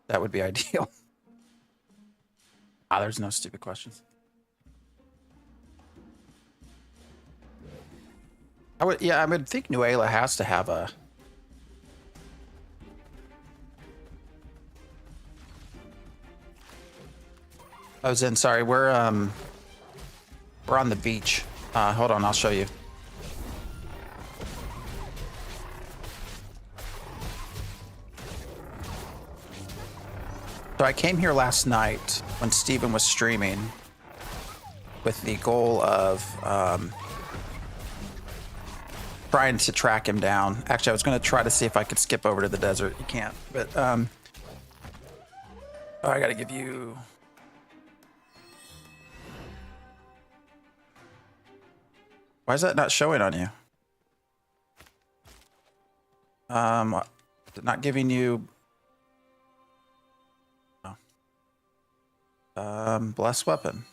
that would be ideal. There's no stupid questions. I would think Nuela has to have a... I was in, sorry, we're on the beach. Hold on, I'll show you. So I came here last night when Steven was streaming with the goal of trying to track him down. Actually, I was going to try to see if I could skip over to the desert. You can't, but oh, I got to give you... Why is that not showing on you? Not giving you... Oh. Blessed weapon.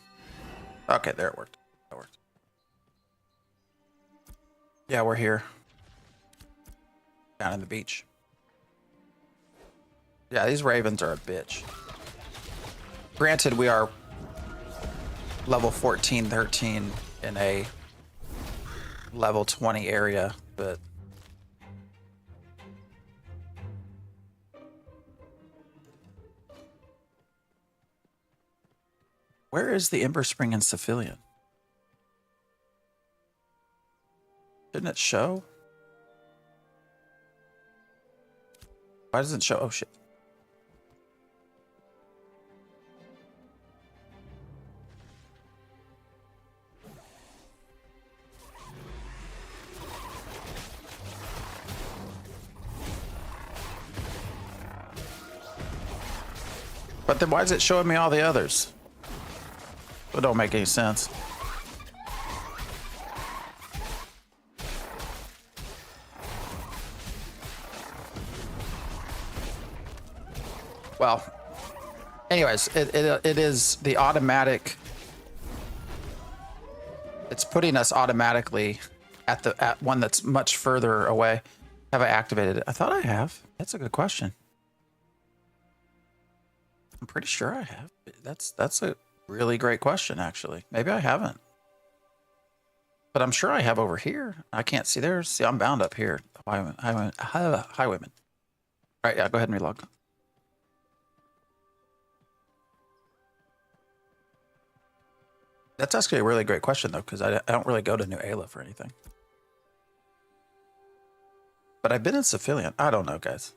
Okay, there it worked. That worked. Yeah, we're here. Down in the beach. Yeah, these ravens are a bitch. Granted, we are level 14, 13 in a level 20 area, but where is the Ember Spring in Civilian? Didn't it show? Why doesn't it show? Oh shit. But then why is it showing me all the others? It don't make any sense. Well, anyways, it is the automatic. It's putting us automatically at one that's much further away. Have I activated it? I thought I have. That's a good question. I'm pretty sure I have. That's a really great question, actually. Maybe I haven't. But I'm sure I have over here. I can't see theirs. See, I'm bound up here. Highwayman. All right, yeah, go ahead and relog. That's actually a really great question, though, because I don't really go to New Ayla for anything. But I've been in Civilian. I don't know, guys.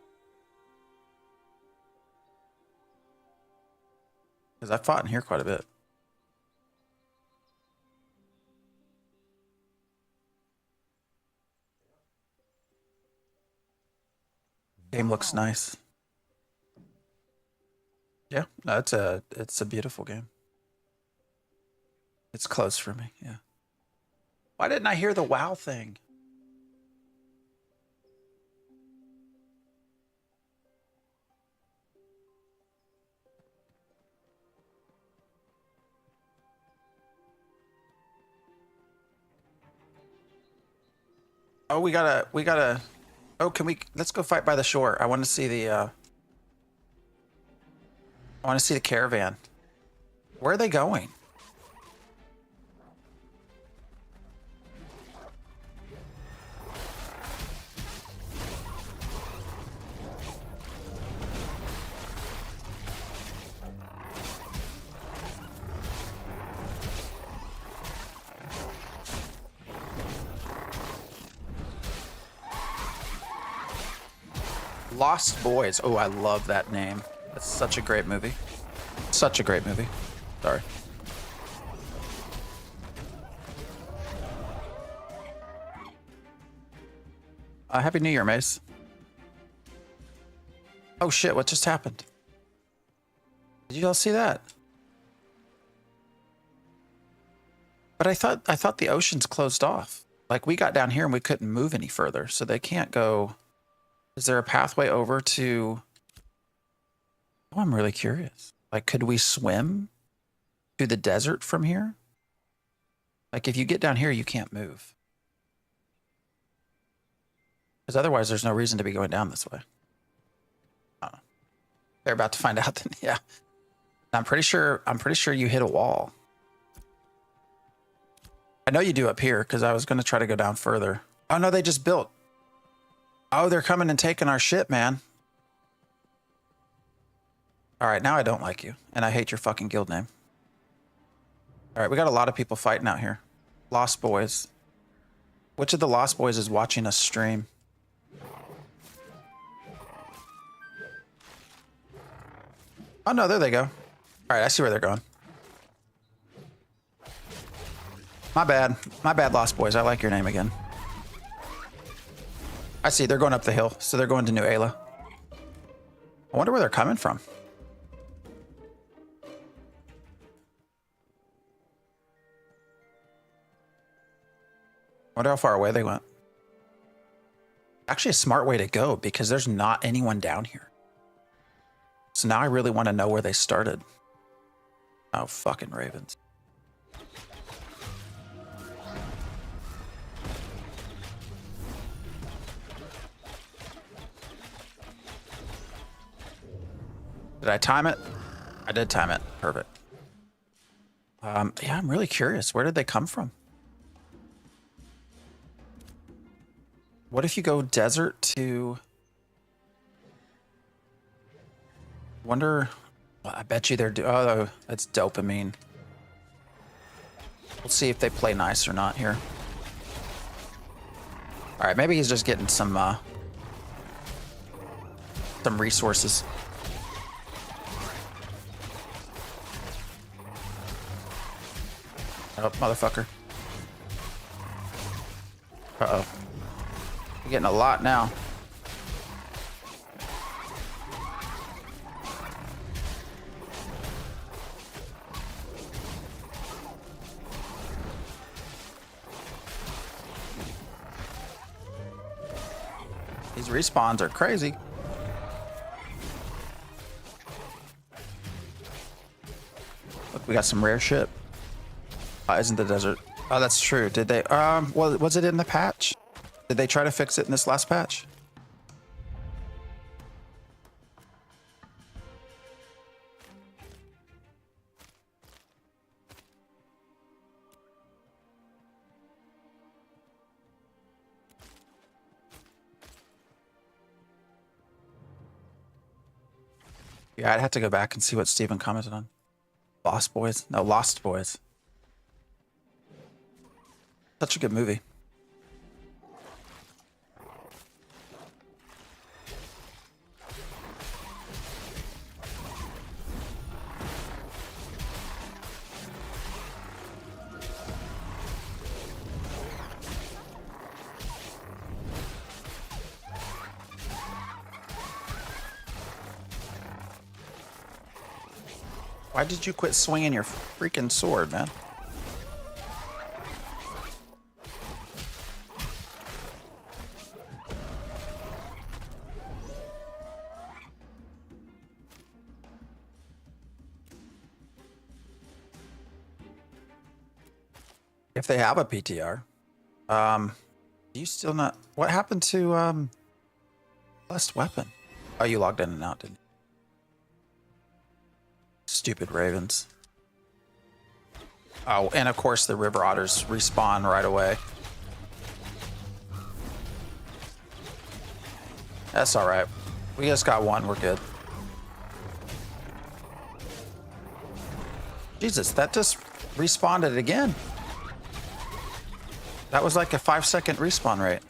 Because I fought in here quite a bit. Game looks nice. Yeah, no, it's a beautiful game. It's close for me, yeah. Why didn't I hear the WoW thing? Oh, we gotta, oh, let's go fight by the shore. I want to see the caravan. Where are they going? Lost Boys. Oh, I love that name. That's such a great movie. Such a great movie. Sorry. Happy New Year, Mace. Oh shit, what just happened? Did you all see that? But I thought the ocean's closed off. Like, we got down here and we couldn't move any further, so they can't go. Is there a pathway over to... Oh, I'm really curious. Like, could we swim to the desert from here? Like, if you get down here, you can't move. Because otherwise, there's no reason to be going down this way. Oh. They're about to find out. Then, yeah. I'm pretty sure you hit a wall. I know you do up here, because I was going to try to go down further. Oh, no, they just built. Oh, they're coming and taking our shit, man. All right, now I don't like you, and I hate your fucking guild name. All right, we got a lot of people fighting out here. Lost Boys. Which of the Lost Boys is watching us stream? Oh, no, there they go. All right, I see where they're going. My bad. My bad, Lost Boys. I like your name again. I see. They're going up the hill, so they're going to New Ayla. I wonder where they're coming from. I wonder how far away they went. Actually, a smart way to go, because there's not anyone down here. So now I really want to know where they started. Oh, fucking ravens. Did I time it? I did time it. Perfect. Yeah, I'm really curious. Where did they come from? What if you go desert to... Wonder... Well, I bet you they're... Oh, that's dopamine. We'll see if they play nice or not here. All right, maybe he's just getting some resources. Oh, motherfucker. Uh-oh. You're getting a lot now. These respawns are crazy. Look, we got some rare shit. Isn't the desert? Oh, that's true. Did they? Well, was it in the patch? Did they try to fix it in this last patch? Yeah, I'd have to go back and see what Steven commented on. Lost Boys? No, Lost Boys. Such a good movie. Why did you quit swinging your freaking sword, man? If they have a PTR. Do you still not... What happened to, Blessed Weapon? Oh, you logged in and out, didn't you? Stupid ravens. Oh, and of course the river otters respawn right away. That's alright. We just got one, we're good. Jesus, that just respawned it again. That was like a 5-second respawn rate.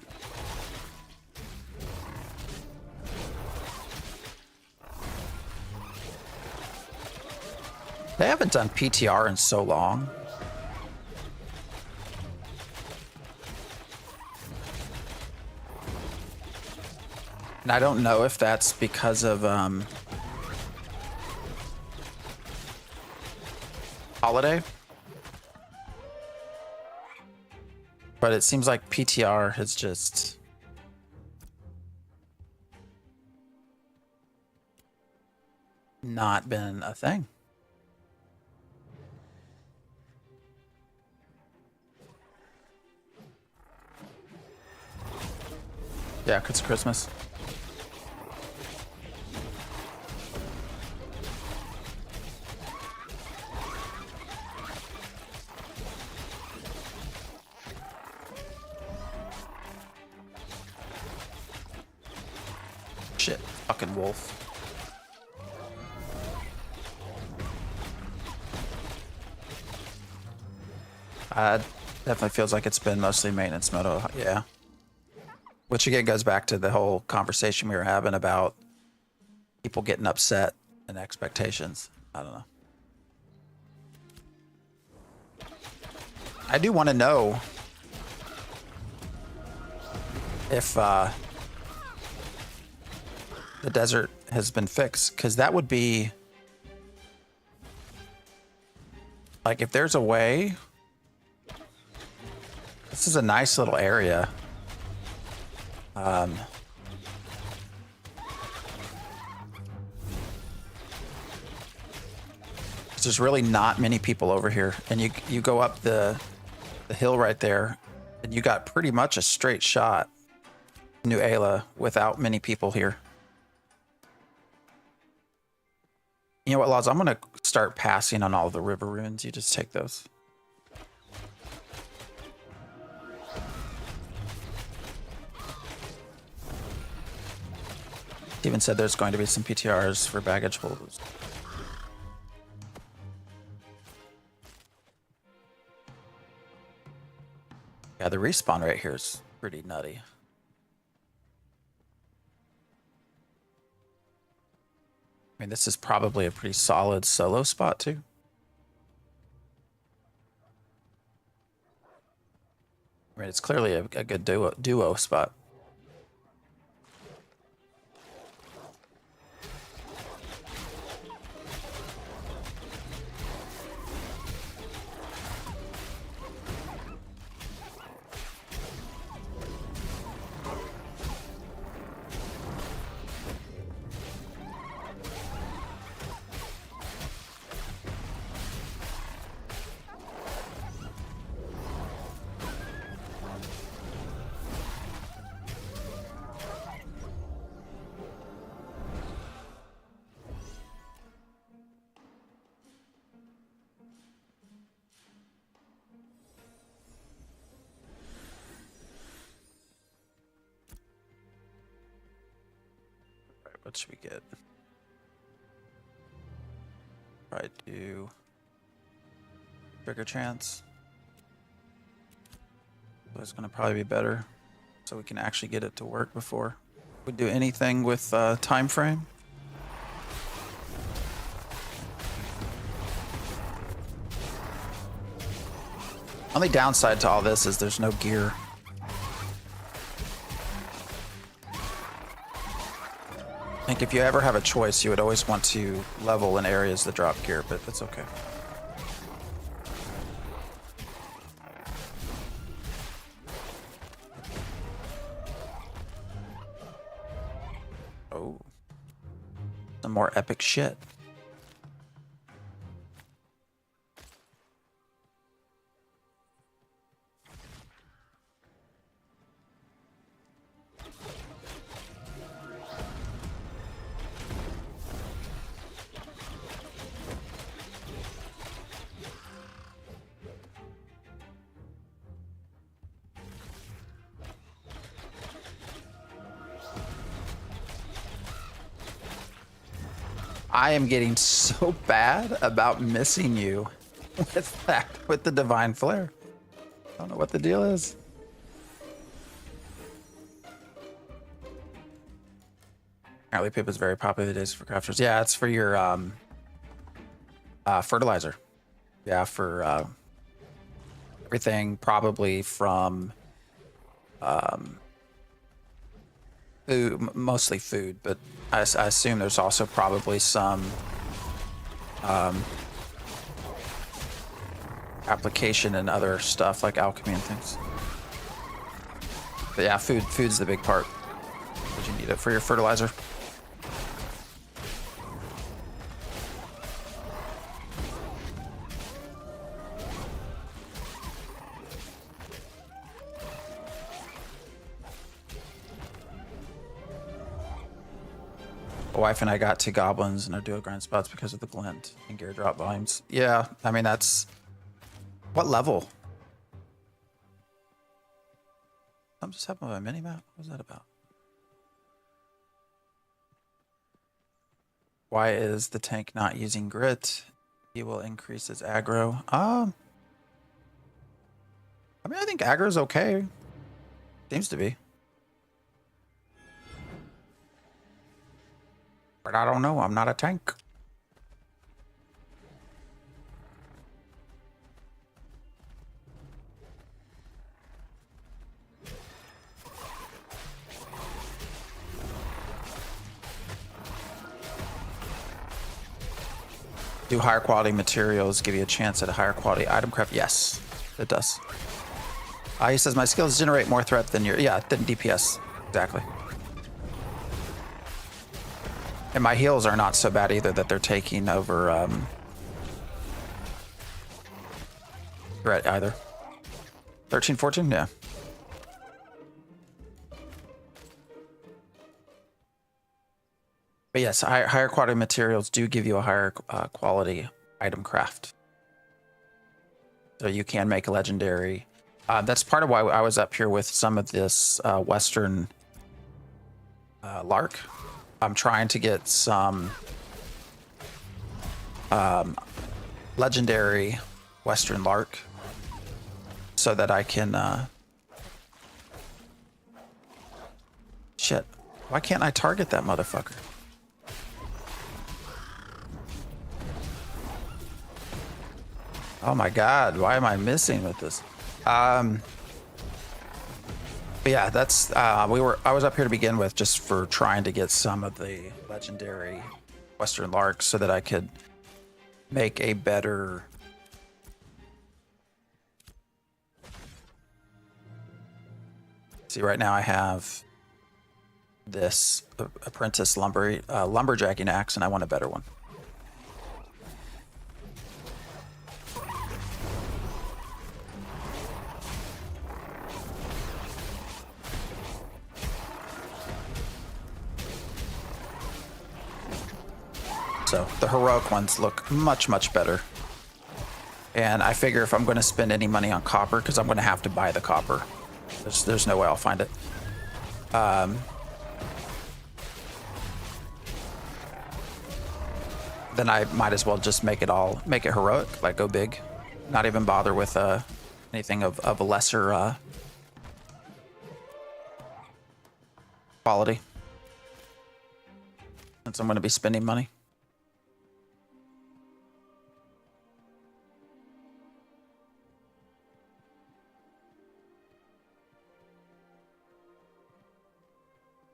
They haven't done PTR in so long. And I don't know if that's because of holiday. But it seems like PTR has just not been a thing. Yeah, 'cause it's Christmas. Shit, fucking wolf. Definitely feels like it's been mostly maintenance mode. Yeah. Which again goes back to the whole conversation we were having about people getting upset and expectations. I don't know. I do want to know if the desert has been fixed, because that would be like, if there's a way. This is a nice little area. There's really not many people over here, and you go up the hill right there, and you got pretty much a straight shot New Ayla without many people here. You know what, Laws? I'm gonna start passing on all the river ruins. You just take those. Steven said there's going to be some PTRs for baggage holders. Yeah, the respawn right here is pretty nutty. I mean, this is probably a pretty solid solo spot too. I mean, it's clearly a good duo spot. What should we get? Probably do trigger chance. That's gonna probably be better, so we can actually get it to work before we do anything with time frame. Only downside to all this is there's no gear. I think if you ever have a choice, you would always want to level in areas that drop gear, but that's okay. Oh. Some more epic shit. I am getting so bad about missing you with the Divine Flare. I don't know what the deal is. Apparently Pip is very popular these days for crafters. Yeah, it's for your Fertilizer. Yeah, for everything probably from food, mostly food, but I assume there's also probably some application and other stuff like alchemy and things. But yeah, food's the big part. But you need it for your fertilizer. My wife and I got 2 goblins and our duo grind spots because of the glint and gear drop volumes. Yeah, I mean that's what level? I'm just having a mini map. What's that about? Why is the tank not using grit? He will increase his aggro. I mean, I think aggro's okay. Seems to be. But I don't know. I'm not a tank. Do higher quality materials give you a chance at a higher quality item craft? Yes, it does. He says my skills generate more threat than your than DPS. Exactly. And my heals are not so bad either that they're taking over threat either. 13, 14? Yeah. But yes, higher quality materials do give you a higher quality item craft. So you can make a legendary. That's part of why I was up here with some of this Western Lark. I'm trying to get some legendary Western Lark so that I can shit. Why can't I target that motherfucker? Oh my god, why am I missing with this? But yeah, that's I was up here to begin with just for trying to get some of the legendary Western Larks so that I could make a better see. Right now I have this apprentice lumberjacking axe and I want a better one. So the heroic ones look much, much better. And I figure if I'm going to spend any money on copper, because I'm going to have to buy the copper. There's no way I'll find it. Then I might as well just make it heroic, like go big. Not even bother with anything of a lesser quality. Since I'm going to be spending money.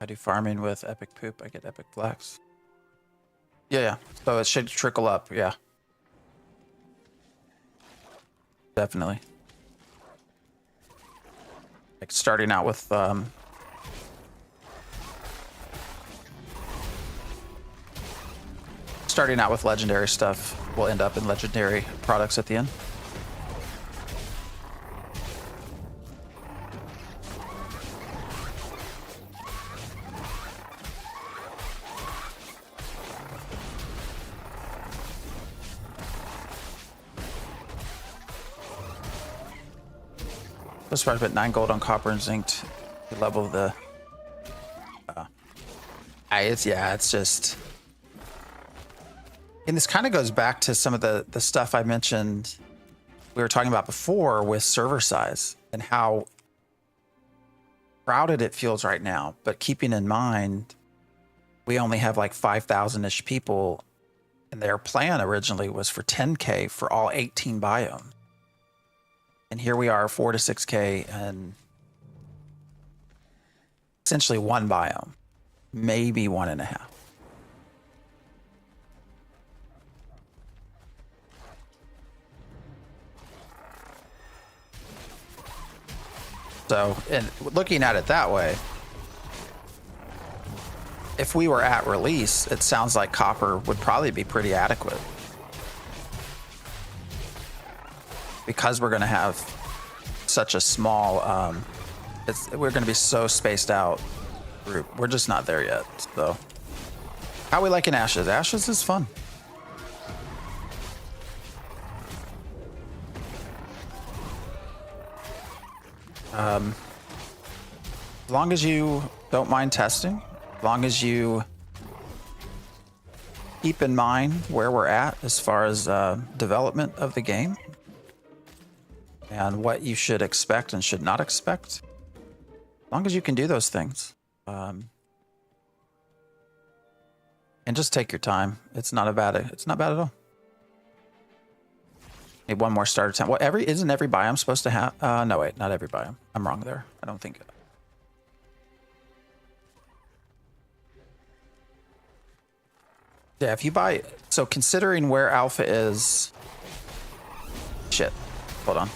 I do farming with epic poop. I get epic flax. Yeah. So it should trickle up. Yeah. Definitely. Like starting out with legendary stuff will end up in legendary products at the end. Let's try to put 9 gold on copper and zinc to level the. It's just. And this kind of goes back to some of the stuff I mentioned we were talking about before with server size and how crowded it feels right now. But keeping in mind, we only have like 5,000-ish people And their plan originally was for 10K for all 18 biomes. And here we are, 4 to 6K, and essentially one biome, maybe 1.5. So, and looking at it that way, if we were at release, it sounds like copper would probably be pretty adequate. Because we're going to have such a small, we're going to be so spaced out group. We're just not there yet. So, how we liking Ashes? Ashes is fun. As long as you don't mind testing, as long as you keep in mind where we're at as far as development of the game and what you should expect and should not expect, as long as you can do those things, and just take your time, it's not bad at all. Need one more starter time. Well, isn't every biome supposed to have? No, wait, not every biome. I'm wrong there. I don't think. Yeah, if you buy, so considering where alpha is, shit, hold on.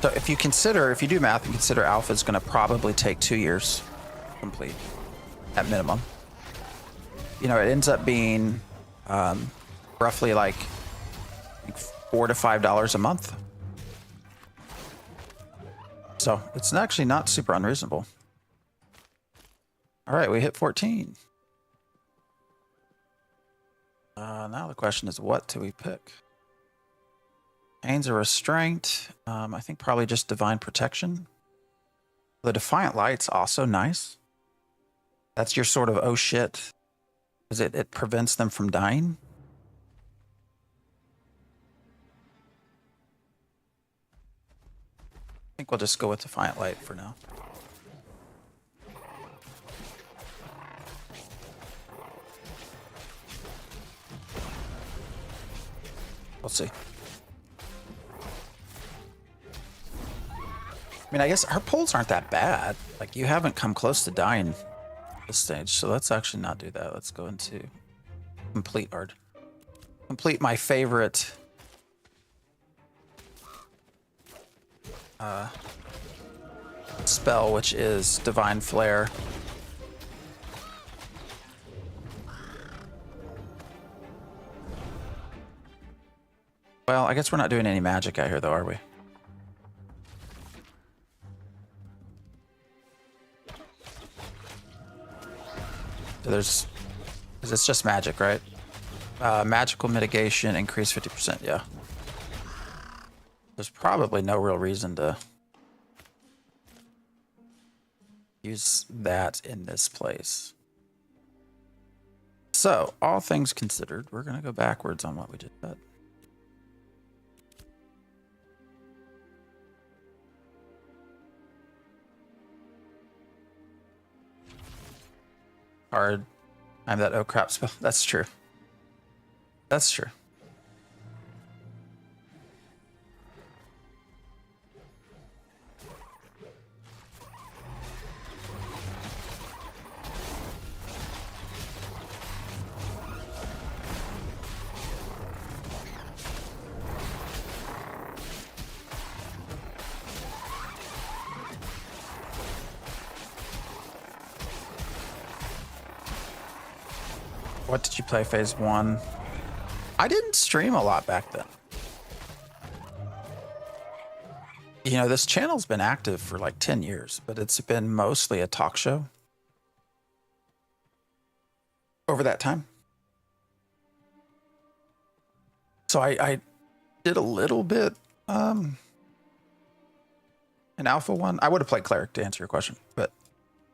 So if you do math and consider alpha is going to probably take 2 years complete at minimum. You know, it ends up being roughly like $4 to $5 a month. So it's actually not super unreasonable. All right, we hit 14. Now the question is, what do we pick? Chains of Restraint. I think probably just Divine Protection. The Defiant Light's also nice. That's your sort of, oh shit, because it prevents them from dying. I think we'll just go with Defiant Light for now. We'll see. I mean, I guess our pulls aren't that bad. Like, you haven't come close to dying this stage, so let's actually not do that. Let's go into complete art. Complete my favorite spell, which is Divine Flare. Well, I guess we're not doing any magic out here, though, are we? So because it's just magic, right? Magical mitigation, increase 50%, yeah. There's probably no real reason to use that in this place. So, all things considered, we're going to go backwards on what we just said. Hard. I'm that oh crap spell. That's true. That's true. What did you play phase 1? I didn't stream a lot back then. You know, this channel's been active for like 10 years, but it's been mostly a talk show over that time. So I did a little bit in Alpha 1. I would have played Cleric to answer your question, but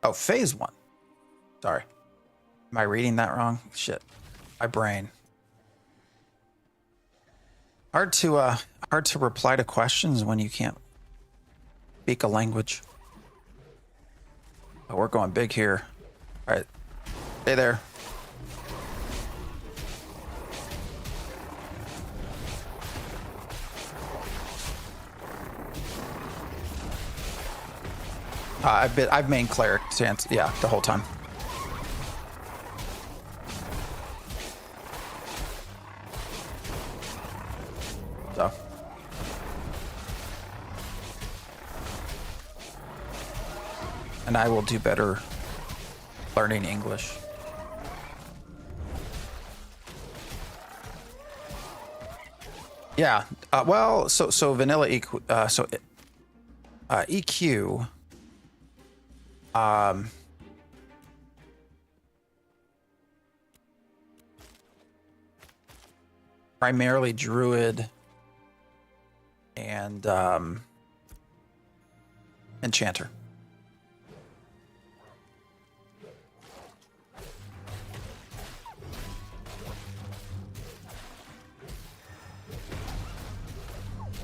Oh, phase 1. Sorry. Am I reading that wrong? Shit. My brain. Hard to reply to questions when you can't speak a language. Oh, we're going big here. All right. Stay there. I've main cleric stance, yeah, the whole time. So. And I will do better learning English. Yeah. Well, so vanilla EQ, EQ. Primarily druid and enchanter.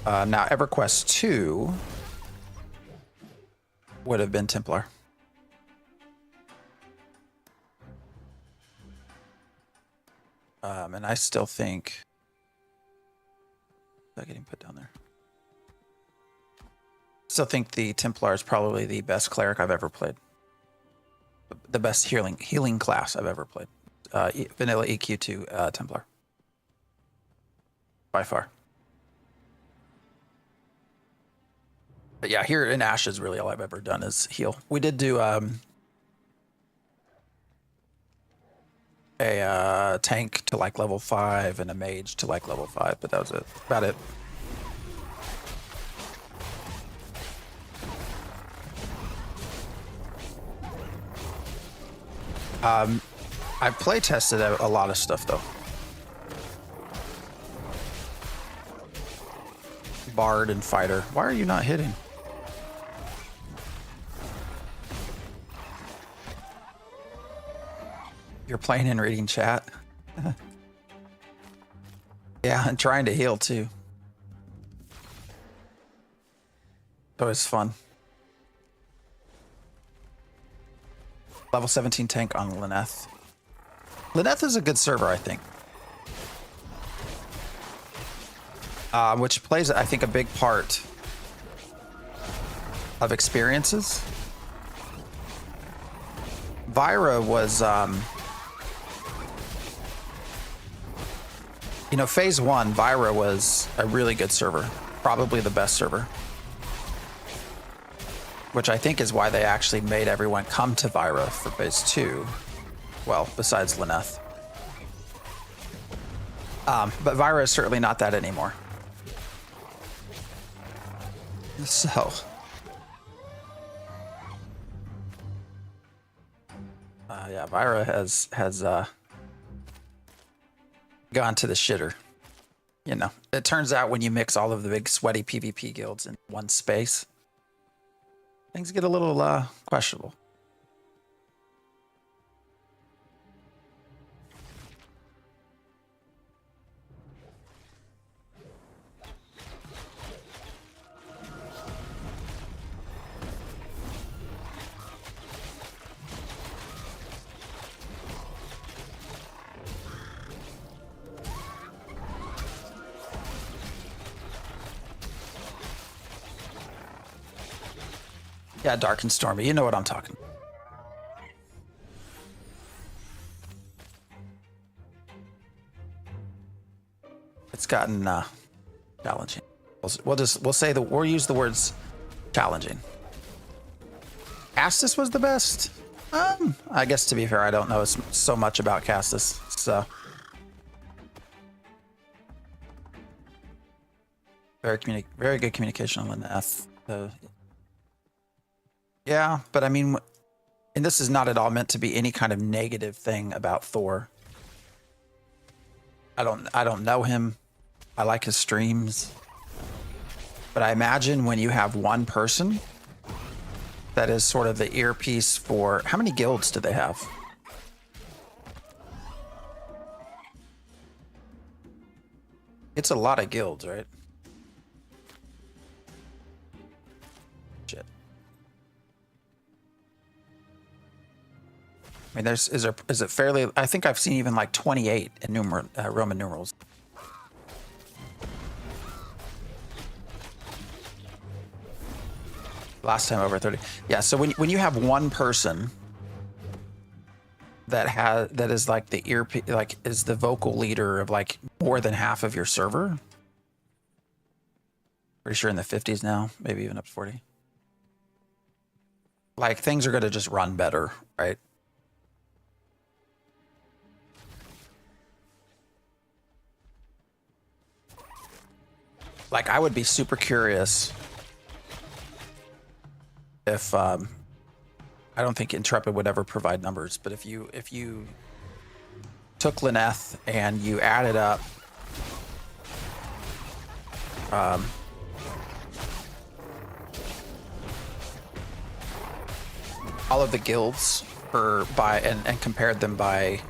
Now EverQuest 2 would have been Templar. And I still think... Is that getting put down there? Still think the Templar is probably the best cleric I've ever played. The best healing class I've ever played. Vanilla EQ2 Templar. By far. But yeah, here in Ashes, really all I've ever done is heal. We did do a tank to like level 5 and a mage to like level 5, but that was it. About it. I play tested a lot of stuff though. Bard and fighter. Why are you not hitting? You're playing and reading chat. Yeah, and trying to heal too. So it's fun. Level 17 tank on Lyneth. Lyneth is a good server, I think. Which plays, I think, a big part of experiences. Vyra was, you know, phase 1, Vyra was a really good server. Probably the best server. Which I think is why they actually made everyone come to Vyra for phase 2. Well, besides Lyneth. But Vyra is certainly not that anymore. So. Yeah, Vyra has gone to the shitter. You know, it turns out when you mix all of the big sweaty PvP guilds in one space, things get a little questionable. Yeah, dark and stormy. You know what I'm talking about. It's gotten challenging. We'll use the words challenging. Castus was the best. I guess to be fair, I don't know so much about Castus, so very good communication on Lyneth. Yeah, but I mean, and this is not at all meant to be any kind of negative thing about Thor. I don't know him. I like his streams. But I imagine when you have one person that is sort of the earpiece for... How many guilds do they have? It's a lot of guilds, right? Shit. I mean, is it fairly... I think I've seen even like 28 in Roman numerals. Last time over 30. Yeah, so when you have one person that is like the like is the vocal leader of like more than half of your server. Pretty sure in the 50s now, maybe even up to 40. Like things are gonna just run better, right? Like I would be super curious if I don't think Intrepid would ever provide numbers, but if you took Lineth and you added up all of the guilds and compared them by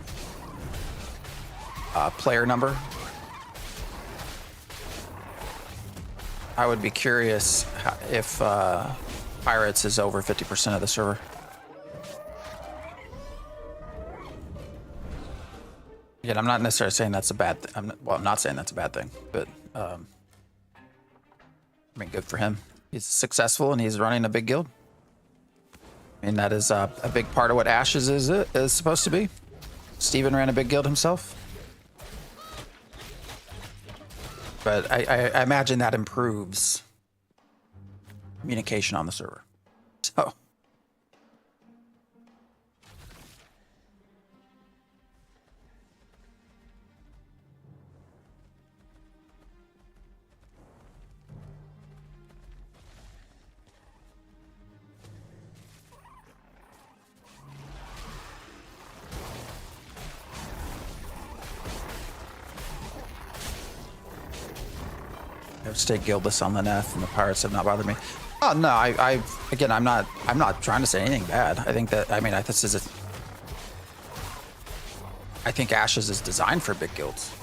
player number, I would be curious if Pirates is over 50% of the server. Again, I'm not necessarily saying that's a bad thing. I'm not saying that's a bad thing, but I mean, good for him. He's successful and he's running a big guild. I mean, that is a big part of what Ashes is supposed to be. Steven ran a big guild himself. But I imagine that improves communication on the server. So. I've stayed guildless on the Neth, and the pirates have not bothered me. Oh no, again, I'm not trying to say anything bad. I think that, I mean, I think Ashes is designed for big guilds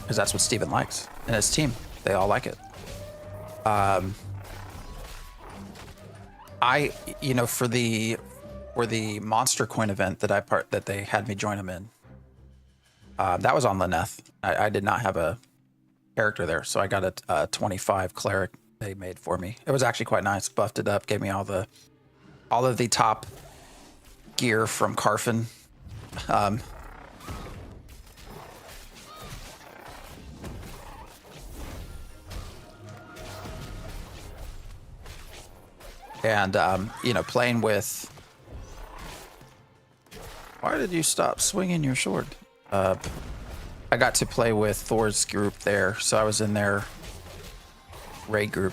because that's what Steven likes and his team. They all like it. You know, for the Monster Coin event that they had me join them in, that was on Lineth. I did not have a character there, so I got a 25 Cleric they made for me. It was actually quite nice. Buffed it up, gave me all of the top gear from Carfin. And you know, playing with... Why did you stop swinging your sword? I got to play with Thor's group there, so I was in their raid group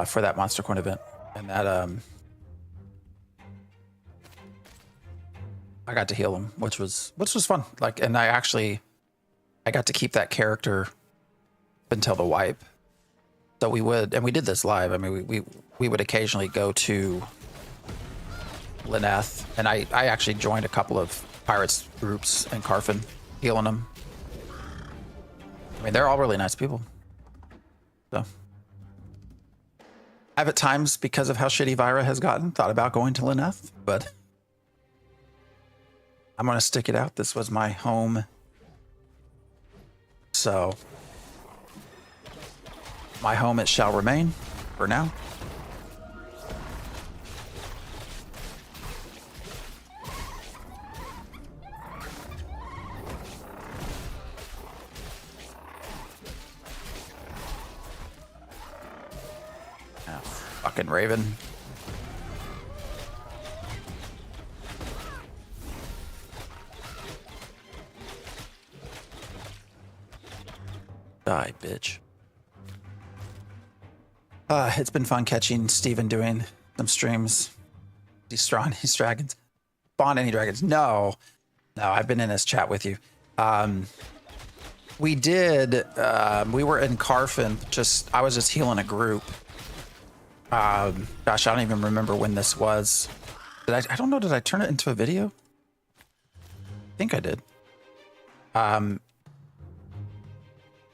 for that Monster Coin event, and that I got to heal him, which was fun. Like, and I got to keep that character until the wipe. So we did this live. I mean, we would occasionally go to Lineth, and I actually joined a couple of pirates groups in Carfin, healing them. I mean, they're all really nice people. So, I've at times, because of how shitty Vyra has gotten, thought about going to Lineth, but I'm going to stick it out. This was my home. So, my home it shall remain for now. Fucking Raven. Die, bitch. It's been fun catching Steven doing some streams. He's strong, he's dragons. Spawn any dragons? No, I've been in his chat with you. We did, we were in Carfin, I was just healing a group. Gosh, I don't even remember when this was. I don't know, did I turn it into a video? I think I did.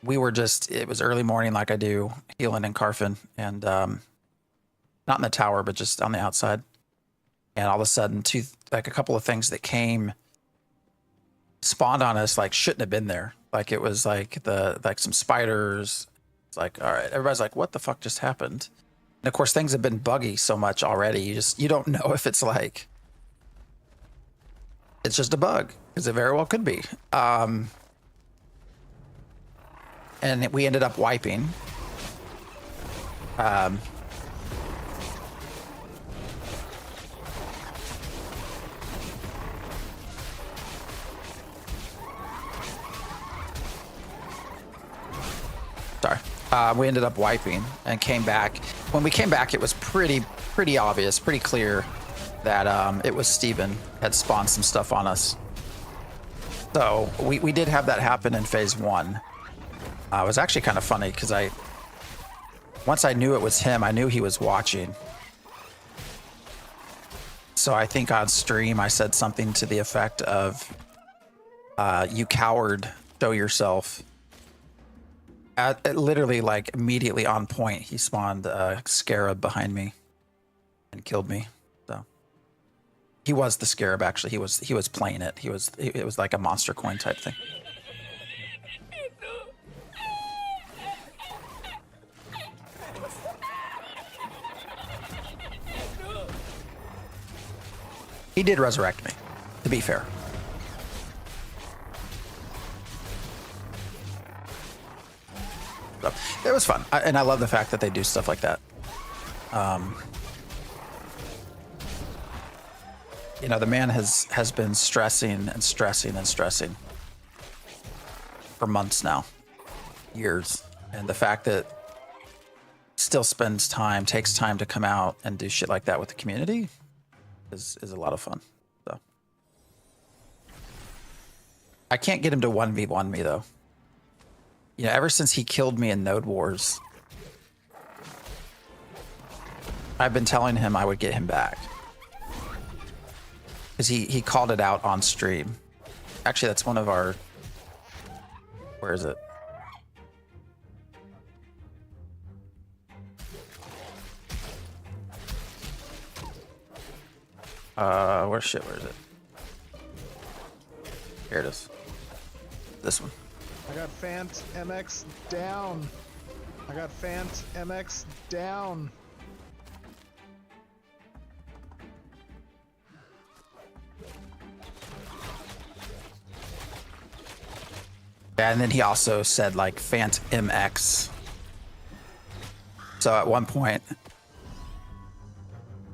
We were just, it was early morning like I do, healing in Carfin, and not in the tower, but just on the outside. And all of a sudden, a couple of things that came spawned on us, like shouldn't have been there. Like it was like some spiders. It's like, all right, everybody's like, what the fuck just happened? And of course, things have been buggy so much already. You don't know if it's like, it's just a bug, because it very well could be. And we ended up wiping. Sorry. We ended up wiping and came back. When we came back, it was pretty obvious, pretty clear that it was Steven had spawned some stuff on us. So we did have that happen in phase 1. It was actually kind of funny because once I knew it was him, I knew he was watching. So I think on stream I said something to the effect of, "You coward, show yourself." Literally, like immediately on point, he spawned a scarab behind me and killed me. So he was the scarab. Actually, he was playing it. It was like a monster coin type thing. He did resurrect me, to be fair. So, it was fun, and I love the fact that they do stuff like that. You know, the man has been stressing and stressing and stressing for months now, years, and the fact that still spends time, takes time to come out and do shit like that with the community is a lot of fun. So I can't get him to 1v1 me though. You know, ever since he killed me in Node Wars, I've been telling him I would get him back. Because he called it out on stream. Actually, that's one of our... Where is it? Where is it? Here it is. This one. I got Fant MX down. I got Fant MX down. Yeah, and then he also said like Fant MX. So at one point,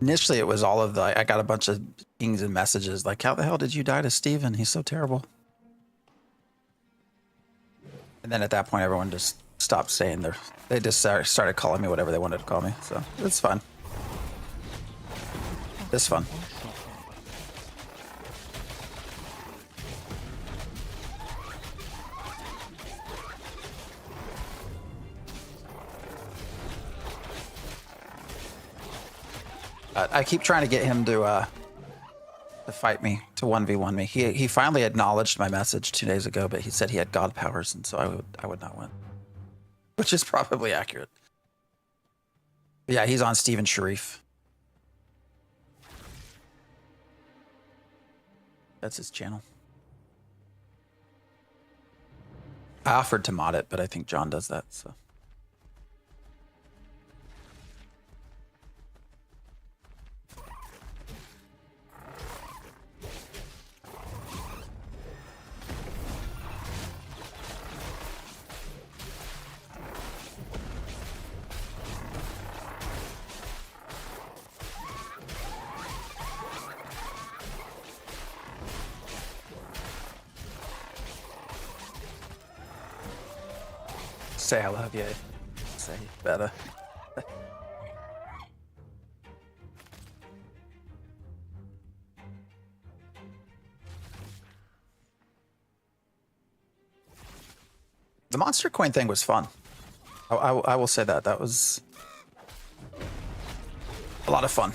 initially it was all of the, I got a bunch of pings and messages like, how the hell did you die to Steven? He's so terrible. And then at that point, everyone just stopped saying they just started calling me whatever they wanted to call me. So it's fun. It's fun. I keep trying to get him to fight me, to 1v1 me. He finally acknowledged my message 2 days ago, but he said he had god powers, and so I would not win. Which is probably accurate. But yeah, he's on Steven Sharif. That's his channel. I offered to mod it, but I think John does that, so. Say I love you. Say better. The monster coin thing was fun. I will say that. That was A lot of fun.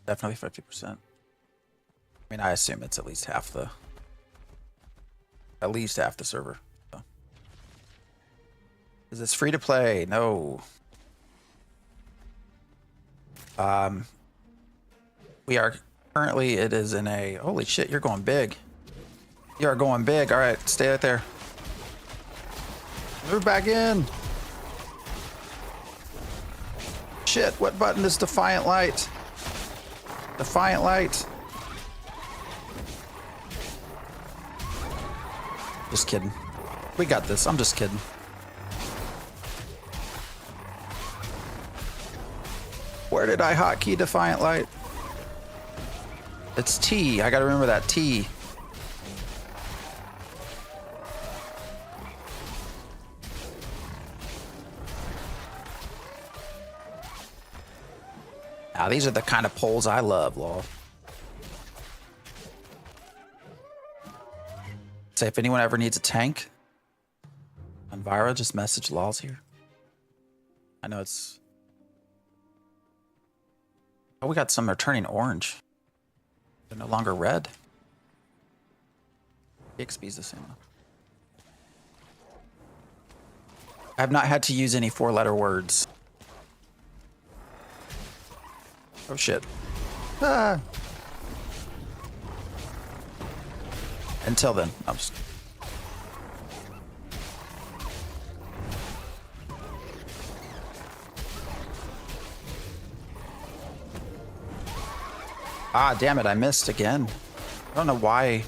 Definitely 50%. I mean, I assume it's at least half the server. So. Is this free to play? No. We are currently, it is in a, holy shit, you're going big. You are going big. All right, stay right there. Move back in. Shit, what button is Defiant Light? Defiant Light. Just kidding. We got this. I'm just kidding. Where did I hotkey Defiant Light? It's T. I gotta remember that T. Now, these are the kind of polls I love, lol. Say if anyone ever needs a tank on Vira, just message Laws here. I know it's... Oh, we got some are turning orange. They're no longer red. XP's the same. I have not had to use any 4-letter words. Oh shit. Ah. Until then, I'm just... Ah, damn it, I missed again. I don't know why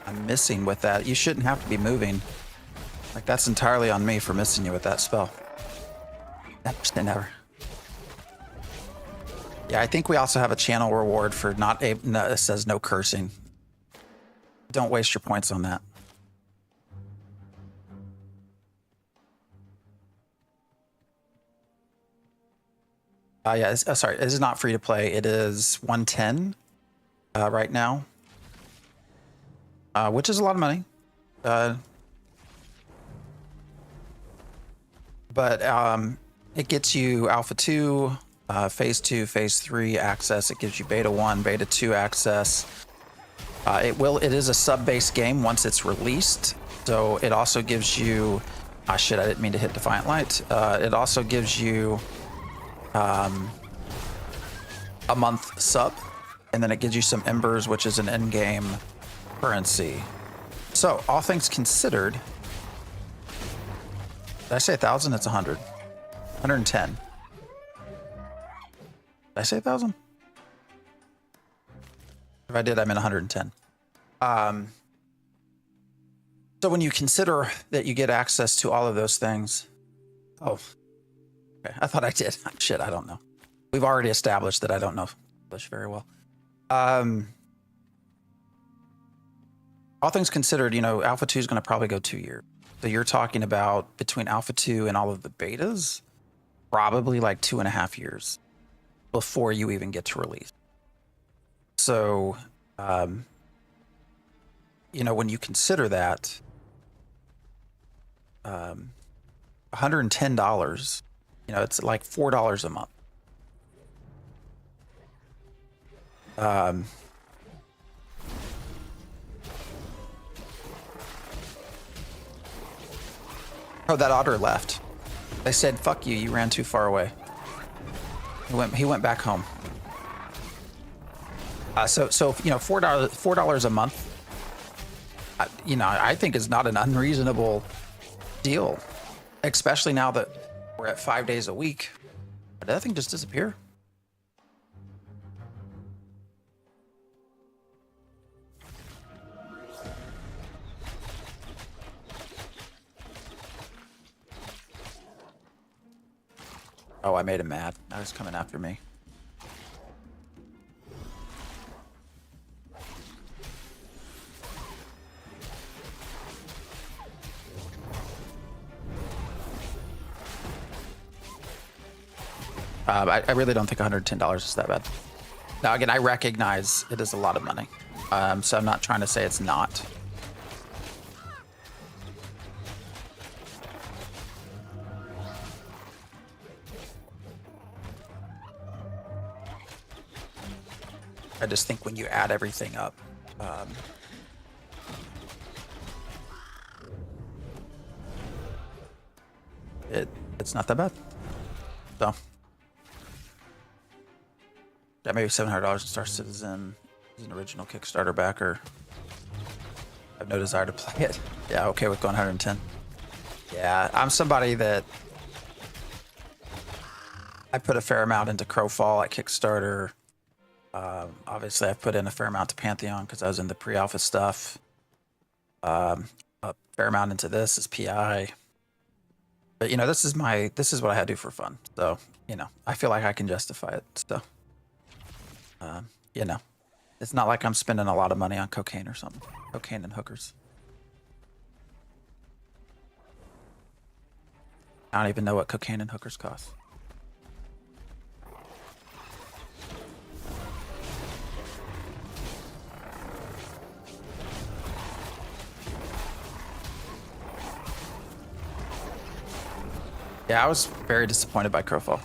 I'm missing with that. You shouldn't have to be moving. Like, that's entirely on me for missing you with that spell. Never. Yeah, I think we also have a channel reward for not able... No, it says no cursing. Don't waste your points on that. Yeah, sorry, this is not free to play. It is 110 right now, which is a lot of money. But it gets you Alpha 2, Phase 2, Phase 3 access. It gives you Beta 1, Beta 2 access. It is a sub-based game once it's released. So it also gives you... Ah, shit, I didn't mean to hit Defiant Light. It also gives you... a month sub, and then it gives you some embers, which is an in-game currency. So, all things considered, did I say 1,000? It's 100. 110. Did I say 1,000? If I did, I meant 110. So when you consider that you get access to all of those things, oh, okay, I thought I did. Shit, I don't know. We've already established that I don't know English very well. All things considered, you know, Alpha 2 is going to probably go 2 years. So you're talking about between Alpha 2 and all of the betas, probably like 2.5 years before you even get to release. So, you know, when you consider that, $110, you know, it's like $4 a month. Oh, that otter left. They said, "Fuck you! You ran too far away." He went back home. So you know, $4 a month. You know, I think is not an unreasonable deal, especially now that we're at 5 days a week. Did that thing just disappear? Oh, I made him mad. Now he's coming after me. I really don't think $110 is that bad. Now, again, I recognize it is a lot of money. So I'm not trying to say it's not. I just think when you add everything up, it's not that bad. So, yeah, maybe $700 to Star Citizen is an original Kickstarter backer. I have no desire to play it. Yeah, okay with going 110. Yeah, I'm somebody that I put a fair amount into Crowfall at Kickstarter. Obviously, I've put in a fair amount to Pantheon because I was in the pre-alpha stuff. A fair amount into this is PI. But, you know, this is what I had to do for fun. So, you know, I feel like I can justify it. So, you know, it's not like I'm spending a lot of money on cocaine or something. Cocaine and hookers. I don't even know what cocaine and hookers cost. Yeah, I was very disappointed by Crowfall.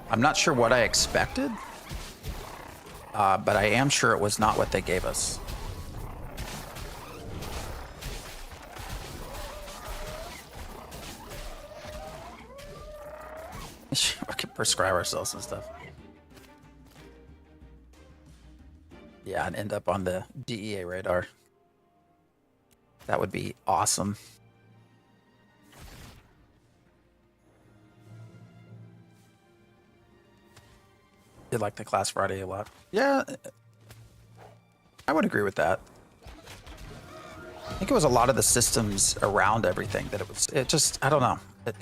I'm not sure what I expected, but I am sure it was not what they gave us. We can prescribe ourselves some stuff. Yeah, and end up on the DEA radar. That would be awesome. Did like the Class Friday a lot. Yeah, I would agree with that. I think it was a lot of the systems around everything that it just, I don't know. It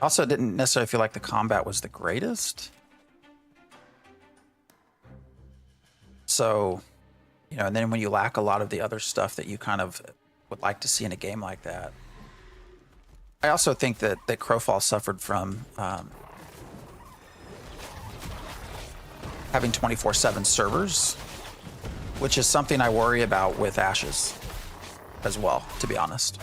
also didn't necessarily feel like the combat was the greatest. So, you know, and then when you lack a lot of the other stuff that you kind of would like to see in a game like that. I also think that Crowfall suffered from having 24/7 servers, which is something I worry about with Ashes as well, to be honest.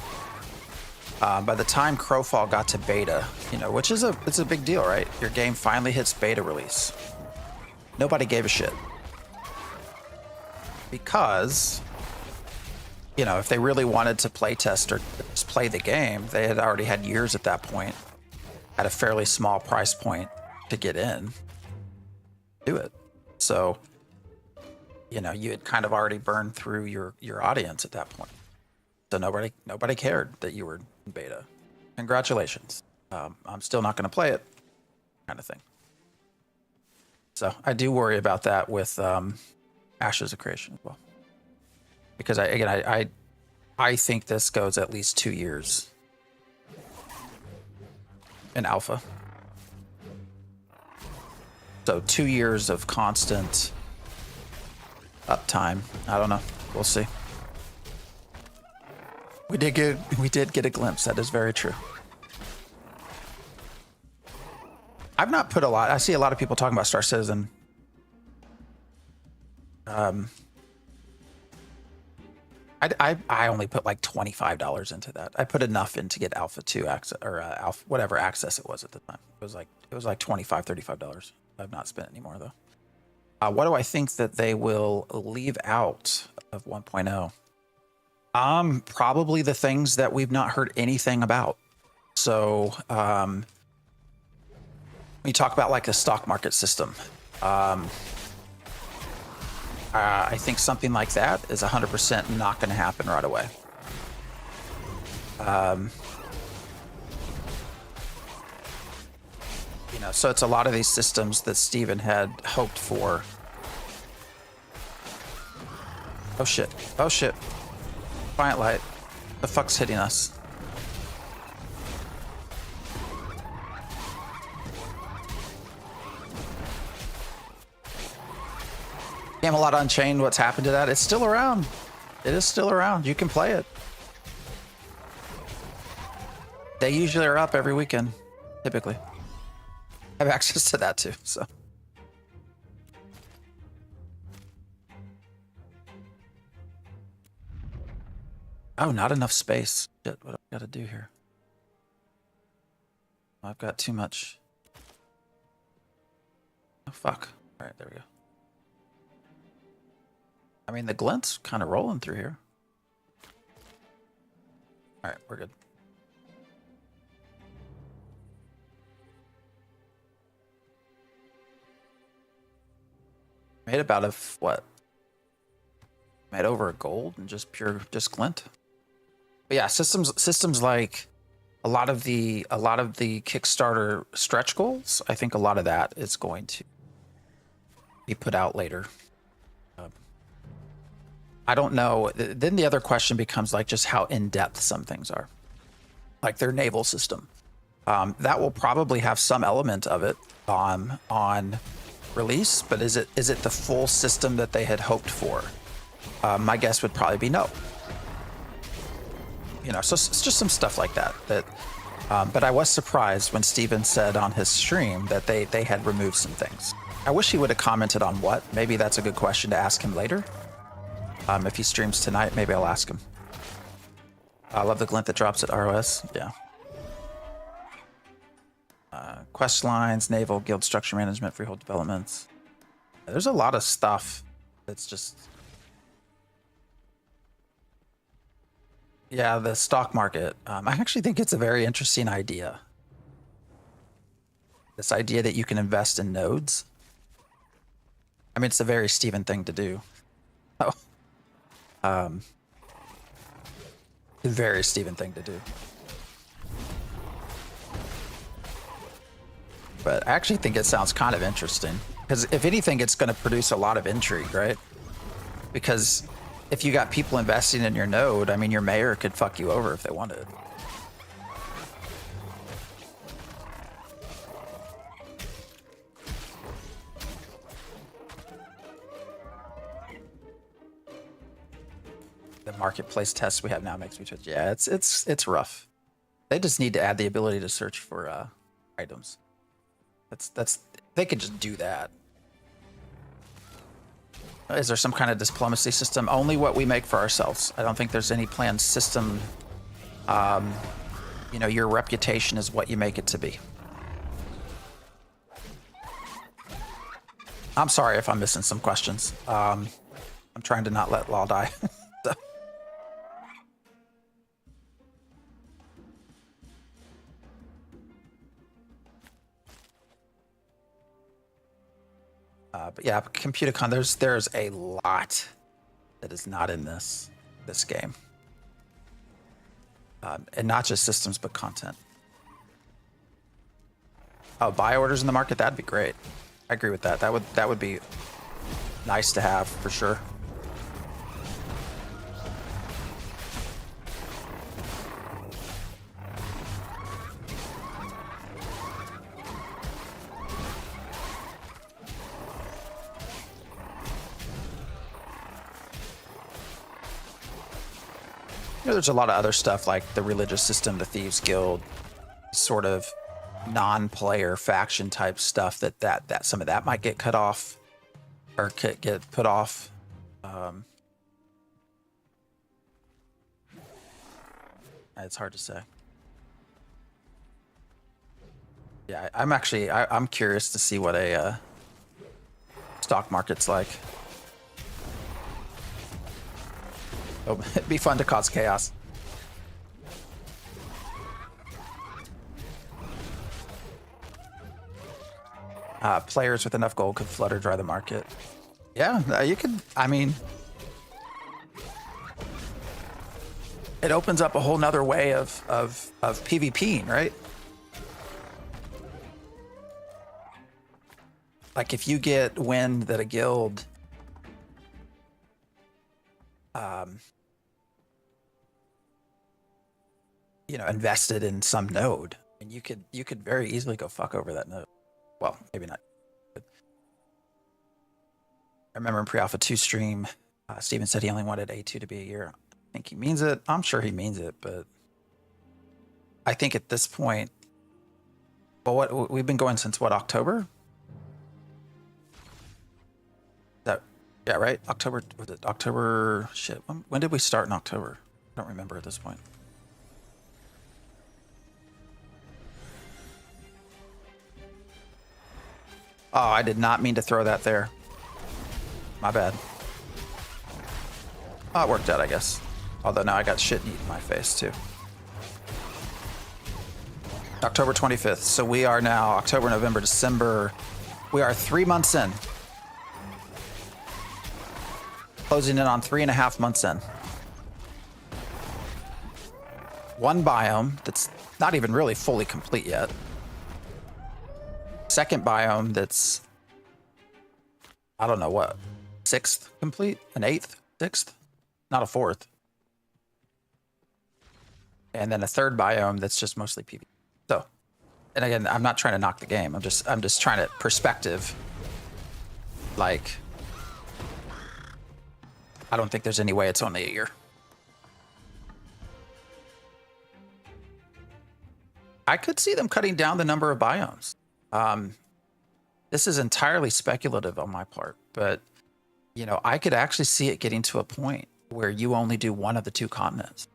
By the time Crowfall got to beta, you know, which is it's a big deal, right? Your game finally hits beta release. Nobody gave a shit. Because, you know, if they really wanted to play test or just play the game, they had already had years at that point at a fairly small price point to get in. Do it. So, you know, you had kind of already burned through your audience at that point. So nobody cared that you were in beta. Congratulations. I'm still not going to play it, kind of thing. So I do worry about that with Ashes of Creation as well, because I think this goes at least 2 years in alpha. So 2 years of constant uptime. I don't know. We'll see. We did get a glimpse. That is very true. I've not put a lot. I see a lot of people talking about Star Citizen. I only put like $25 into that. I put enough in to get Alpha 2 access, or Alpha, whatever access it was at the time. It was like $25, $35. I've not spent any more though. What do I think that they will leave out of 1.0? Probably the things that we've not heard anything about. So, when you talk about like the stock market system, I think something like that is 100% not going to happen right away. You know, so it's a lot of these systems that Steven had hoped for. Oh shit. Oh shit. Defiant Light. The fuck's hitting us? Camelot Unchained, what's happened to that? It's still around. It is still around. You can play it. They usually are up every weekend, typically. I have access to that too, so. Oh, not enough space. Shit, what do I gotta do here? I've got too much. Oh, fuck. All right, there we go. I mean, the glint's kind of rolling through here. All right, we're good. Made about what? Made over a gold and just glint. But yeah, systems like a lot of the Kickstarter stretch goals. I think a lot of that is going to be put out later. I don't know. Then the other question becomes like just how in depth some things are, like their naval system. That will probably have some element of it on release, but is it the full system that they had hoped for? My guess would probably be no. You know, so it's just some stuff like that. But I was surprised when Steven said on his stream that they had removed some things. I wish he would have commented on what. Maybe that's a good question to ask him later. If he streams tonight, maybe I'll ask him. I love the glint that drops at ROS. Yeah. Quest lines, naval, guild structure management, freehold developments. There's a lot of stuff that's just... Yeah, the stock market. I actually think it's a very interesting idea. This idea that you can invest in nodes. I mean, it's a very Steven thing to do. Oh. A very Steven thing to do. But I actually think it sounds kind of interesting. Because if anything, it's going to produce a lot of intrigue, right? Because if you got people investing in your node, I mean, your mayor could fuck you over if they wanted. The marketplace test we have now makes me twitch. Yeah, it's rough. They just need to add the ability to search for items. That's they could just do that. Is there some kind of diplomacy system? Only what we make for ourselves. I don't think there's any planned system. You know, your reputation is what you make it to be. I'm sorry if I'm missing some questions. I'm trying to not let Law die. But yeah, Computicon, there's a lot that is not in this game. And not just systems, but content. Oh, buy orders in the market, that'd be great. I agree with that. That would be nice to have for sure. You know, there's a lot of other stuff like the religious system, the Thieves Guild, sort of non-player faction type stuff that some of that might get cut off or get put off. It's hard to say. Yeah, I'm curious to see what a stock market's like. Oh, it'd be fun to cause chaos. Players with enough gold could flood or dry the market. Yeah, you could. I mean, it opens up a whole nother way of PvPing, right? Like if you get wind that a guild you know, invested in some node, and you could very easily go fuck over that node. Well, maybe not. I remember in pre-alpha 2 stream, Steven said he only wanted A2 to be a year. I think he means it. I'm sure he means it, but I think at this point, well, what we've been going since what, October? That, yeah, right? October, was it October? Shit, when did we start in October? I don't remember at this point. Oh, I did not mean to throw that there. My bad. Oh, it worked out, I guess. Although now I got shit eaten in my face, too. October 25th. So we are now October, November, December. We are 3 months in. Closing in on 3.5 months in. One biome that's not even really fully complete yet. Second biome that's, I don't know what, 6th complete? An 8th? 6th? Not a 4th. And then a third biome that's just mostly PvP. So, and again, I'm not trying to knock the game. I'm just trying to perspective. Like, I don't think there's any way it's only a year. I could see them cutting down the number of biomes. This is entirely speculative on my part, but you know, I could actually see it getting to a point where you only do one of the 2 continents.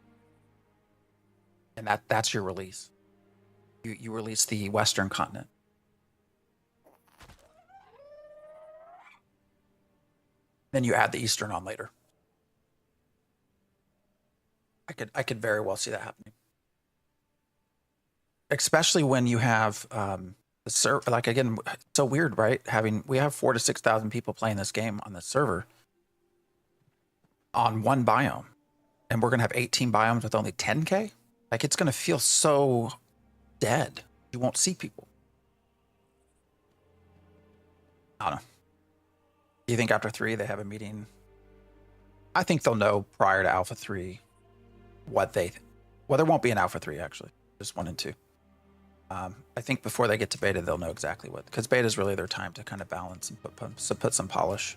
And that's your release. You release the Western continent. Then you add the Eastern on later. I could very well see that happening. Especially when you have the server, like again, it's so weird, right? We have 4,000 to 6,000 people playing this game on the server on one biome, and we're gonna have 18 biomes with only 10K. Like, it's gonna feel so dead. You won't see people. I don't know. Do you think after 3 they have a meeting? I think they'll know prior to Alpha 3 what they. Well, there won't be an Alpha 3 actually, just 1 and 2. I think before they get to beta, they'll know exactly what, because beta is really their time to kind of balance and put some polish.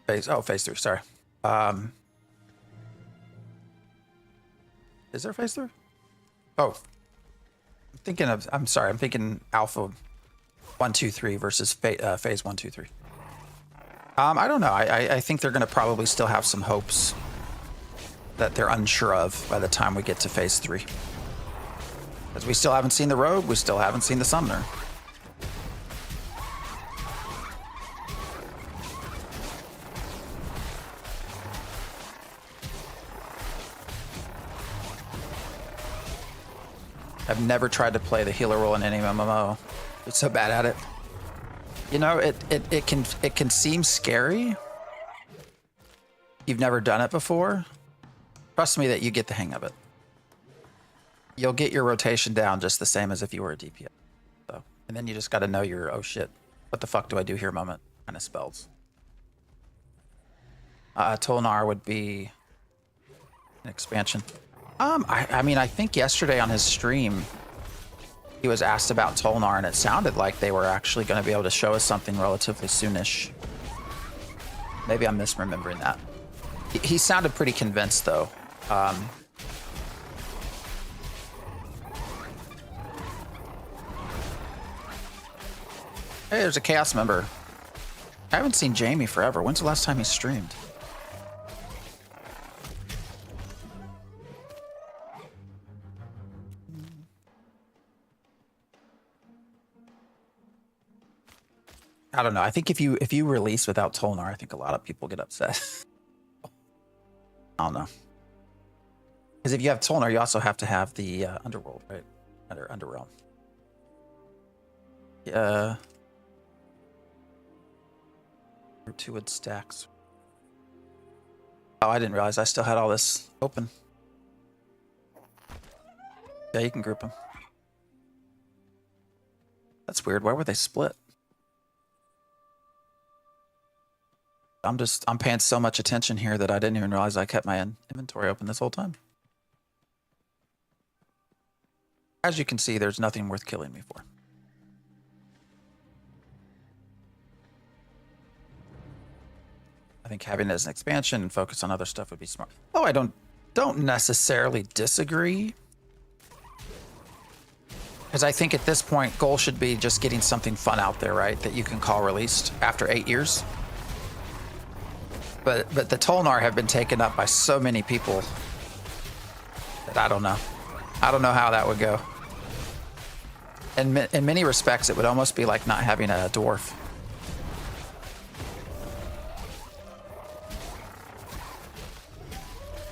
Phase 3, sorry. Is there phase 3? Oh, I'm thinking Alpha 1, 2, 3 versus phase 1, 2, 3. I don't know. I think they're going to probably still have some hopes that they're unsure of by the time we get to phase 3. Because we still haven't seen the Rogue, we still haven't seen the Summoner. I've never tried to play the healer role in any MMO. I'm so bad at it. You know, it can seem scary. You've never done it before. Trust me that you get the hang of it. You'll get your rotation down just the same as if you were a DPS. So, and then you just got to know your, oh shit, what the fuck do I do here moment kind of spells. Tolnar would be an expansion. I mean, I think yesterday on his stream, he was asked about Tolnar, and it sounded like they were actually going to be able to show us something relatively soonish. Maybe I'm misremembering that. He sounded pretty convinced, though. Hey, there's a Chaos member. I haven't seen Jamie forever. When's the last time he streamed? I don't know. I think if you release without Tolnar, I think a lot of people get upset. I don't know. Because if you have Tolnar, you also have to have the Underworld, right? Underrealm. Yeah. Two wood stacks. Oh, I didn't realize I still had all this open. Yeah, you can group them. That's weird. Why were they split? I'm paying so much attention here that I didn't even realize I kept my inventory open this whole time. As you can see, there's nothing worth killing me for. I think having it as an expansion and focus on other stuff would be smart. Oh, I don't necessarily disagree. Because I think at this point, goal should be just getting something fun out there, right? That you can call released after 8 years. But the Tolnar have been taken up by so many people that I don't know. I don't know how that would go. And in many respects, it would almost be like not having a dwarf.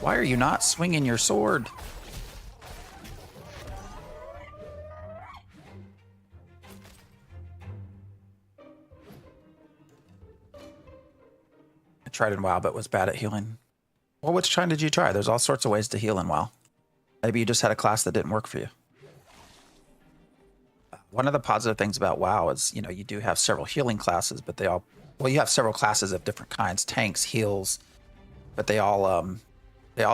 Why are you not swinging your sword? I tried in WoW, but was bad at healing. Well, which kind did you try? There's all sorts of ways to heal in WoW. Maybe you just had a class that didn't work for you. One of the positive things about WoW is, you know, you do have several healing classes, but you have several classes of different kinds, tanks, heals, but they all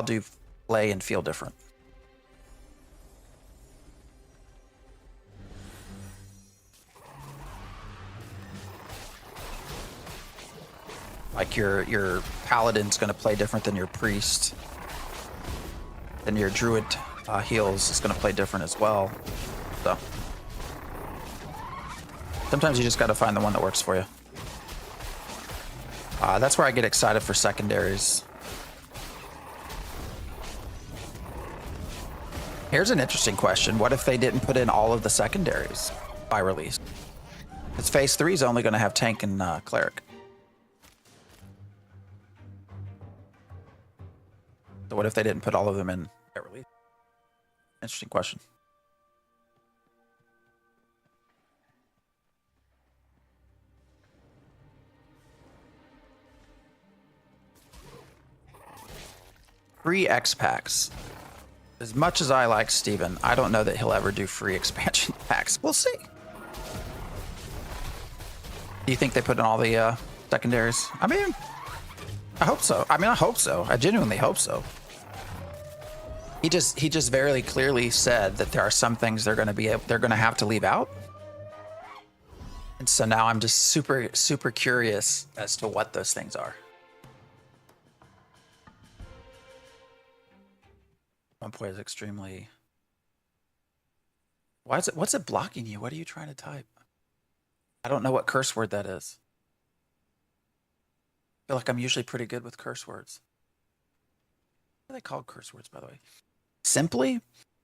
do play and feel different. Like your paladin's going to play different than your priest, and your druid heals is going to play different as well. So sometimes you just got to find the one that works for you. That's where I get excited for secondaries. Here's an interesting question. What if they didn't put in all of the secondaries by release? Because phase 3 is only going to have tank and cleric. So what if they didn't put all of them in at release? Interesting question. Free X packs. As much as I like Steven, I don't know that he'll ever do free expansion packs. We'll see. Do you think they put in all the secondaries? I mean, I hope so. I hope so. I genuinely hope so. He just very clearly said that there are some things they're going to have to leave out. And so now I'm just super curious as to what those things are. One point is extremely. What's it blocking you? What are you trying to type? I don't know what curse word that is. I feel like I'm usually pretty good with curse words. What are they called curse words, by the way? Simply,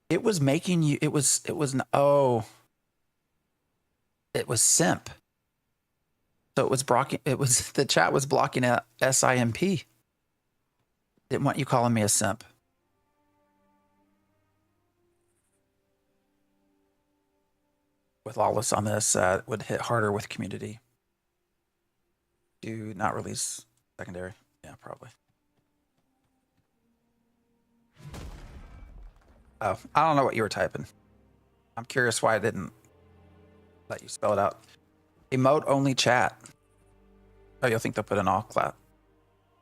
it was making you. It was simp. So it was blocking. The chat was blocking a SIMP. Didn't want you calling me a simp. With Lawless on this, would hit harder with community. Do not release secondary. Yeah, probably. Oh, I don't know what you were typing. I'm curious why I didn't let you spell it out. Emote only chat. Oh, you'll think they'll put in all clap.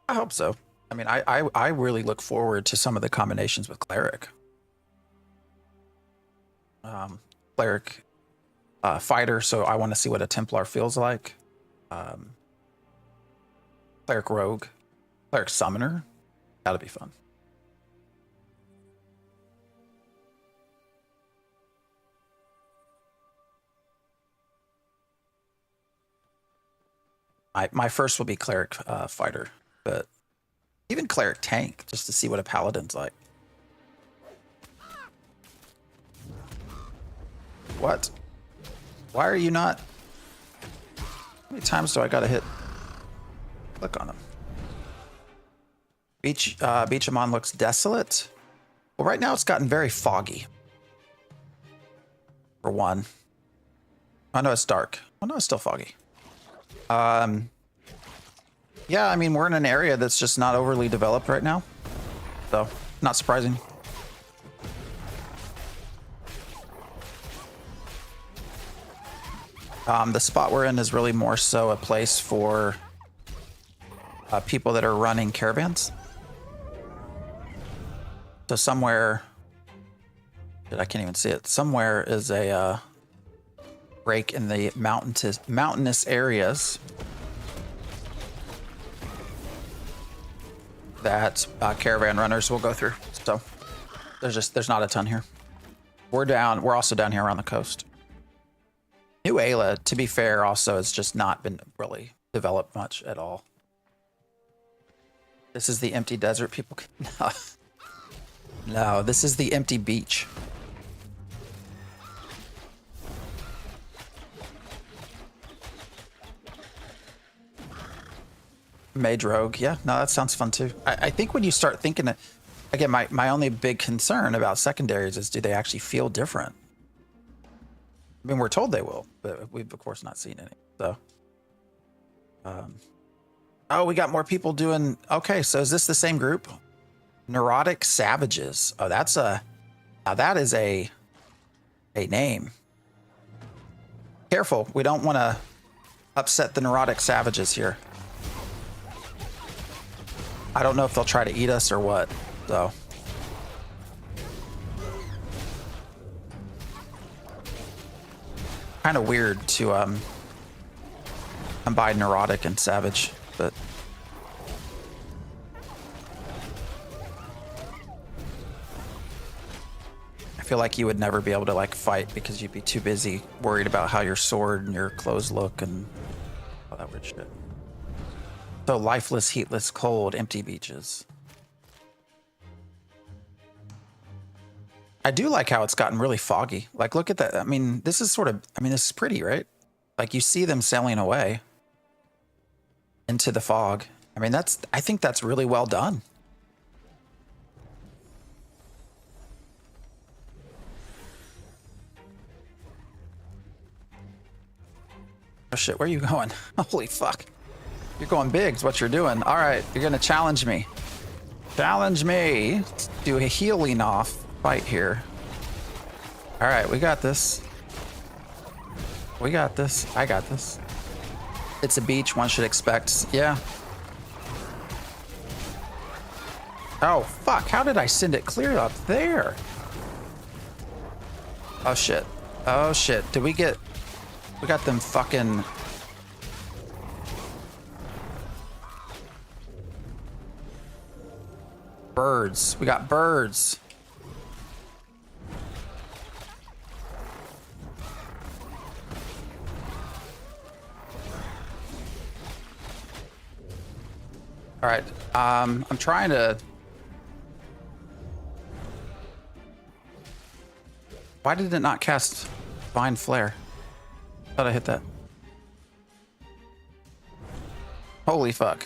I hope so. I mean, I really look forward to some of the combinations with Cleric. Cleric fighter, so I want to see what a Templar feels like. Cleric rogue. Cleric summoner. That'll be fun. My first will be Cleric fighter, but even Cleric tank, just to see what a paladin's like. What? Why are you not? How many times do I gotta hit? Click on him. Beachamon looks desolate. Well, right now it's gotten very foggy. For one. Oh no, it's dark. Oh no, it's still foggy. Yeah, I mean, we're in an area that's just not overly developed right now. So, not surprising. The spot we're in is really more so a place for people that are running caravans. So somewhere, I can't even see it. Somewhere is a break in the mountainous areas that caravan runners will go through. So there's not a ton here. We're also down here around the coast. New Ayla, to be fair, also has just not been really developed much at all. This is the empty desert people. No, no, this is the empty beach. Mage Rogue, yeah, no, that sounds fun too. I think when you start thinking that, again, my only big concern about secondaries is, do they actually feel different? I mean, we're told they will, but we've of course not seen any. So, oh, we got more people doing. Okay, so is this the same group? Neurotic Savages. Oh, that's now that is a name. Careful, we don't want to upset the Neurotic Savages here. I don't know if they'll try to eat us or what, so. Kind of weird to combine neurotic and savage, but I feel like you would never be able to like fight because you'd be too busy worried about how your sword and your clothes look and all that weird shit. So lifeless, heatless, cold, empty beaches. I do like how it's gotten really foggy. Like, look at that. I mean, this is sort of, I mean, this is pretty, right? Like, you see them sailing away into the fog. I mean, I think that's really well done. Oh shit, where are you going? Holy fuck. You're going big is what you're doing. All right, you're gonna challenge me. Challenge me. Let's do a healing off fight here. All right, we got this. We got this. I got this. It's a beach, one should expect. Yeah. Oh, fuck. How did I send it clear up there? Oh, shit. Oh, shit. Did we get... We got them fucking... Birds. We got birds. All right. I'm trying to... Why did it not cast Vine Flare? Thought I hit that. Holy fuck.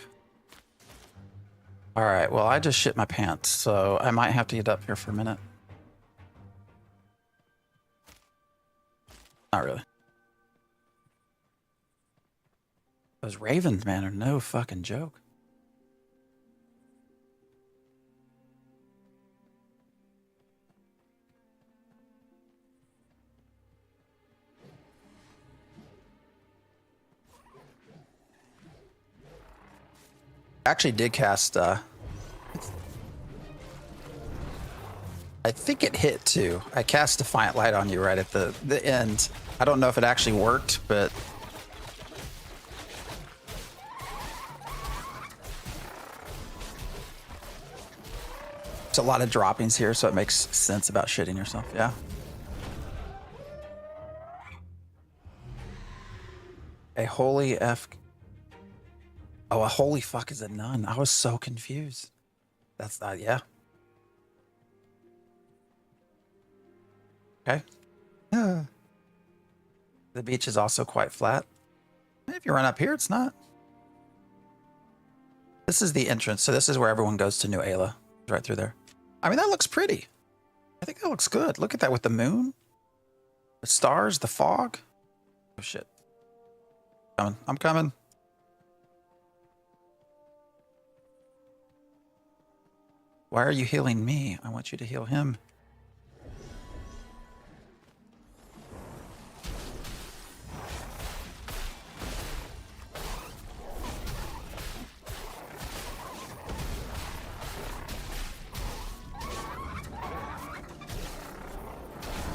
All right, well, I just shit my pants, so I might have to get up here for a minute. Not really. Those ravens, man, are no fucking joke. Actually did cast I think it hit too. I cast Defiant Light on you right at the end. I don't know if it actually worked, but there's a lot of droppings here, so it makes sense about shitting yourself. Yeah. A holy F. Oh, a holy fuck is a nun. I was so confused. That's not, yeah. Okay. The beach is also quite flat. If you run up here, it's not. This is the entrance. So this is where everyone goes to New Ayla. Right through there. I mean, that looks pretty. I think that looks good. Look at that with the moon. The stars, the fog. Oh, shit. Coming. I'm coming. Why are you healing me? I want you to heal him.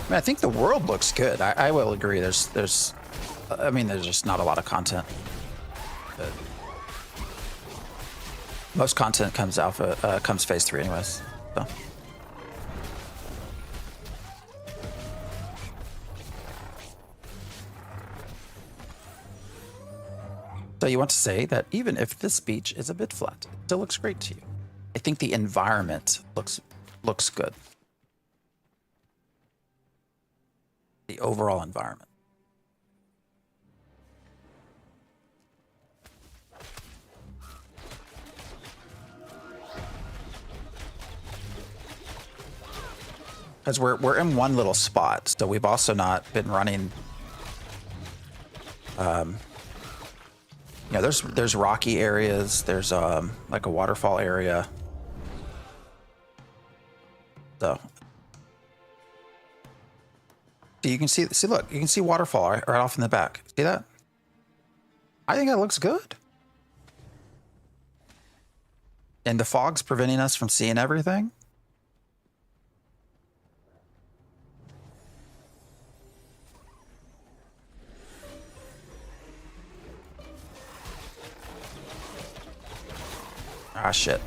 I mean, I think the world looks good. I will agree. I mean, there's just not a lot of content. But Most content comes comes phase 3 anyways. So. So you want to say that even if this beach is a bit flat, it still looks great to you. I think the environment looks good. The overall environment. Because we're in one little spot, so we've also not been running. You know, there's rocky areas. There's like a waterfall area. So you can see look, you can see waterfall right off in the back. See that? I think that looks good. And the fog's preventing us from seeing everything. Ah, shit.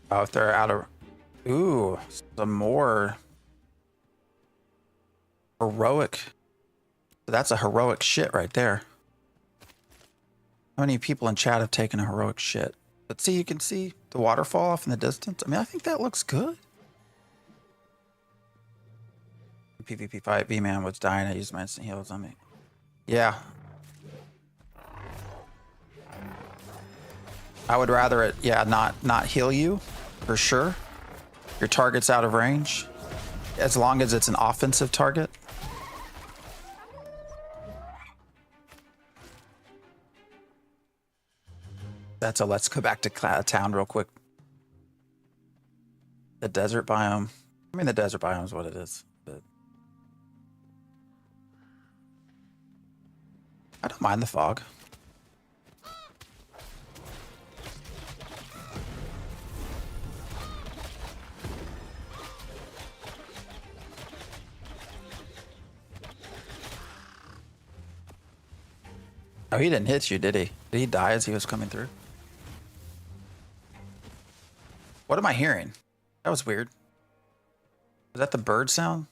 Oh, if they're out of... Ooh, some more heroic. That's a heroic shit right there. How many people in chat have taken a heroic shit? But see, you can see the waterfall off in the distance. I mean, I think that looks good. PvP fight, B-Man was dying. I used my instant heals on me. Yeah. I would rather it, yeah, not heal you, for sure. Your target's out of range. As long as it's an offensive target. That's a let's go back to town real quick. The desert biome. I mean, the desert biome is what it is. But I don't mind the fog. Oh, he didn't hit you, did he? Did he die as he was coming through? What am I hearing? That was weird. Was that the bird sound?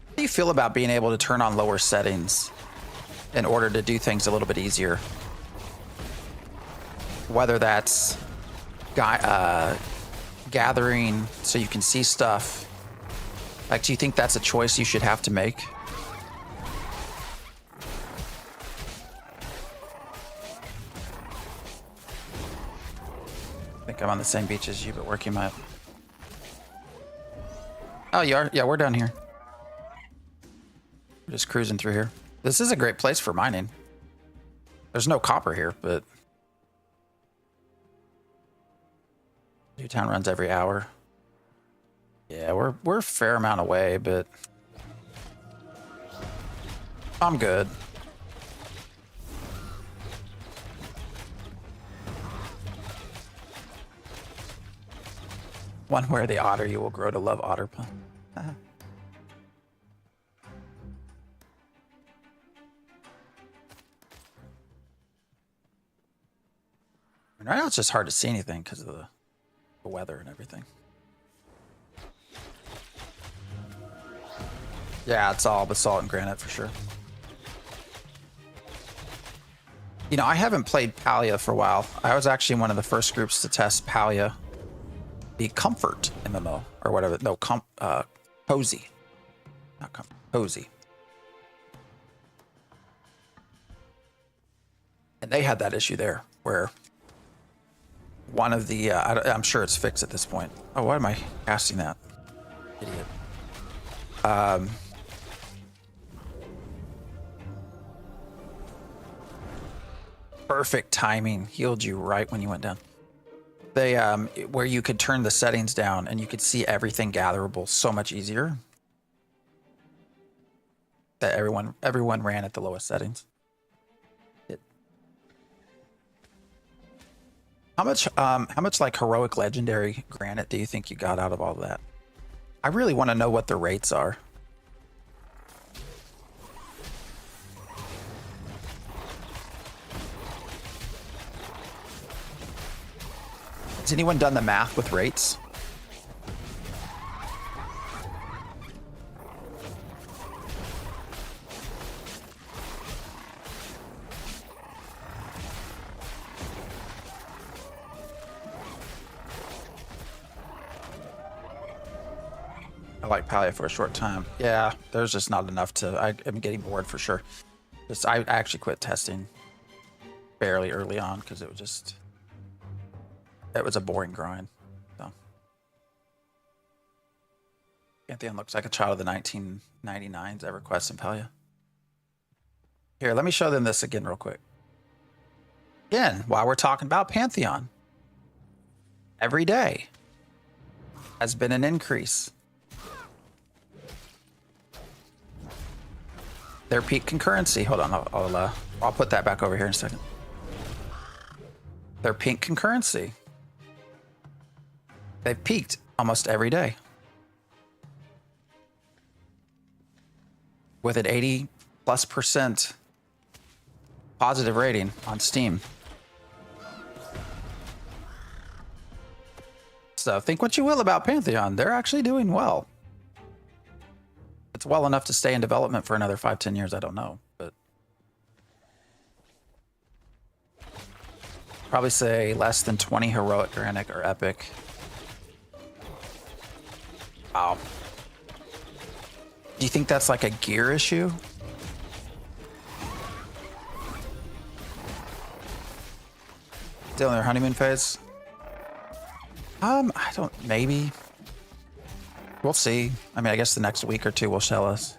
How do you feel about being able to turn on lower settings in order to do things a little bit easier? Whether that's gathering so you can see stuff. Like, do you think that's a choice you should have to make? I think I'm on the same beach as you, but working my... Oh, you are? Yeah, we're down here. We're just cruising through here. This is a great place for mining. There's no copper here, but... Newtown runs every hour. Yeah, we're a fair amount away, but I'm good. One where the otter, you will grow to love otter pun. Right now it's just hard to see anything because of the weather and everything. Yeah, it's all basalt and granite for sure. You know, I haven't played Palia for a while. I was actually one of the first groups to test Palia, the Comfort MMO or whatever. No, Cozy, not Comfort. cozy. And they had that issue there where one of the, I'm sure it's fixed at this point. Oh, why am I casting that? Idiot. Perfect timing. Healed you right when you went down. They, where you could turn the settings down and you could see everything gatherable so much easier. That everyone ran at the lowest settings. How much like heroic legendary granite do you think you got out of all of that? I really want to know what the rates are. Has anyone done the math with rates? I like Palia for a short time. Yeah, there's just not enough to. I'm getting bored for sure. I actually quit testing fairly early on because it was a boring grind. So Pantheon looks like a child of the 1999's EverQuest and Palia. Here, let me show them this again real quick. Again, while we're talking about Pantheon, every day has been an increase. Their peak concurrency. Hold on, I'll put that back over here in a second. Their peak concurrency. They've peaked almost every day. With an 80+% positive rating on Steam. So think what you will about Pantheon. They're actually doing well. It's well enough to stay in development for another 5-10 years. I don't know, but probably say less than 20 heroic granite or epic. Wow. Do you think that's like a gear issue? Still in their honeymoon phase? I don't, maybe. We'll see. I mean, I guess the next week or two will show us.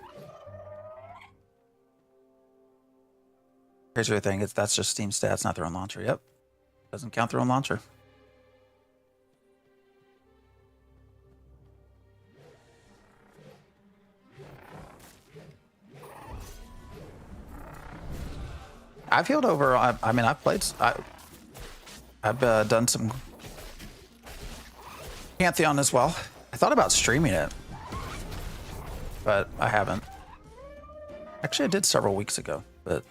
Here's the thing, that's just Steam stats, not their own launcher. Yep. Doesn't count their own launcher. I've healed over, I mean, I've played, I've done some Pantheon as well. I thought about streaming it, but I haven't. Actually, I did several weeks ago, but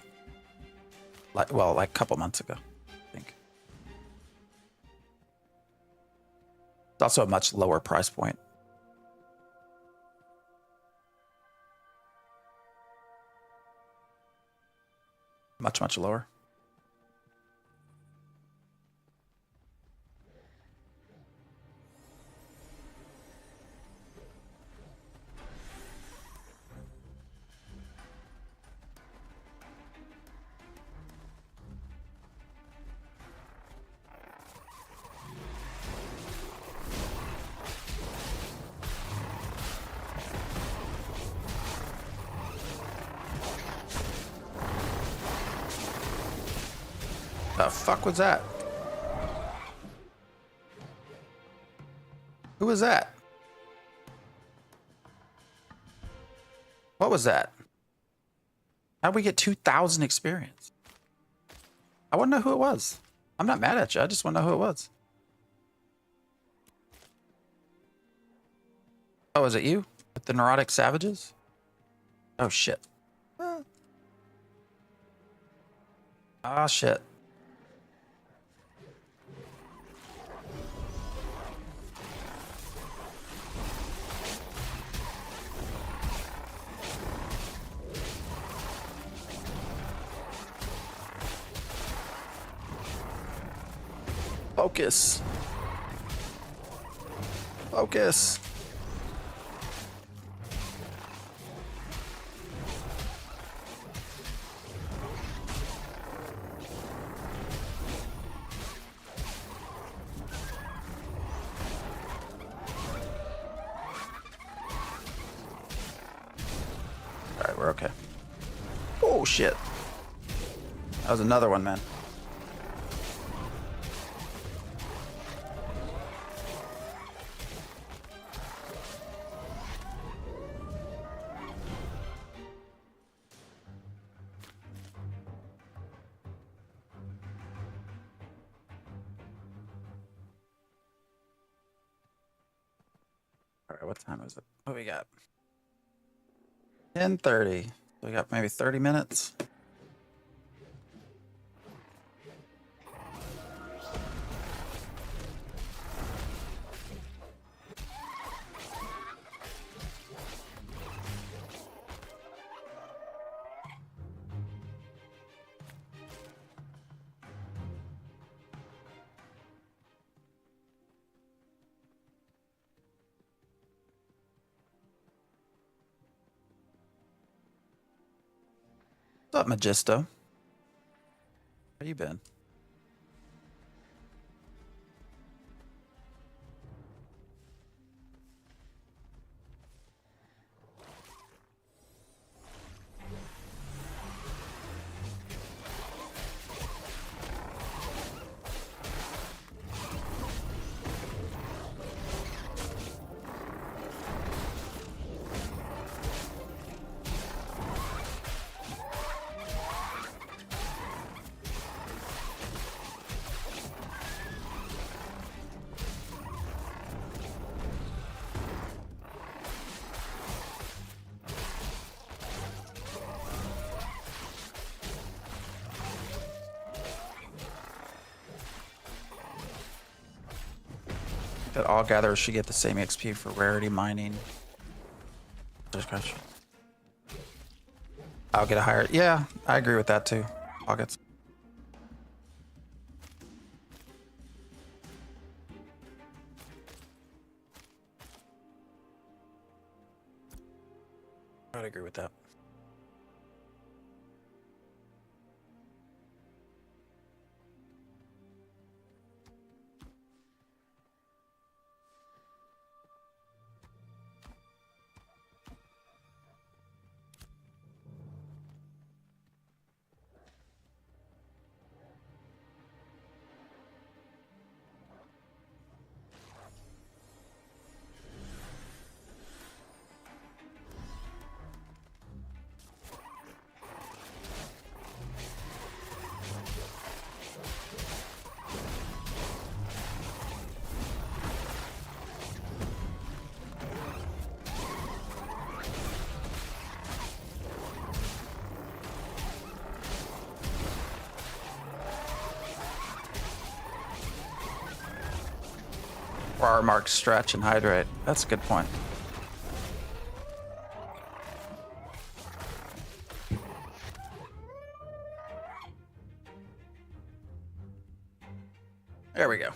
like a couple months ago, I think. It's also a much lower price point. Much, much lower. The fuck was that? Who was that? What was that? How'd we get 2,000 experience? I want to know who it was. I'm not mad at you. I just want to know who it was. Oh, is it you? With the neurotic savages? Oh, shit. Ah, shit. Focus. Focus. we're okay. Oh shit. That was another one, man. All right, what time is it? What we got? 10:30. We got maybe 30 minutes. What's up, Magisto? How you been? That all gatherers should get the same XP for rarity mining. Just question. I'll get a higher. Yeah, I agree with that too. Pockets. I would agree with that. Bar mark, stretch, and hydrate. That's a good point. There we go.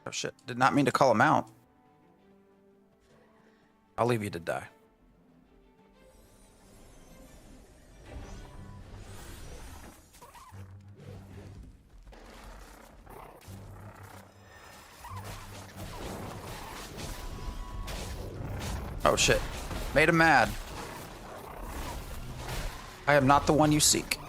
Oh shit, did not mean to call him out. I'll leave you to die. Oh shit. Made him mad. I am not the one you seek.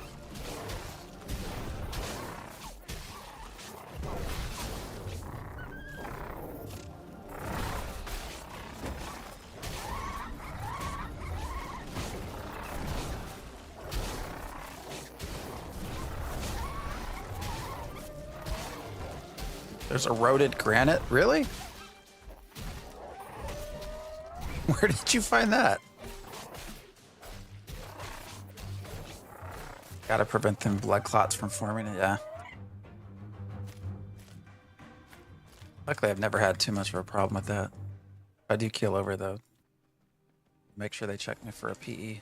There's eroded granite? Really? Where did you find that? Gotta prevent them blood clots from forming, yeah. Luckily, I've never had too much of a problem with that. If I do keel over, though, make sure they check me for a PE.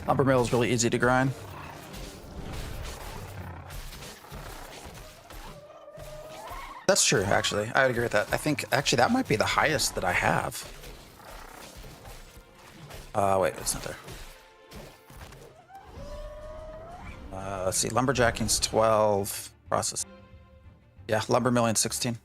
Lumber mill is really easy to grind. That's true, actually. I would agree with that. I think, actually, that might be the highest that I have. Wait, it's not there. Let's see, lumberjacking's 12. Process. Yeah, lumber million 16.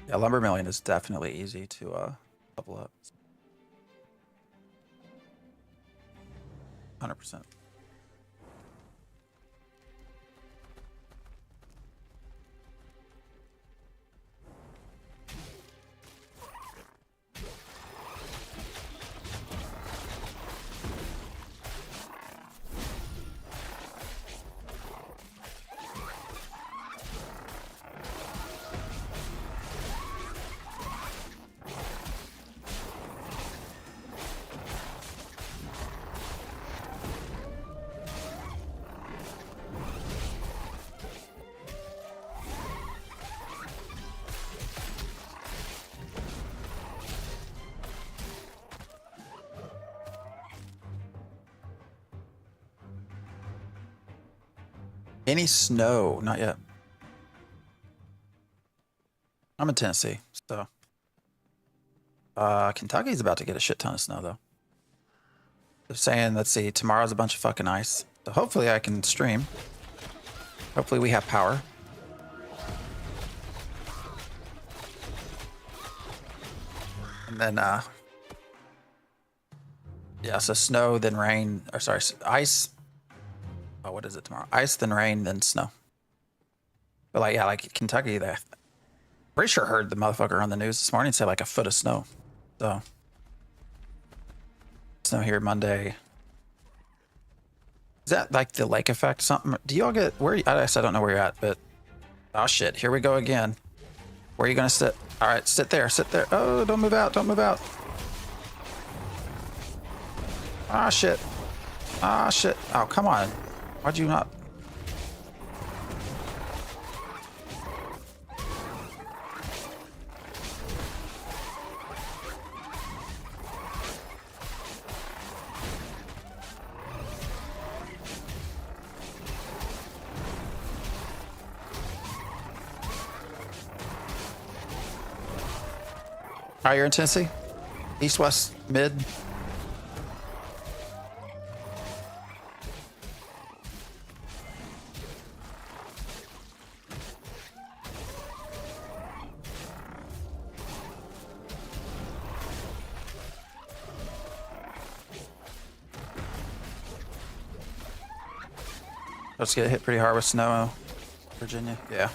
Yeah, lumber million is definitely easy to level up. 100%. Any snow? Not yet. I'm in Tennessee, so. Kentucky's about to get a shit ton of snow, though. They're saying, let's see, tomorrow's a bunch of fucking ice. So hopefully I can stream. Hopefully we have power. And then, yeah, so snow, then rain, or sorry, ice. Oh, what is it tomorrow? Ice, then rain, then snow. But like, yeah, like Kentucky, they pretty sure heard the motherfucker on the news this morning say like a foot of snow. So snow here Monday. Is that like the lake effect? Something? Do y'all get where? I guess I don't know where you're at, but oh shit, here we go again. Where are you gonna sit? All right, sit there, sit there. Oh, don't move out, don't move out. Ah shit, ah shit. Oh come on, why'd you not? All right, you're in Tennessee? East, west, mid? Let's get hit pretty hard with snow, Virginia. Yeah.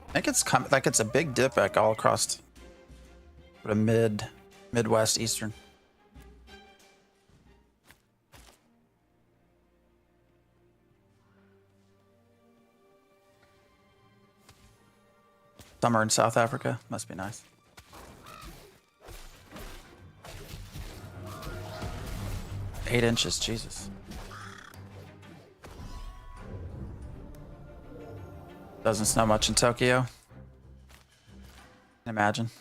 I think it's coming, like it's a big dip back all across the Midwest, Eastern. Summer in South Africa. Must be nice. Eight inches, Jesus. Doesn't snow much in Tokyo. Can imagine.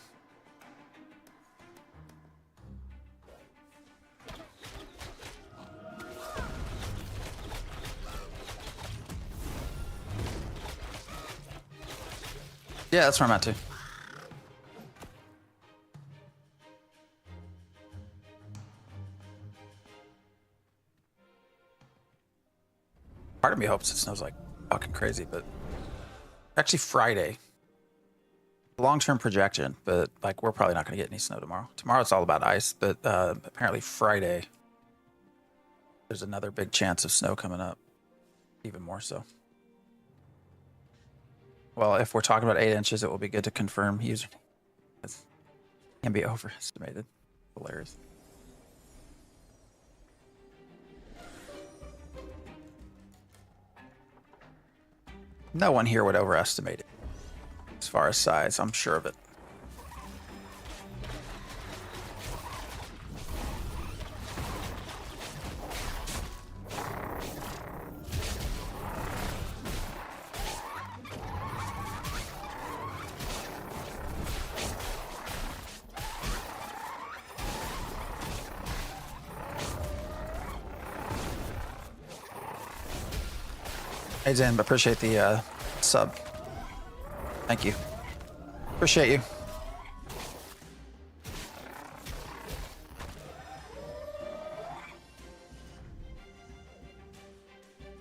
Yeah, that's where I'm at too. Part of me hopes it snows like fucking crazy, but actually Friday. Long-term projection, but like we're probably not going to get any snow tomorrow. Tomorrow it's all about ice, but apparently Friday there's another big chance of snow coming up, even more so. Well, if we're talking about 8 inches, it will be good to confirm username. It can be overestimated. Hilarious. No one here would overestimate it. As far as size, I'm sure of it. Hey Zen, appreciate the sub. Thank you. Appreciate you.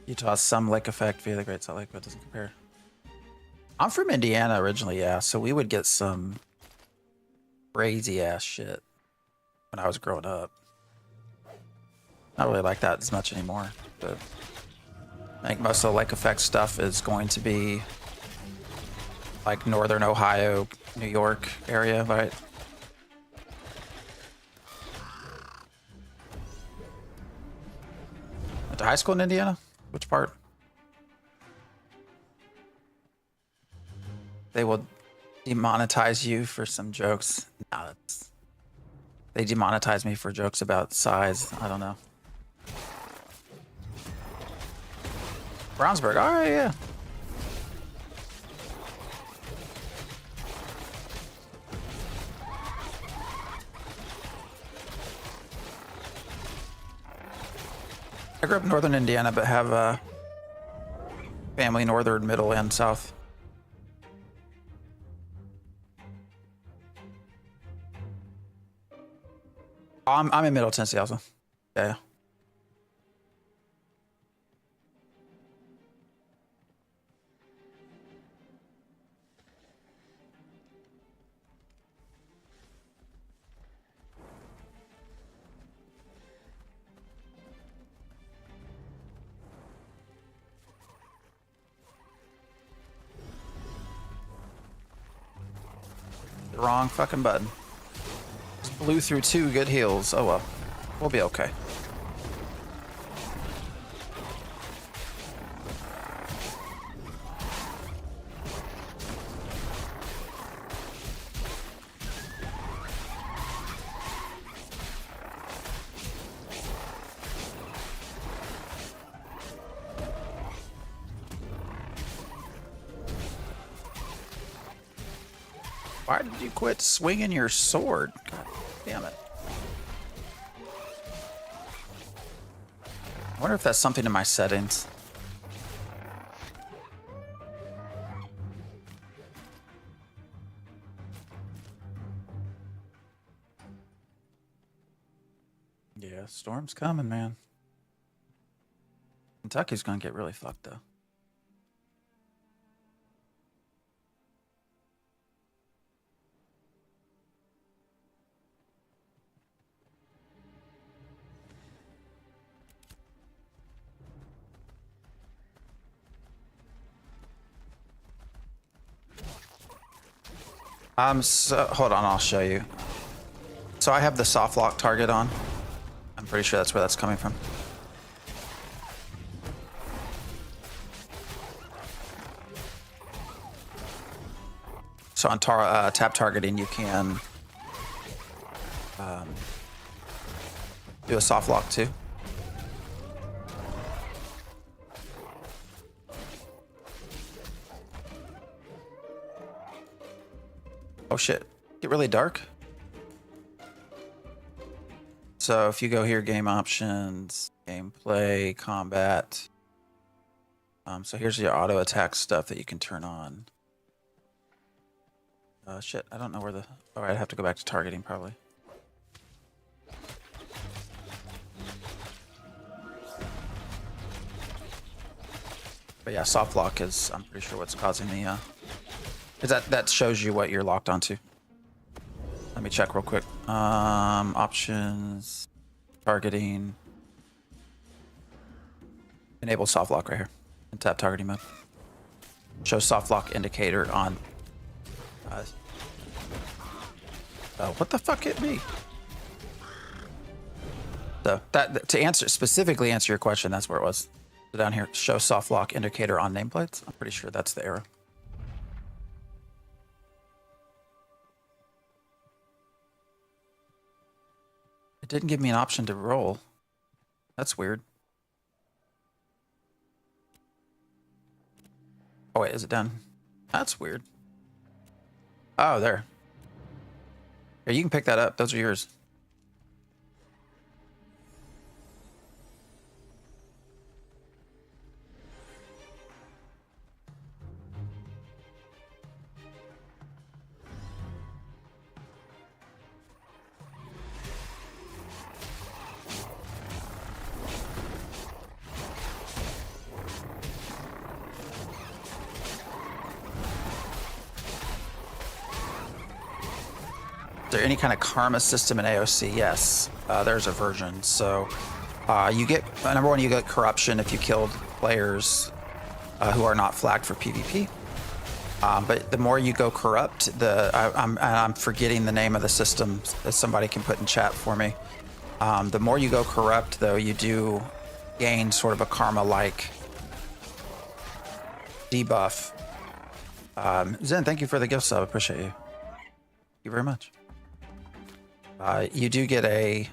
Utah has some lake effect via the Great Salt Lake, but doesn't compare. I'm from Indiana originally, yeah, so we would get some crazy ass shit when I was growing up. Not really like that as much anymore, but I think most of the lake effect stuff is going to be like northern Ohio, New York area, right? Went to high school in Indiana? Which part? They will demonetize you for some jokes. Nah, they demonetize me for jokes about size. I don't know. Brownsburg. All right, yeah. I grew up in northern Indiana, but have family northern, middle, and south. Oh, I'm in Middle Tennessee also. Yeah. The wrong fucking button. Just blew through 2 good heals. Oh well. We'll be okay. Why did you quit swinging your sword? God damn it. I wonder if that's something in my settings. Yeah, storm's coming, man. Kentucky's gonna get really fucked though. So hold on, I'll show you. So I have the soft lock target on. I'm pretty sure that's where that's coming from. So on tap targeting, you can do a soft lock too. Oh shit, get really dark. So if you go here, game options, gameplay, combat. So here's your auto attack stuff that you can turn on. Shit, I don't know where the... Oh, I'd have to go back to targeting probably. But yeah, soft lock is, I'm pretty sure what's causing the... Is that shows you what you're locked onto. Let me check real quick. Options, targeting. Enable soft lock right here. And tap targeting mode. Show soft lock indicator on. Oh, what the fuck hit me? So that to specifically answer your question, that's where it was. So down here, show soft lock indicator on nameplates. I'm pretty sure that's the arrow. It didn't give me an option to roll. That's weird. Oh wait, is it done? That's weird. Oh, there. Here, you can pick that up. Those are yours. there any kind of karma system in AOC? Yes, there's a version. So you get, number one, you get corruption if you killed players who are not flagged for PvP. But the more you go corrupt, I'm forgetting the name of the system that somebody can put in chat for me. The more you go corrupt, though, you do gain sort of a karma-like debuff. Zen, thank you for the gift sub. Appreciate you. Thank you very much. You do get a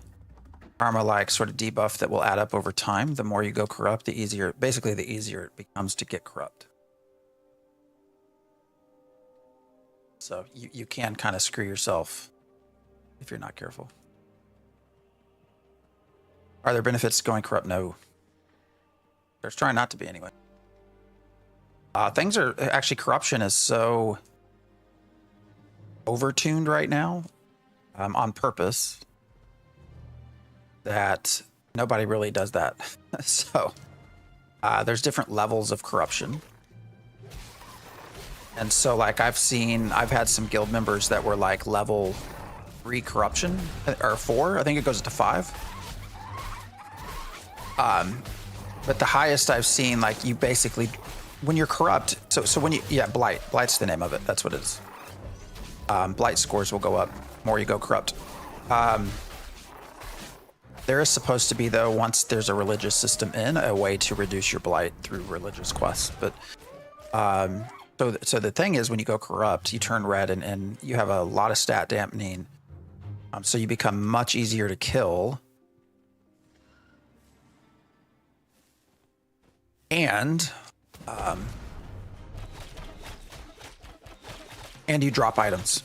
karma-like sort of debuff that will add up over time. The more you go corrupt, the easier, basically the easier it becomes to get corrupt. So you can kind of screw yourself if you're not careful. Are there benefits to going corrupt? No. There's trying not to be anyway. Things are actually, corruption is so overtuned right now on purpose that nobody really does that. So there's different levels of corruption. And so like I've had some guild members that were like level 3 corruption or 4. I think it goes to 5. But the highest I've seen, like you basically, when you're corrupt, so when you, yeah, Blight's the name of it. That's what it is. Blight scores will go up more you go corrupt. There is supposed to be, though, once there's a religious system in, a way to reduce your blight through religious quests. But so the thing is, when you go corrupt, you turn red and you have a lot of stat dampening. So you become much easier to kill. And you drop items.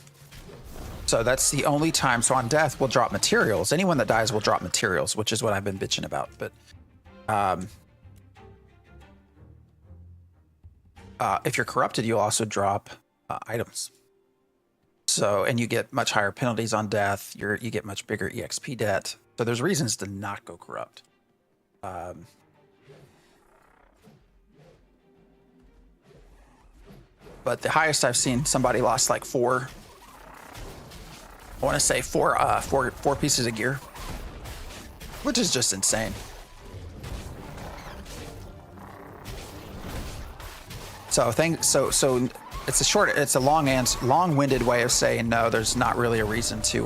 So that's the only time. So on death, we'll drop materials. Anyone that dies will drop materials, which is what I've been bitching about. But if you're corrupted, you'll also drop items. So, and you get much higher penalties on death. You get much bigger EXP debt. So there's reasons to not go corrupt. But the highest I've seen, somebody lost like 4. I want to say four pieces of gear, which is just insane. So it's a long-winded way of saying no. There's not really a reason to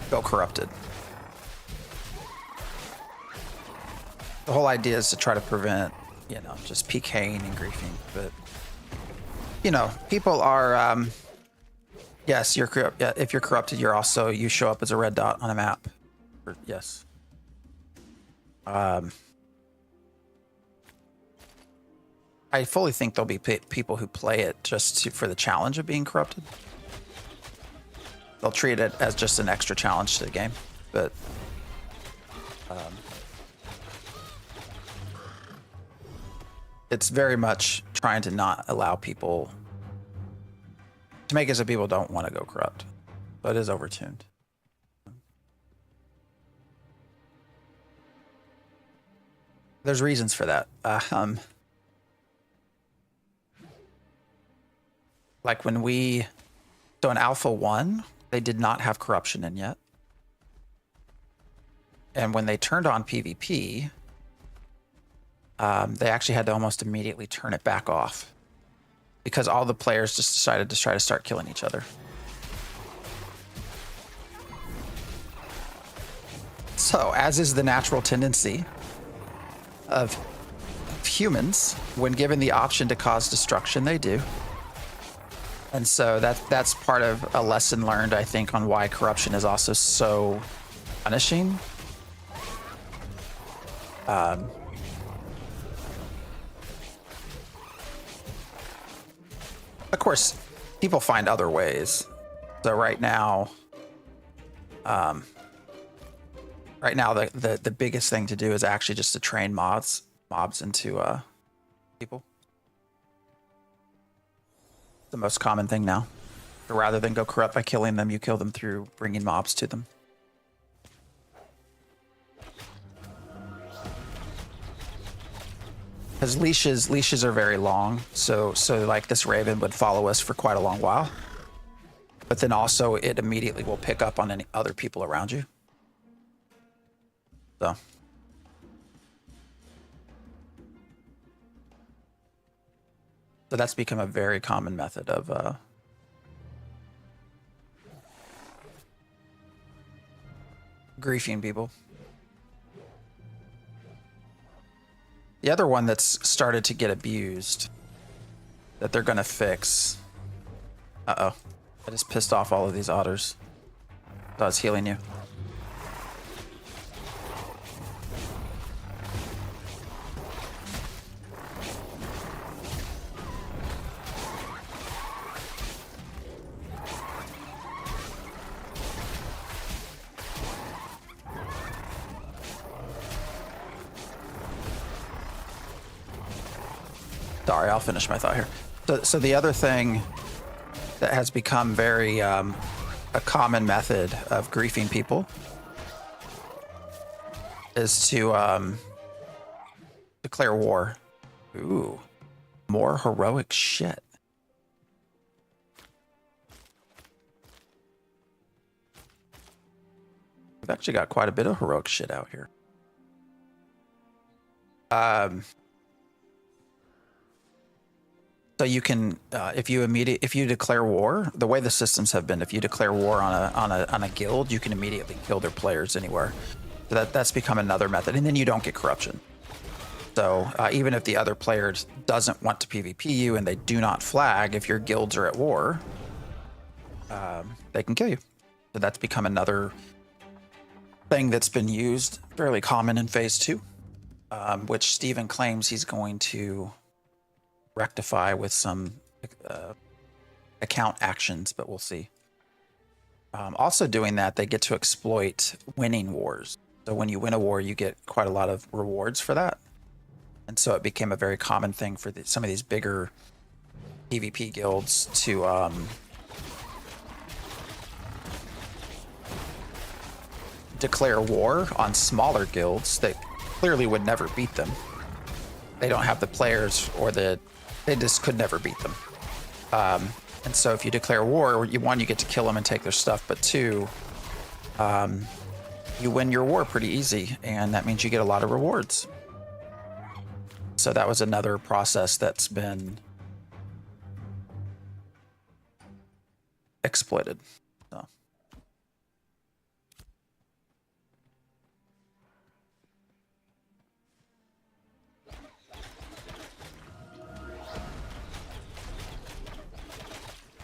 go corrupted. The whole idea is to try to prevent, just PKing and griefing, but. People are, yes, you're corrupt. Yeah, if you're corrupted, you show up as a red dot on a map. Yes. I fully think there'll be people who play it just for the challenge of being corrupted. They'll treat it as just an extra challenge to the game, but it's very much trying to not allow people to make it so people don't want to go corrupt. So it is overtuned. There's reasons for that. Like when so in Alpha 1, they did not have corruption in yet. And when they turned on PvP, they actually had to almost immediately turn it back off because all the players just decided to try to start killing each other. So, as is the natural tendency of humans, when given the option to cause destruction, they do. And so that's part of a lesson learned, I think, on why corruption is also so punishing. Of course, people find other ways. So right now, the biggest thing to do is actually just to train mobs into people. The most common thing now. Rather than go corrupt by killing them, you kill them through bringing mobs to them. Because leashes are very long, so like this raven would follow us for quite a long while. but then also it immediately will pick up on any other people around you. So. So that's become a very common method of griefing people. The other one that's started to get abused that they're going to fix. Uh-oh. I just pissed off all of these otters. I was healing you. Sorry, I'll finish my thought here. So the other thing that has become very a common method of griefing people is to declare war. Ooh, more heroic shit. We've actually got quite a bit of heroic shit out here. So you can, if you declare war, the way the systems have been, if you declare war on a guild, you can immediately kill their players anywhere. So that's become another method, and then you don't get corruption. So even if the other player doesn't want to PvP you and they do not flag, if your guilds are at war, they can kill you. So that's become another thing that's been used, fairly common in Phase 2, which Steven claims he's going to rectify with some account actions, but we'll see. Also doing that, they get to exploit winning wars. So when you win a war, you get quite a lot of rewards for that. And so it became a very common thing for some of these bigger PvP guilds to declare war on smaller guilds that clearly would never beat them. They don't have the players, or they just could never beat them. And so if you declare war, you get to kill them and take their stuff, but two, you win your war pretty easy, and that means you get a lot of rewards. So that was another process that's been exploited. So.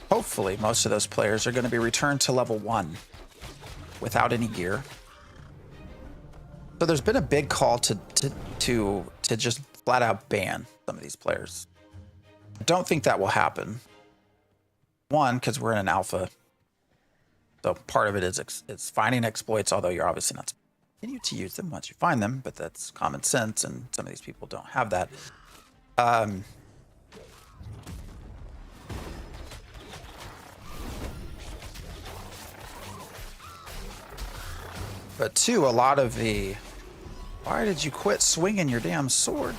Hopefully, most of those players are going to be returned to level 1 without any gear. So there's been a big call to just flat out ban some of these players. I don't think that will happen. One, because we're in an alpha. So part of it is it's finding exploits, although you're obviously not continue to use them once you find them, but that's common sense, and some of these people don't have that. But two, a lot of the... Why did you quit swinging your damn sword?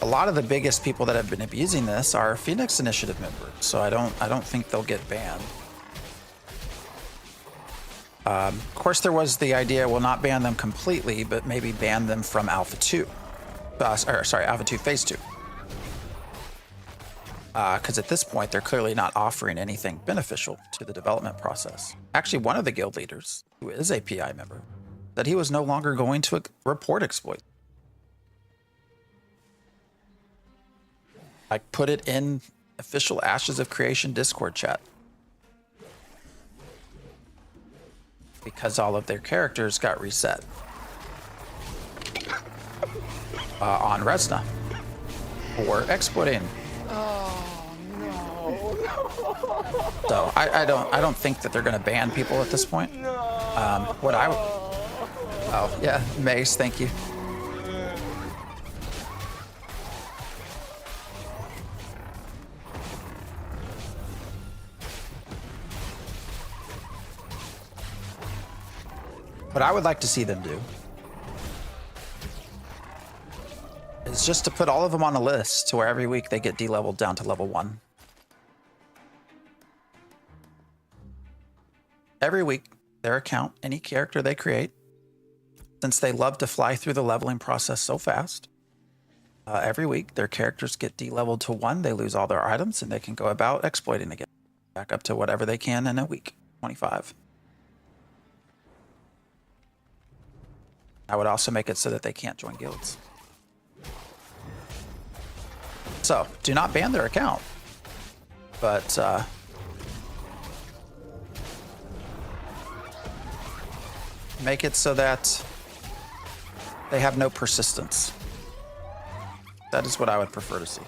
A lot of the biggest people that have been abusing this are Phoenix Initiative members, so I don't think they'll get banned. Of course, there was the idea, we'll not ban them completely, but maybe ban them from Alpha 2. Alpha 2 Phase 2. Because at this point, they're clearly not offering anything beneficial to the development process. Actually, one of the guild leaders, who is a PI member, said he was no longer going to report exploits. I put it in official Ashes of Creation Discord chat. Because all of their characters got reset on Resna for exploiting. Oh no! So I don't think that they're going to ban people at this point. No. Oh yeah, Mace, thank you. What I would like to see them do is just to put all of them on a list to where every week they get de-leveled down to level 1. every week, their account, any character they create, since they love to fly through the leveling process so fast, every week their characters get de-leveled to 1. They lose all their items, and they can go about exploiting again, back up to whatever they can in a week, 25. I would also make it so that they can't join guilds. So, do not ban their account. But, make it so that they have no persistence. That is what I would prefer to see.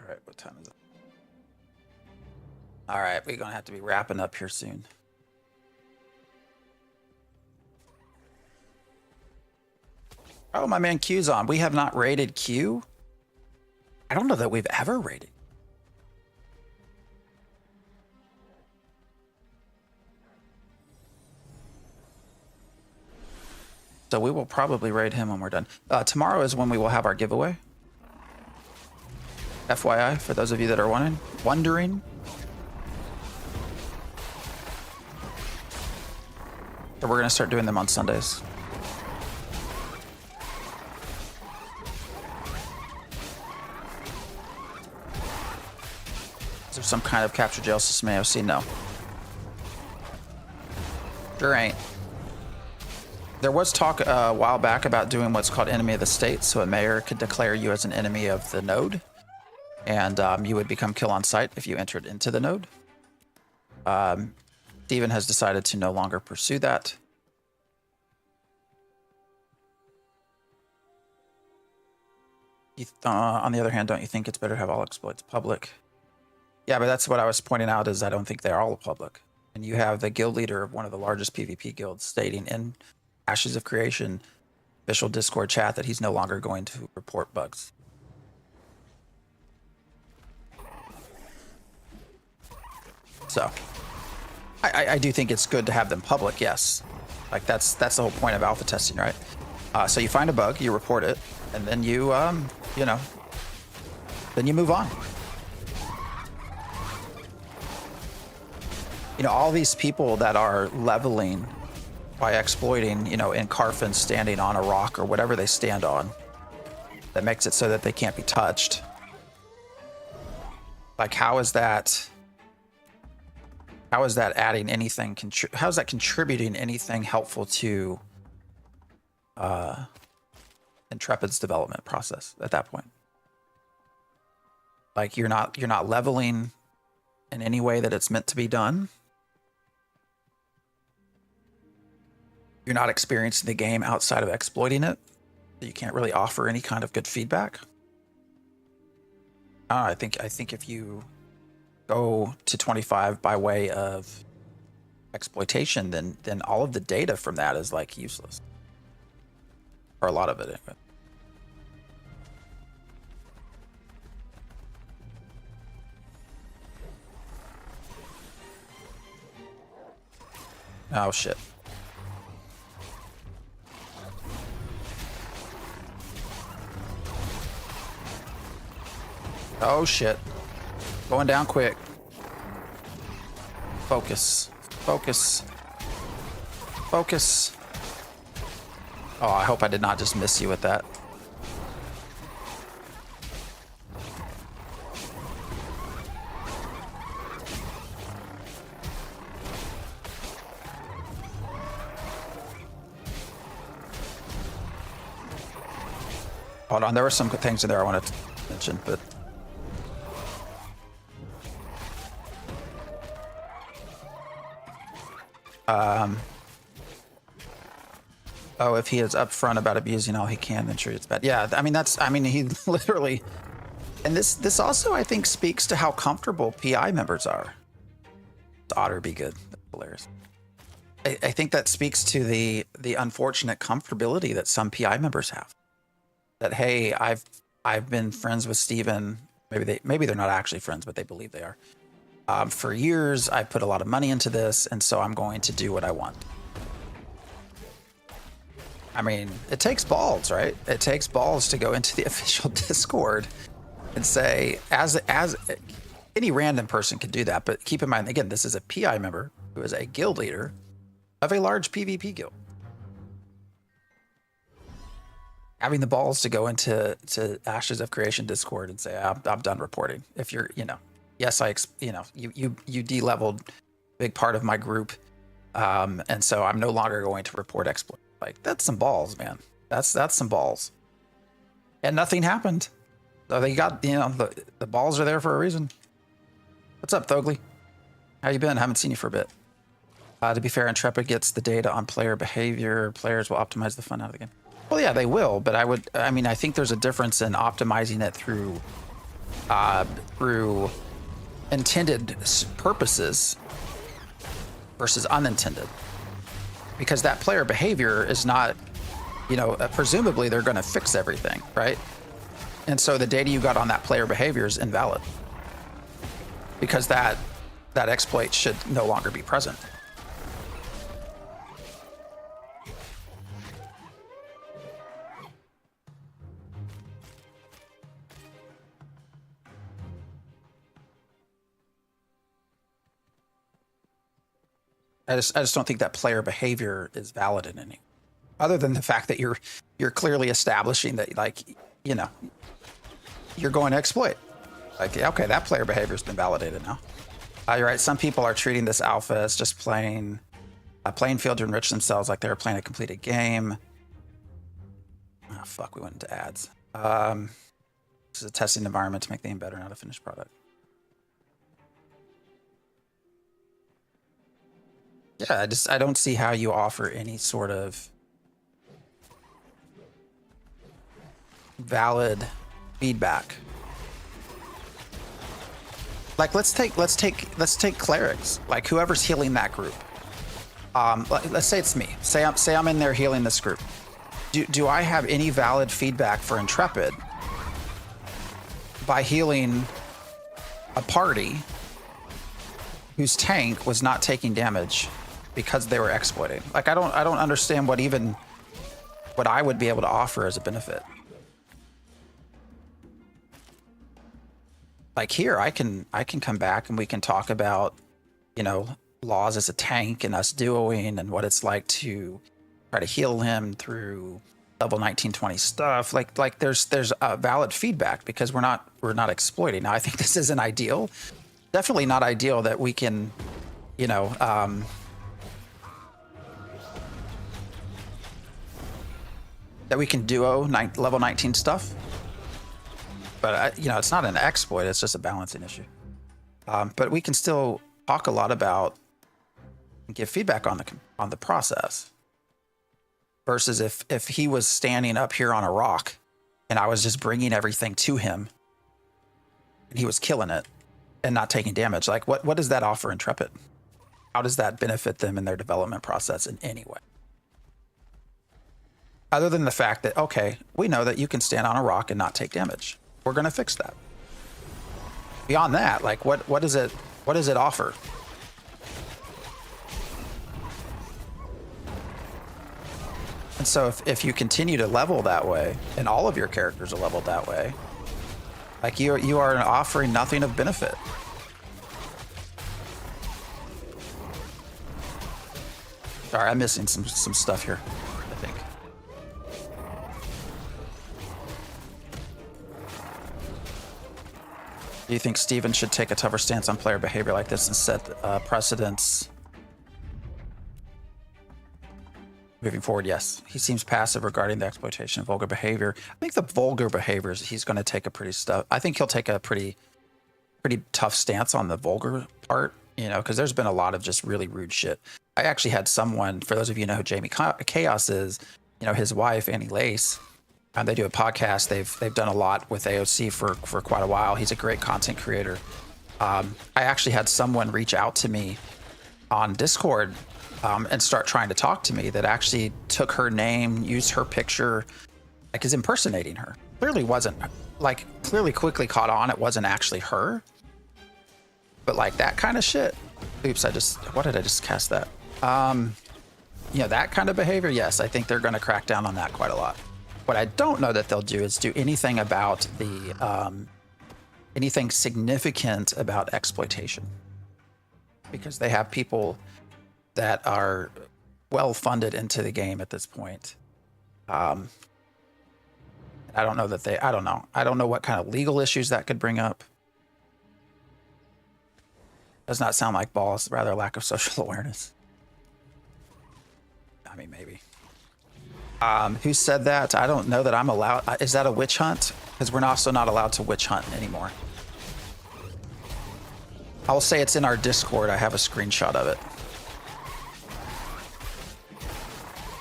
All right, what time is it? All right, we're going to have to be wrapping up here soon. Oh, my man Q's on. We have not rated Q. I don't know that we've ever rated. So we will probably raid him when we're done. Tomorrow is when we will have our giveaway. FYI, for those of you that are wondering. So we're going to start doing them on Sundays. Is there some kind of capture jail system AOC? No. Sure ain't. There was talk a while back about doing what's called enemy of the state, so a mayor could declare you as an enemy of the node, and you would become kill on sight if you entered into the node. Steven has decided to no longer pursue that. On the other hand, don't you think it's better to have all exploits public? Yeah, but that's what I was pointing out, is I don't think they're all public. And you have the guild leader of one of the largest PvP guilds stating in Ashes of Creation official Discord chat that he's no longer going to report bugs. So I do think it's good to have them public, yes. Like that's the whole point of alpha testing, right? So you find a bug, you report it, and then you then you move on. You know, all these people that are leveling by exploiting, in Carfin standing on a rock or whatever they stand on, that makes it so that they can't be touched. Like, how is that adding anything? How is that contributing anything helpful to Intrepid's development process at that point? Like, you're not leveling in any way that it's meant to be done. You're not experiencing the game outside of exploiting it. You can't really offer any kind of good feedback. I think if you go to 25 by way of exploitation, then all of the data from that is like useless, or a lot of it anyway. Oh shit. Oh shit. Going down quick. Focus. Focus. Focus. Oh, I hope I did not just miss you with that. Hold on, there were some things in there I wanted to mention, but... Oh, if he is upfront about abusing all he can, then sure it's bad. Yeah, I mean, he literally... And this also, I think, speaks to how comfortable PI members are. Otter be good. That's hilarious. I think that speaks to the unfortunate comfortability that some PI members have. That, hey, I've been friends with Steven. Maybe they're not actually friends, but they believe they are. For years, I put a lot of money into this, and so I'm going to do what I want. I mean, it takes balls, right? It takes balls to go into the official Discord and say, as any random person could do that, but keep in mind, again, this is a PI member who is a guild leader of a large PvP guild. Having the balls to go into Ashes of Creation Discord and say, I'm done reporting. If you're, yes, you de-leveled a big part of my group, and so I'm no longer going to report exploit. Like, that's some balls, man. That's some balls. And nothing happened. So they got, the balls are there for a reason. What's up, Thogly? How you been? Haven't seen you for a bit. To be fair, Intrepid gets the data on player behavior. Players will optimize the fun out of the game. Well, yeah, they will, but I think there's a difference in optimizing it through intended purposes versus unintended. Because that player behavior is not, presumably they're going to fix everything, right? And so the data you got on that player behavior is invalid because that exploit should no longer be present. I just don't think that player behavior is valid in any, other than the fact that you're clearly establishing that, like, you're going to exploit. Like, okay, that player behavior has been validated now. You're right. Some people are treating this alpha as just playing a playing field to enrich themselves, like they were playing a completed game. Oh fuck, we went into ads. This is a testing environment to make the game better, not a finished product. Yeah, I don't see how you offer any sort of valid feedback. Like, let's take clerics, like whoever's healing that group. Let's say it's me. Say I'm in there healing this group. Do I have any valid feedback for Intrepid by healing a party whose tank was not taking damage because they were exploiting? Like, I don't understand what I would be able to offer as a benefit. Like, here, I can come back and we can talk about, laws as a tank and us duoing and what it's like to try to heal him through level 1920 stuff. Like there's valid feedback because we're not exploiting. Now, I think this isn't ideal. Definitely not ideal that we can, that we can duo level 19 stuff. But, it's not an exploit. It's just a balancing issue. But we can still talk a lot about and give feedback on the process. Versus if he was standing up here on a rock and I was just bringing everything to him and he was killing it and not taking damage. Like, what does that offer Intrepid? How does that benefit them in their development process in any way? Other than the fact that, okay, we know that you can stand on a rock and not take damage. We're going to fix that. Beyond that, like, what does it offer? And so if you continue to level that way, and all of your characters are leveled that way, like, you are offering nothing of benefit. Sorry, I'm missing some stuff here, I think. Do you think Steven should take a tougher stance on player behavior like this and set precedents moving forward? Yes. He seems passive regarding the exploitation of vulgar behavior. I think the vulgar behaviors, he's going to take I think he'll take a pretty tough stance on the vulgar part, because there's been a lot of just really rude shit. I actually had someone, for those of you who know who Jamie Chaos is, his wife, Annie Lace, they do a podcast. They've done a lot with AOC for quite a while. He's a great content creator. I actually had someone reach out to me on Discord and start trying to talk to me that actually took her name, used her picture, like, is impersonating her. Clearly quickly caught on it wasn't actually her. But like that kind of shit. Oops, what did I just cast that? You know, that kind of behavior, yes, I think they're going to crack down on that quite a lot. What I don't know that they'll do is do anything about anything significant about exploitation. Because they have people that are well funded into the game at this point. I don't know that I don't know. I don't know what kind of legal issues that could bring up. Does not sound like balls, rather lack of social awareness. I mean, maybe. Who said that? I don't know that I'm allowed. Is that a witch hunt? Because we're also not allowed to witch hunt anymore. I'll say it's in our Discord. I have a screenshot of it.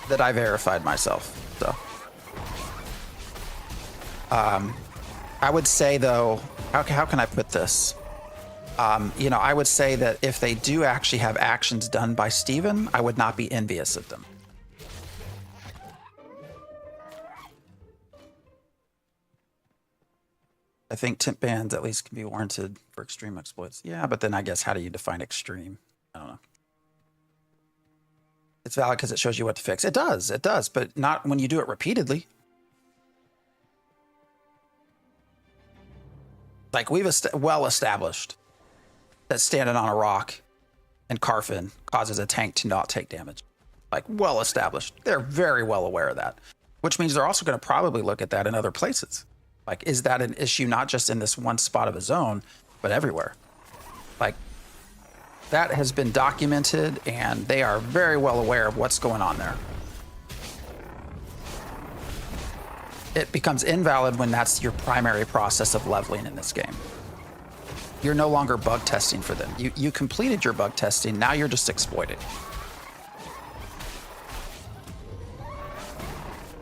That I verified myself, so. I would say, though, how can I put this? You know, I would say that if they do actually have actions done by Steven, I would not be envious of them. I think temp bans at least can be warranted for extreme exploits. Yeah, but then I guess how do you define extreme? I don't know. It's valid because it shows you what to fix. It does, but not when you do it repeatedly. Like we've well established that standing on a rock and Carfin causes a tank to not take damage. Like well established. They're very well aware of that, which means they're also going to probably look at that in other places. Like, is that an issue not just in this one spot of a zone, but everywhere? Like, that has been documented, and they are very well aware of what's going on there. It becomes invalid when that's your primary process of leveling in this game. You're no longer bug testing for them. You completed your bug testing, now you're just exploiting.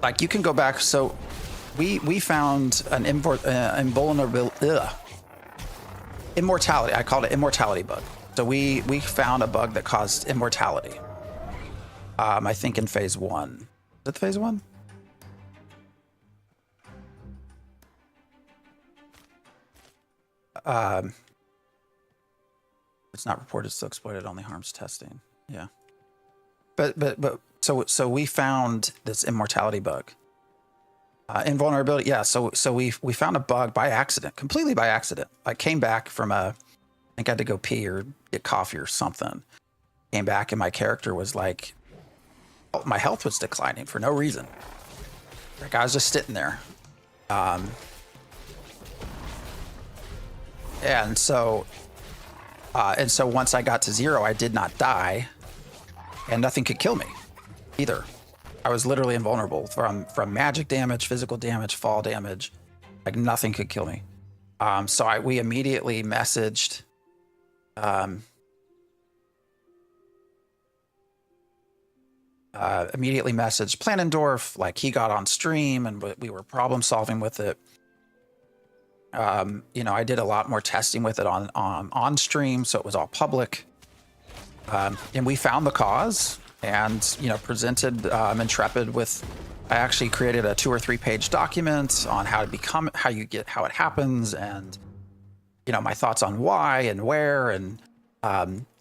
Like, you can go back, so we found an immortality. I called it immortality bug. So we found a bug that caused immortality. I think in phase 1. Is it phase 1? It's not reported, still exploited, only harms testing. Yeah. But so we found this immortality bug. Invulnerability, yeah. So we found a bug by accident, completely by accident. I came back from I think I had to go pee or get coffee or something. Came back and my character was like, my health was declining for no reason. Like I was just sitting there. And so once I got to 0, I did not die, and nothing could kill me either. I was literally invulnerable from magic damage, physical damage, fall damage. Like nothing could kill me. So we immediately messaged. Planendorf. Like he got on stream, and we were problem solving with it. You know, I did a lot more testing with it on stream, so it was all public. And we found the cause. And, you know, presented Intrepid with, I actually created a 2 or 3 page document on how it happens, and, you know, my thoughts on why and where, and,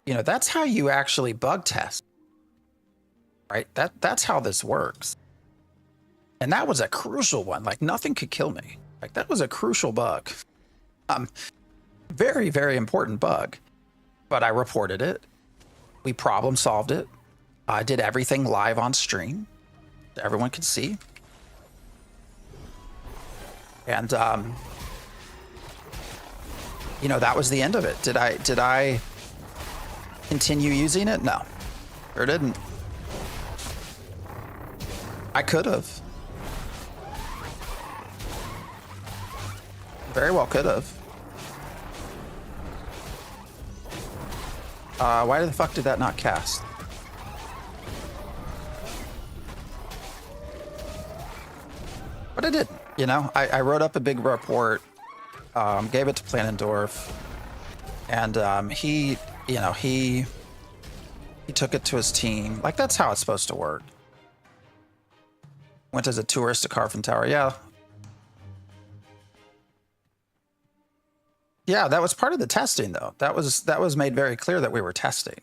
you know, that's how you actually bug test, right? That's how this works. And that was a crucial one. Like nothing could kill me. Like that was a crucial bug. Very, very important bug, but I reported it. We problem solved it. I did everything live on stream. Everyone could see. And, you know, that was the end of it. Did I continue using it? No, sure didn't. I could have. Very well could have. Why the fuck did that not cast? But I did, you know, I wrote up a big report, gave it to Planendorf, and he took it to his team. Like that's how it's supposed to work. Went as a tourist to Carfin Tower, yeah. Yeah, that was part of the testing, though. That was made very clear that we were testing.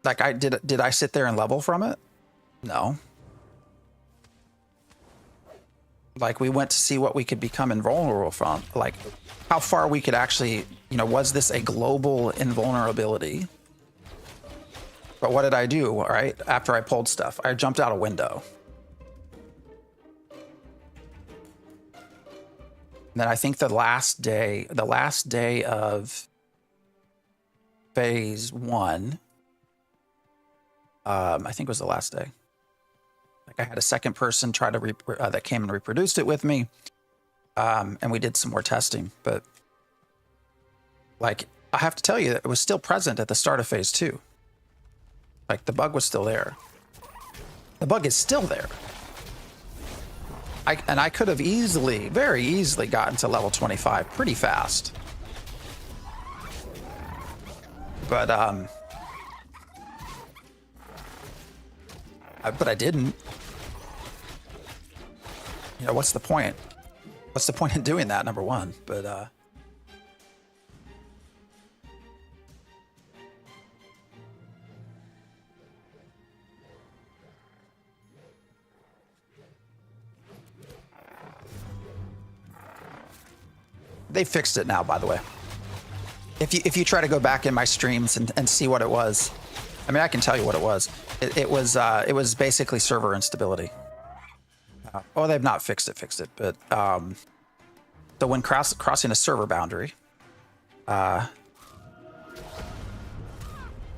Like, did I sit there and level from it? No. Like, we went to see what we could become invulnerable from. Like, how far we could actually, was this a global invulnerability? But what did I do, right? After I pulled stuff, I jumped out a window. And then I think the last day of phase 1, I think was the last day. Like, I had a second person try to that came and reproduced it with me, and we did some more testing. But like, I have to tell you, that it was still present at the start of phase 2. Like, the bug was still there. The bug is still there. I could have very easily gotten to level 25 pretty fast. But I didn't. What's the point? What's the point in doing that, number one? But they fixed it now, by the way. If you try to go back in my streams and see what it was, I mean, I can tell you what it was. It was basically server instability. They've not fixed it, but so when crossing a server boundary,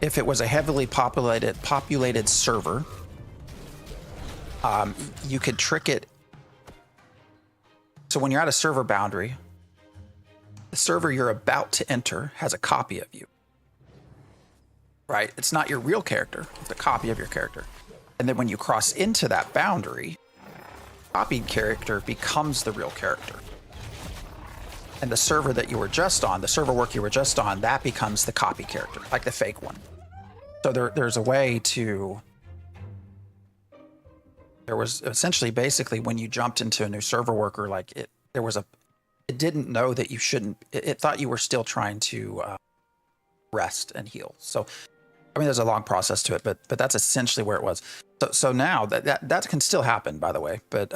if it was a heavily populated server, you could trick it. So when you're at a server boundary, the server you're about to enter has a copy of you. Right? It's not your real character, it's a copy of your character. And then when you cross into that boundary, copied character becomes the real character. And the server that you were just on, the server work you were just on, that becomes the copy character, like the fake one. So there's a way to... There was essentially, basically, when you jumped into a new server worker, like it didn't know that you shouldn't... It thought you were still trying to rest and heal. So, I mean, there's a long process to it, but that's essentially where it was. So now that can still happen, by the way, but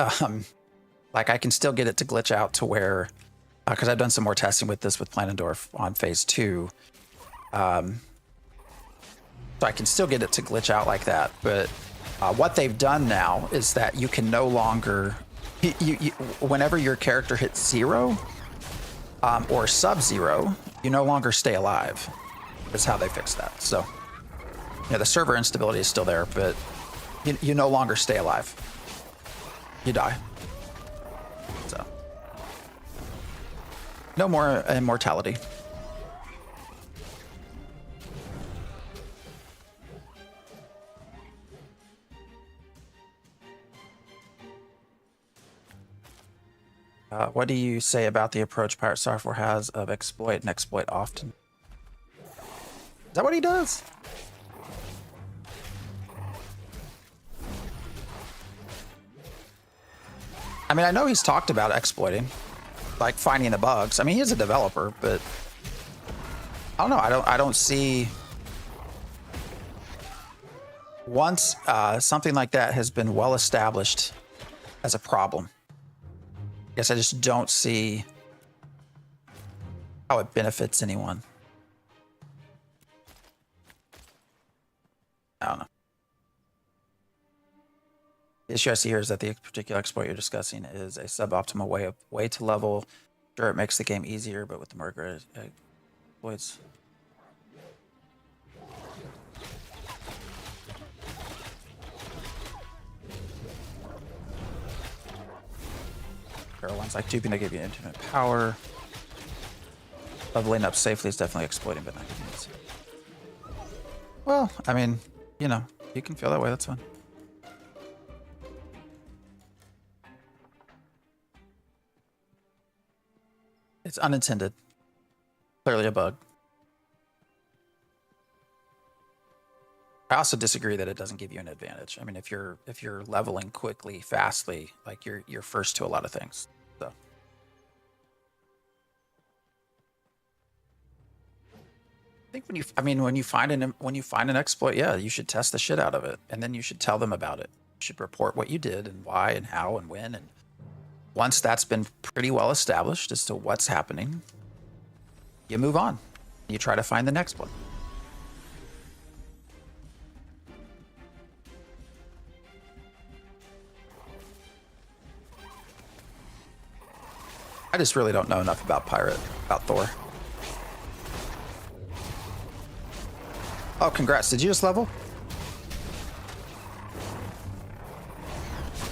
like, I can still get it to glitch out to where, because I've done some more testing with this with Planendorf on phase 2, so I can still get it to glitch out like that. But what they've done now is that you can no longer, whenever your character hits 0 or sub-0, you no longer stay alive. Is how they fixed that. So, the server instability is still there, but you no longer stay alive. You die. So, no more immortality. What do you say about the approach Pirate Software has of exploit and exploit often? Is that what he does? I mean, I know he's talked about exploiting, like finding the bugs. I mean, he is a developer, but I don't know. I don't see, once something like that has been well established as a problem, I guess I just don't see how it benefits anyone. I don't know. The issue I see here is that the particular exploit you're discussing is a suboptimal way to level. Sure, it makes the game easier, but with the Margaret exploits. There are ones like duping that give you infinite power. Leveling up safely is definitely exploiting, but not convenience. Well, I mean, you can feel that way, that's fine. It's unintended. Clearly a bug. I also disagree that it doesn't give you an advantage. I mean, if you're leveling quickly, fastly, like you're first to a lot of things. So think when you find an exploit, yeah, you should test the shit out of it, and then you should tell them about it. You should report what you did and why and how and when, and once that's been pretty well established as to what's happening, you move on. You try to find the next one. I just really don't know enough about Thor. Oh, congrats. Did you just level?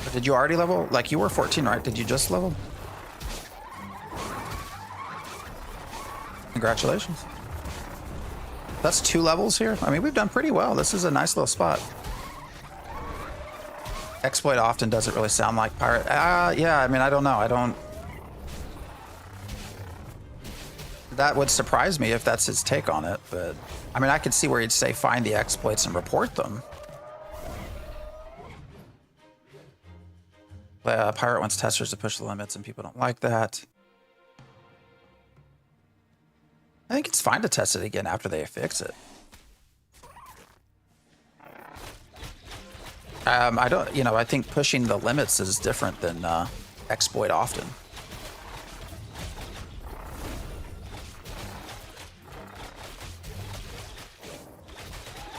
Or did you already level? Like, you were 14, right? Did you just level? Congratulations. That's 2 levels here. I mean, we've done pretty well. This is a nice little spot. Exploit often doesn't really sound like pirate. Yeah, I mean, I don't know. That would surprise me if that's his take on it, but I mean, I could see where he'd say find the exploits and report them. Pirate wants testers to push the limits, and people don't like that. I think it's fine to test it again after they fix it. I think pushing the limits is different than exploit often.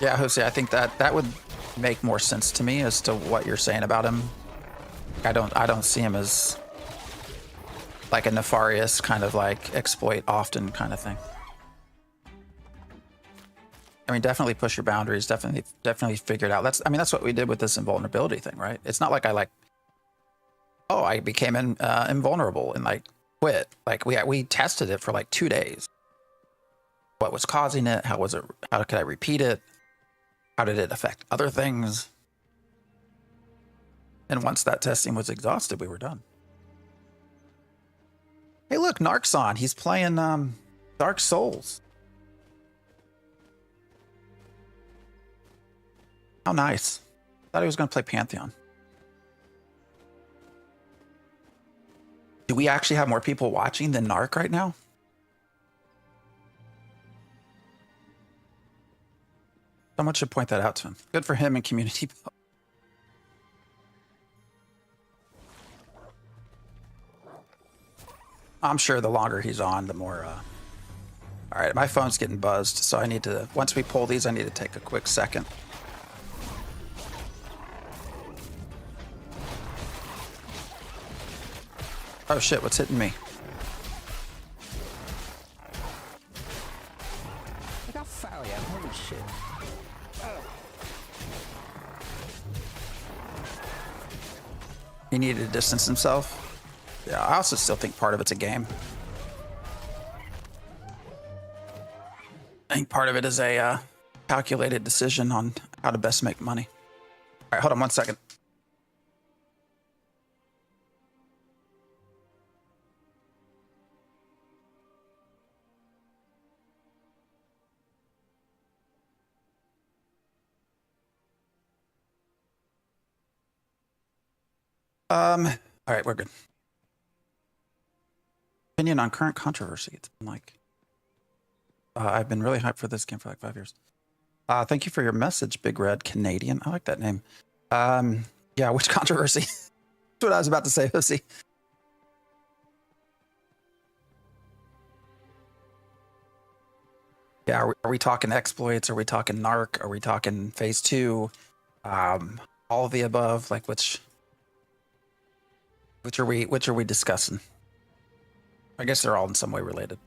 Yeah, Jose, I think that would make more sense to me as to what you're saying about him. I don't see him as like a nefarious kind of like exploit often kind of thing. I mean, definitely push your boundaries. Definitely figure it out. That's what we did with this invulnerability thing, right? It's not like I became invulnerable and like quit. Like we tested it for like 2 days. What was causing it? How was it? How could I repeat it? How did it affect other things? And once that testing was exhausted, we were done. Hey, look, Narc's on. He's playing Dark Souls. How nice. Thought he was going to play Pantheon. Do we actually have more people watching than Narc right now? Someone should point that out to him. Good for him and community. I'm sure the longer he's on, the more... All right, my phone's getting buzzed, so I need to... Once we pull these, I need to take a quick second. Oh shit, what's hitting me? Look how foul I am, holy shit. He needed to distance himself. Yeah, I also still think part of it's a game. I think part of it is a calculated decision on how to best make money. All right, hold on 1 second. All right, we're good. Opinion on current controversy. It's been like, I've been really hyped for this game for like 5 years. Thank you for your message, Big Red Canadian. I like that name. Yeah, which controversy? That's what I was about to say, Hussy. Yeah, are we talking exploits? Are we talking Narc? Are we talking Phase 2? All of the above? Like which are we discussing? I guess they're all in some way related.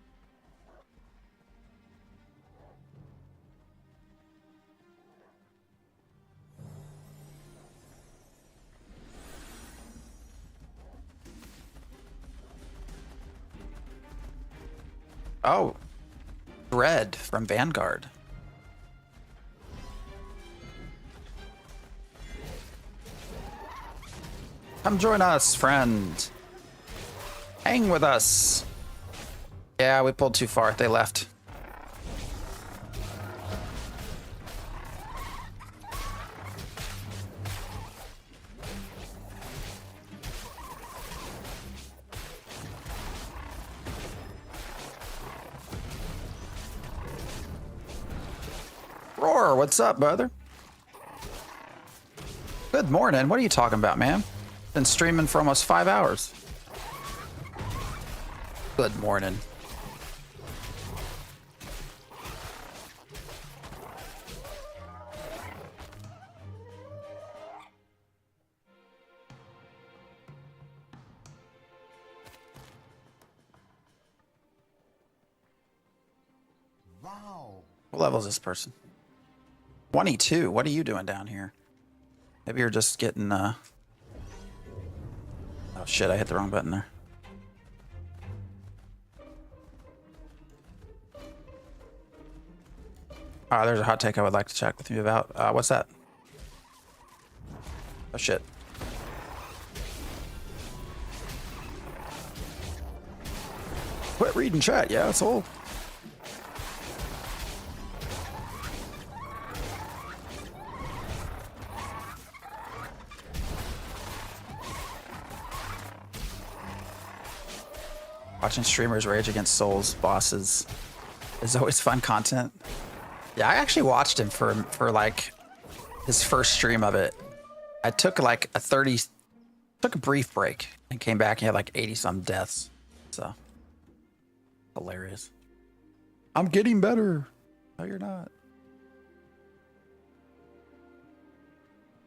Oh, Dread from Vanguard. Come join us, friend. Hang with us. Yeah, we pulled too far. They left. Roar, what's up, brother? Good morning. What are you talking about, man? Been streaming for almost 5 hours. Good morning. Wow. What level is this person? 22. What are you doing down here? Maybe you're just getting, Oh shit, I hit the wrong button there. There's a hot take I would like to chat with you about. What's that? Oh shit. Quit reading chat, yeah, asshole. Watching streamers rage against souls bosses is always fun content. Yeah, I actually watched him for like his first stream of it. I took like took a brief break and came back and he had like 80 some deaths. So hilarious. I'm getting better. No, you're not.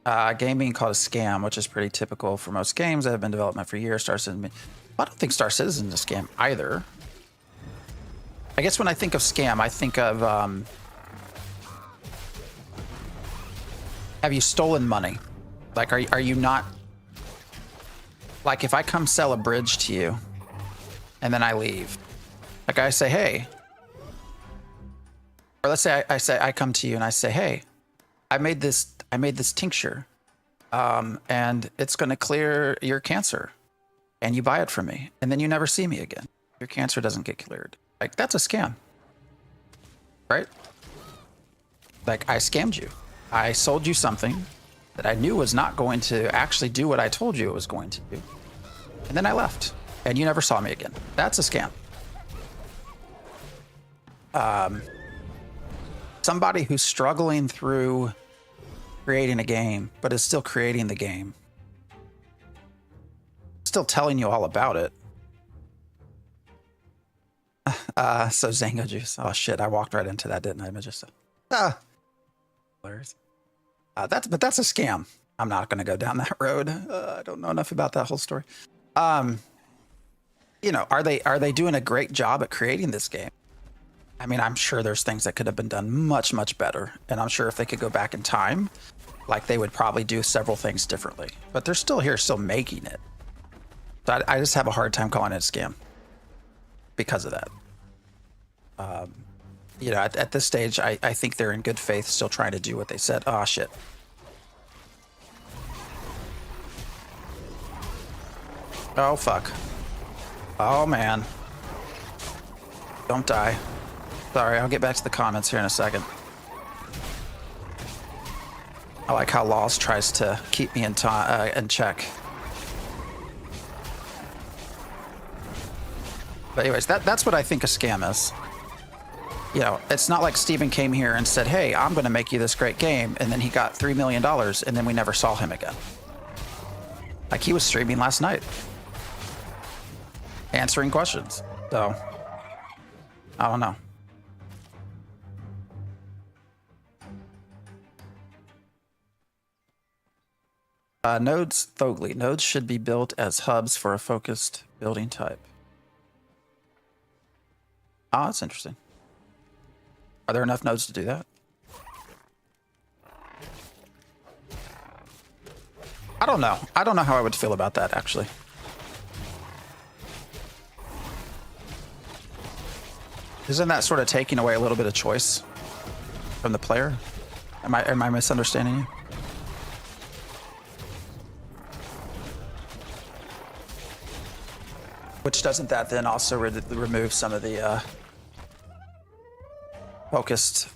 A game being called a scam, which is pretty typical for most games that have been in development for years. Star Citizen. I don't think Star Citizen is a scam either. I guess when I think of scam, I think of have you stolen money? Like, are you not? Like, if I come sell a bridge to you, and then I leave, like I say, hey, or let's say I come to you and I say, hey, I made this tincture, and it's going to clear your cancer, and you buy it from me, and then you never see me again. Your cancer doesn't get cleared. Like, that's a scam, right? Like, I scammed you. I sold you something that I knew was not going to actually do what I told you it was going to do. And then I left, and you never saw me again. That's a scam. Somebody who's struggling through creating a game, but is still creating the game, still telling you all about it. So Zango Juice. Oh shit, I walked right into that, didn't I? Just hilarious. But that's a scam. I'm not going to go down that road. I don't know enough about that whole story. You know, are they doing a great job at creating this game? I mean, I'm sure there's things that could have been done much better, and I'm sure if they could go back in time, like, they would probably do several things differently. But they're still here, still making it. So I just have a hard time calling it a scam because of that. You know, at this stage, I think they're in good faith, still trying to do what they said. Oh, shit. Oh, fuck. Oh, man. Don't die. Sorry, I'll get back to the comments here in a second. I like how Laws tries to keep me in check. But anyways, that's what I think a scam is. You know, it's not like Steven came here and said, hey, I'm going to make you this great game, and then he got $3 million, and then we never saw him again. Like, he was streaming last night, answering questions. So, I don't know. Nodes, Thogley. Nodes should be built as hubs for a focused building type. Ah, that's interesting. Are there enough nodes to do that? I don't know. I don't know how I would feel about that, actually. Isn't that sort of taking away a little bit of choice from the player? Am I misunderstanding you? Which doesn't that then also remove some of the focus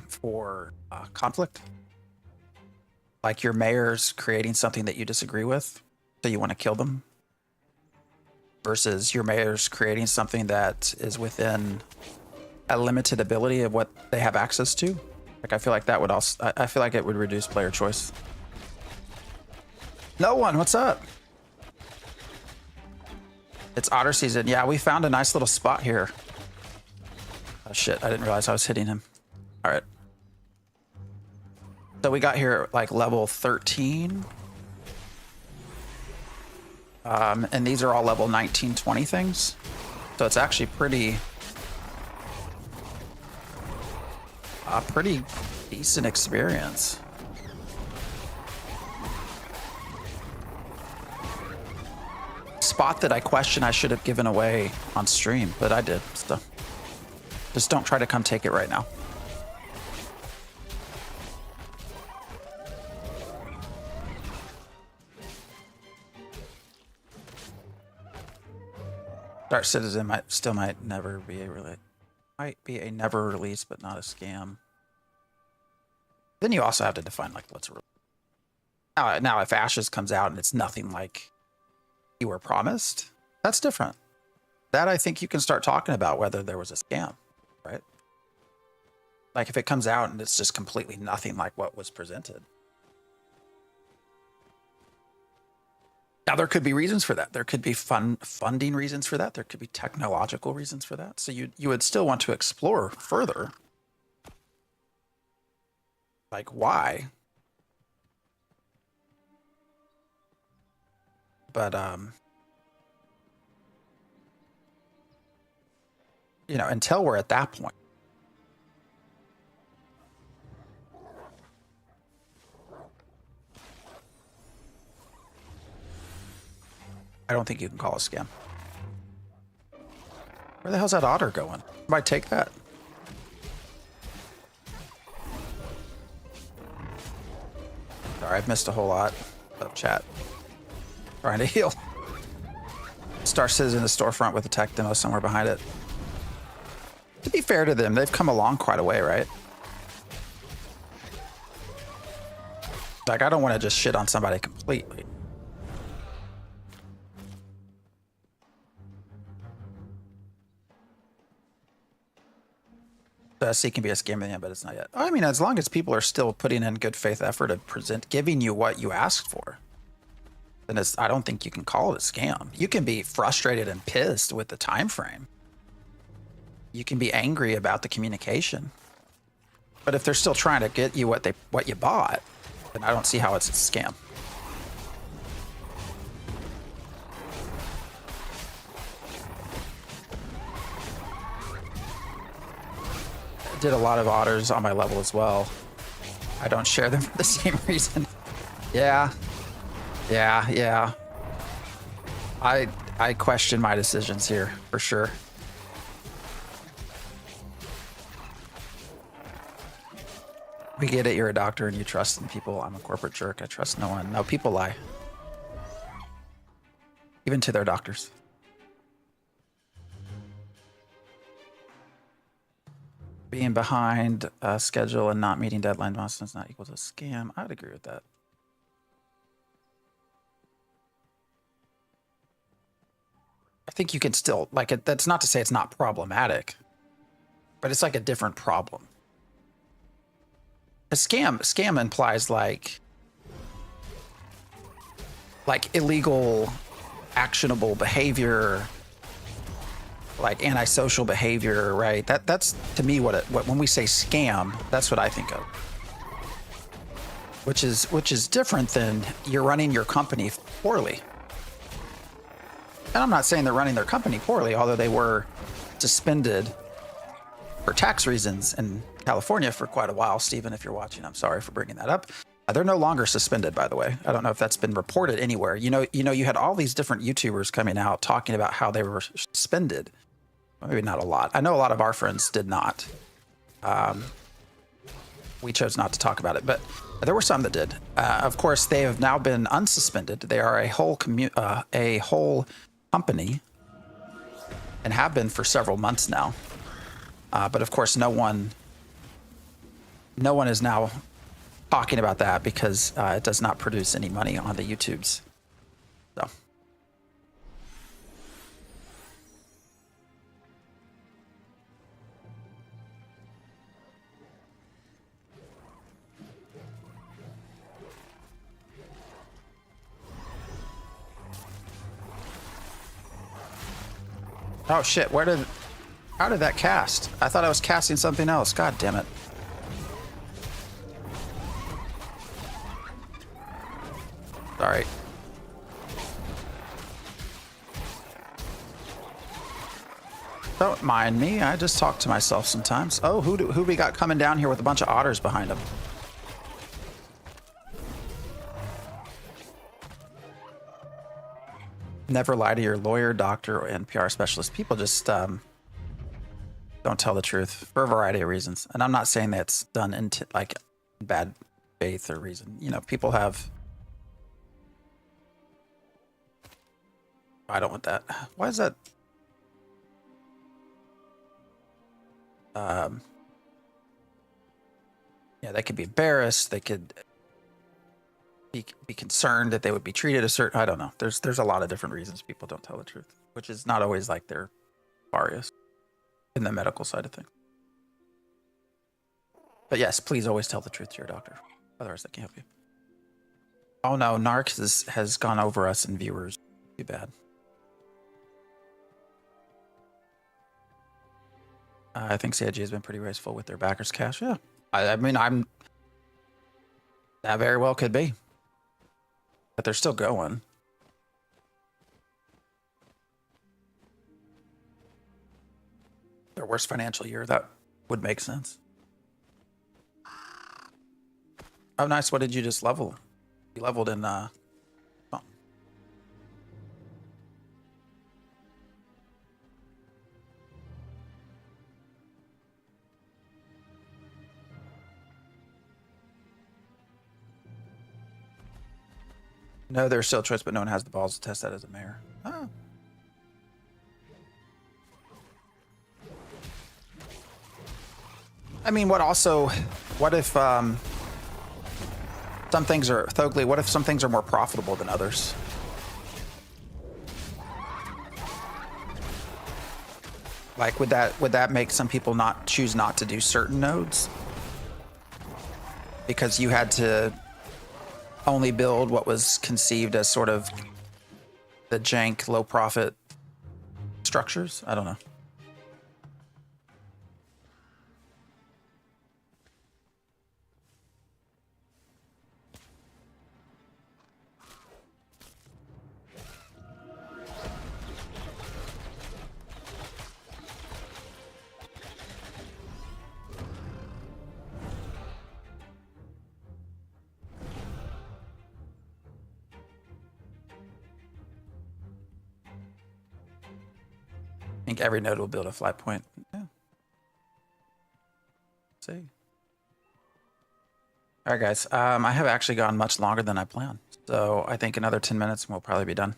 for conflict? Like, your mayor's creating something that you disagree with, so you want to kill them, versus your mayor's creating something that is within a limited ability of what they have access to. Like, I feel like that would also, I feel like it would reduce player choice. No one, what's up? It's otter season. Yeah, we found a nice little spot here. Oh shit, I didn't realize I was hitting him. All right. So we got here like level 13. And these are all level 19, 20 things. So it's actually pretty decent experience. Spot that I question I should have given away on stream, but I did. So just don't try to come take it right now. Dark Citizen might never be a never release, but not a scam. Then you also have to define like what's a release. Now if Ashes comes out and it's nothing like you were promised, that's different. That I think you can start talking about whether there was a scam, right? Like if it comes out and it's just completely nothing like what was presented. Now, there could be reasons for that. There could be funding reasons for that. There could be technological reasons for that. So you would still want to explore further. Like, why? But, you know, until we're at that point. I don't think you can call a scam. Where the hell's that otter going? Might take that. Sorry, I've missed a whole lot of chat. Trying to heal. Star Citizen, the storefront with a tech demo somewhere behind it. To be fair to them, they've come along quite a way, right? Like, I don't want to just shit on somebody completely. C can be a scam in the end, but it's not yet. I mean, as long as people are still putting in good faith effort to giving you what you asked for, then I don't think you can call it a scam. You can be frustrated and pissed with the time frame. You can be angry about the communication. But if they're still trying to get you what you bought, then I don't see how it's a scam. Did a lot of otters on my level as well. I don't share them for the same reason. Yeah. I question my decisions here for sure. We get it, you're a doctor and you trust in people. I'm a corporate jerk. I trust no one. No, people lie. Even to their doctors. Being behind schedule and not meeting deadline milestones is not equal to a scam. I would agree with that. I think you can still, like, that's not to say it's not problematic, but it's like a different problem. A scam implies like illegal, actionable behavior, like antisocial behavior, right? That's to me what when we say scam, that's what I think of. Which is different than you're running your company poorly. And I'm not saying they're running their company poorly, although they were suspended for tax reasons in California for quite a while. Stephen, if you're watching, I'm sorry for bringing that up. They're no longer suspended, by the way. I don't know if that's been reported anywhere. You know, you had all these different YouTubers coming out talking about how they were suspended. Maybe not a lot. I know a lot of our friends did not. We chose not to talk about it, but there were some that did. Of course, they have now been unsuspended. They are a whole company and have been for several months now. But of course, no one is now talking about that because it does not produce any money on the YouTubes. So. Oh shit, how did that cast? I thought I was casting something else. God damn it. Sorry. Don't mind me. I just talk to myself sometimes. Oh, who we got coming down here with a bunch of otters behind them? Never lie to your lawyer, doctor, and PR specialist. People just don't tell the truth for a variety of reasons. And I'm not saying that's done in like bad faith or reason. You know, people have. I don't want that. Why is that? Yeah, they could be embarrassed. They could be concerned that they would be treated a certain. I don't know. There's a lot of different reasons people don't tell the truth, which is not always like they're nefarious in the medical side of things. But yes, please always tell the truth to your doctor. Otherwise, they can't help you. Oh no, Narc has gone over us in viewers. Too bad. I think CIG has been pretty wasteful with their backers' cash. Yeah, I mean, that very well could be, but they're still going. Their worst financial year, that would make sense. Oh, nice. What did you just level? You leveled in, oh. No, there's still a choice, but no one has the balls to test that as a mayor. Oh. I mean, what if, some things are, Thogly, what if some things are more profitable than others? Like, would that make some people choose not to do certain nodes? Because you had to only build what was conceived as sort of the jank, low profit structures? I don't know. I think every node will build a flat point. Yeah. See. All right, guys. I have actually gone much longer than I planned. So I think another 10 minutes and we'll probably be done.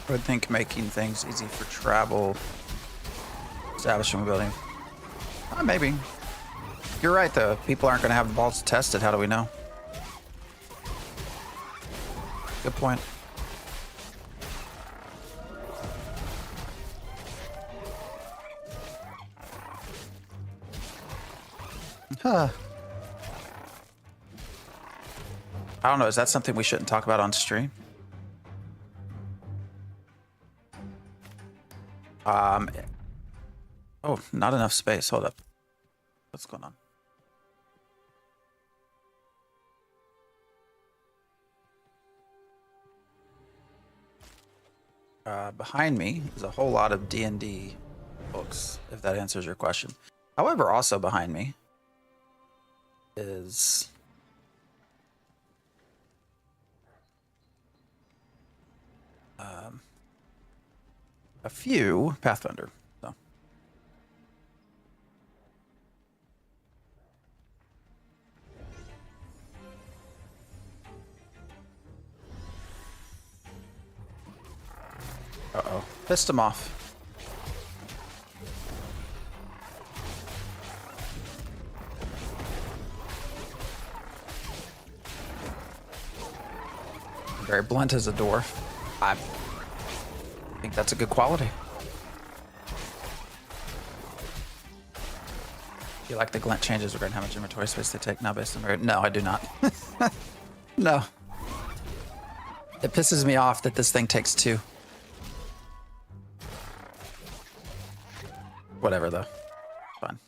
I would think making things easy for travel, establishing building. Maybe. You're right, though. People aren't going to have the balls tested. How do we know? Good point. Huh. I don't know. Is that something we shouldn't talk about on stream? Oh, not enough space. Hold up. What's going on? Behind me is a whole lot of D&D books, if that answers your question. However, also behind me is a few Pathfinder. So. Uh-oh. Pissed him off. Very blunt as a dwarf. I think that's a good quality. Do you like the glint changes regarding how much inventory space they take now based on merit? No, I do not. No. It pisses me off that this thing takes 2. Whatever, though. Fine.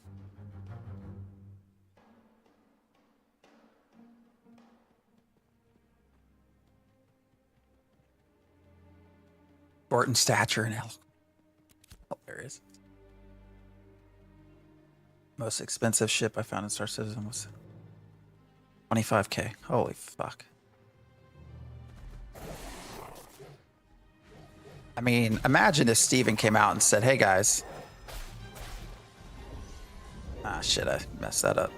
Short in stature and health. Hilarious. Most expensive ship I found in Star Citizen was 25K. Holy fuck. I mean, imagine if Steven came out and said, hey guys. Ah, shit, I messed that up.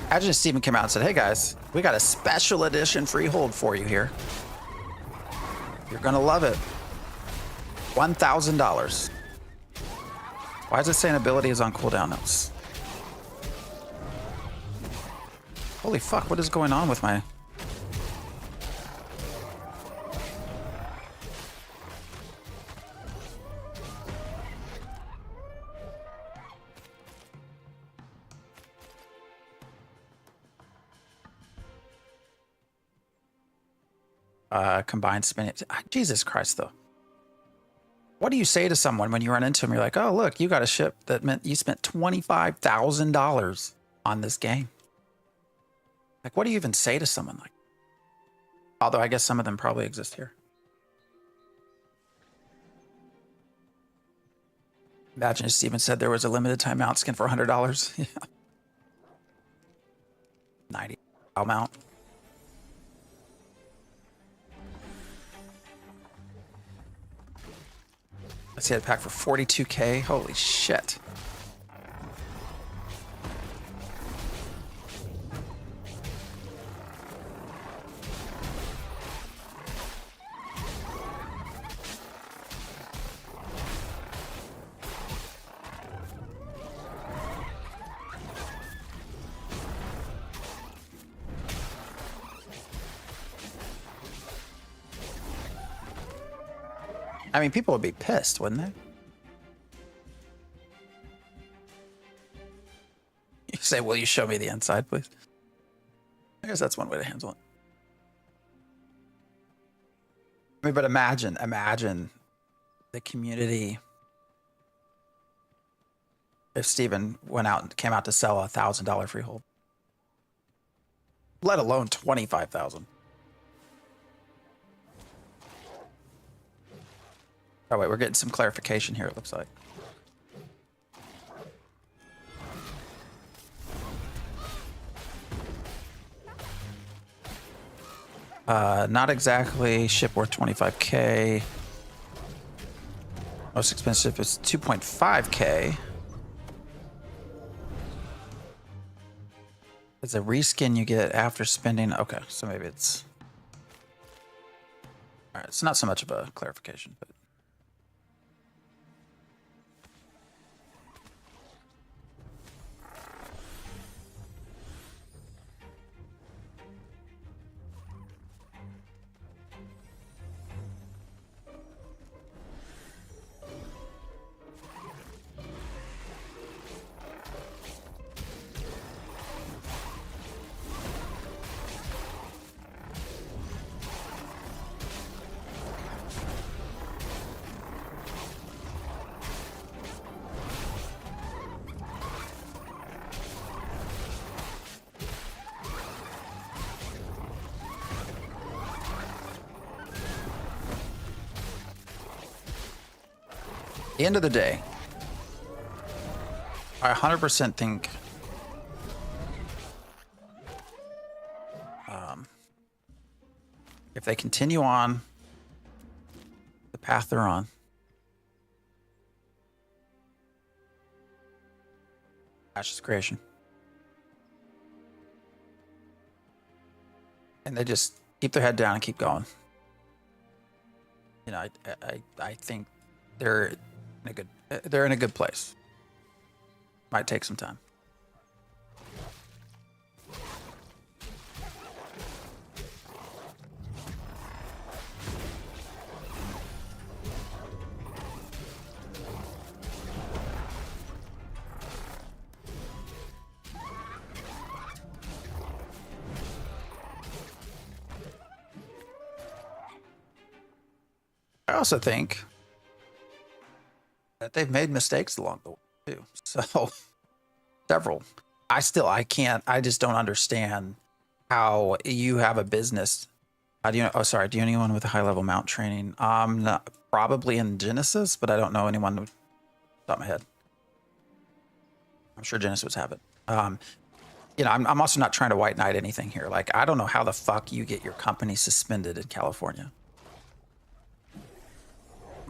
Imagine if Steven came out and said, hey guys, we got a special edition freehold for you here. You're gonna love it. $1,000. Why is it saying ability is on cooldown notes? Holy fuck, what is going on with my... combined spinning. Jesus Christ, though. What do you say to someone when you run into them? You're like, oh, look, you got a ship that meant you spent $25,000 on this game. Like, what do you even say to someone like? Although I guess some of them probably exist here. Imagine if Steven said there was a limited time mount skin for $100. Yeah. 90 mount. Let's see, a pack for 42K. Holy shit. I mean, people would be pissed, wouldn't they? You say, will you show me the inside, please? I guess that's one way to handle it. I mean, but imagine the community. If Steven went out and came out to sell $1,000 freehold, let alone 25,000. Oh wait, we're getting some clarification here, it looks like. Not exactly. Ship worth 25K. Most expensive is 2.5K. It's a reskin you get after spending. Okay, so maybe it's... Alright, it's not so much of a clarification, but... At the end of the day, I 100% think if they continue on path they're on. Ashes creation. And they just keep their head down and keep going. You know, I think they're in a good place. Might take some time. I also think that they've made mistakes along the way too. So several. I just don't understand how you have a business. Do you know? Oh, sorry. Do you know anyone with a high level mount training? Probably in Genesis, but I don't know anyone with top of my head. I'm sure Genesis would have it. You know, I'm also not trying to white knight anything here. Like, I don't know how the fuck you get your company suspended in California.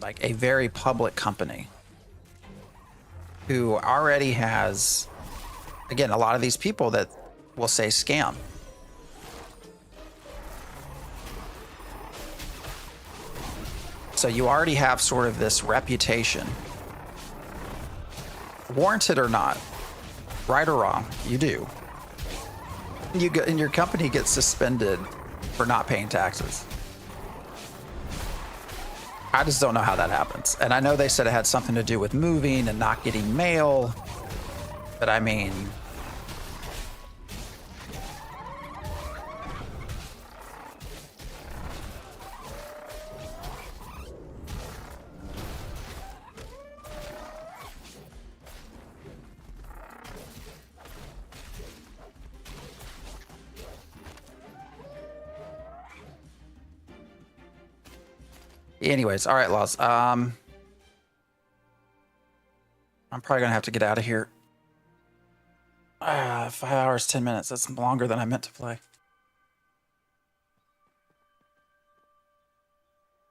Like a very public company who already has, again, a lot of these people that will say scam. So you already have sort of this reputation, warranted or not, right or wrong, you do. And your company gets suspended for not paying taxes. I just don't know how that happens. And I know they said it had something to do with moving and not getting mail, but I mean, anyways, all right, Laws. I'm probably gonna have to get out of here. 5 hours, 10 minutes. That's longer than I meant to play.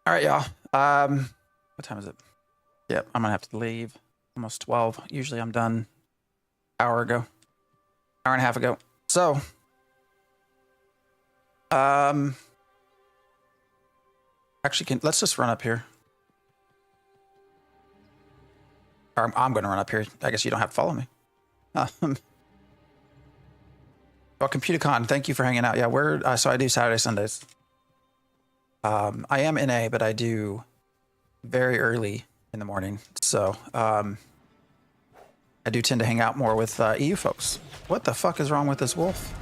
All right, y'all. What time is it? Yep, I'm gonna have to leave. Almost 12. Usually I'm done hour and a half ago. So, actually, let's just run up here. Or I'm going to run up here. I guess you don't have to follow me. Well, ComputerCon, thank you for hanging out. Yeah, so I do Saturday, Sundays. I am NA, but I do very early in the morning. So, I do tend to hang out more with EU folks. What the fuck is wrong with this wolf?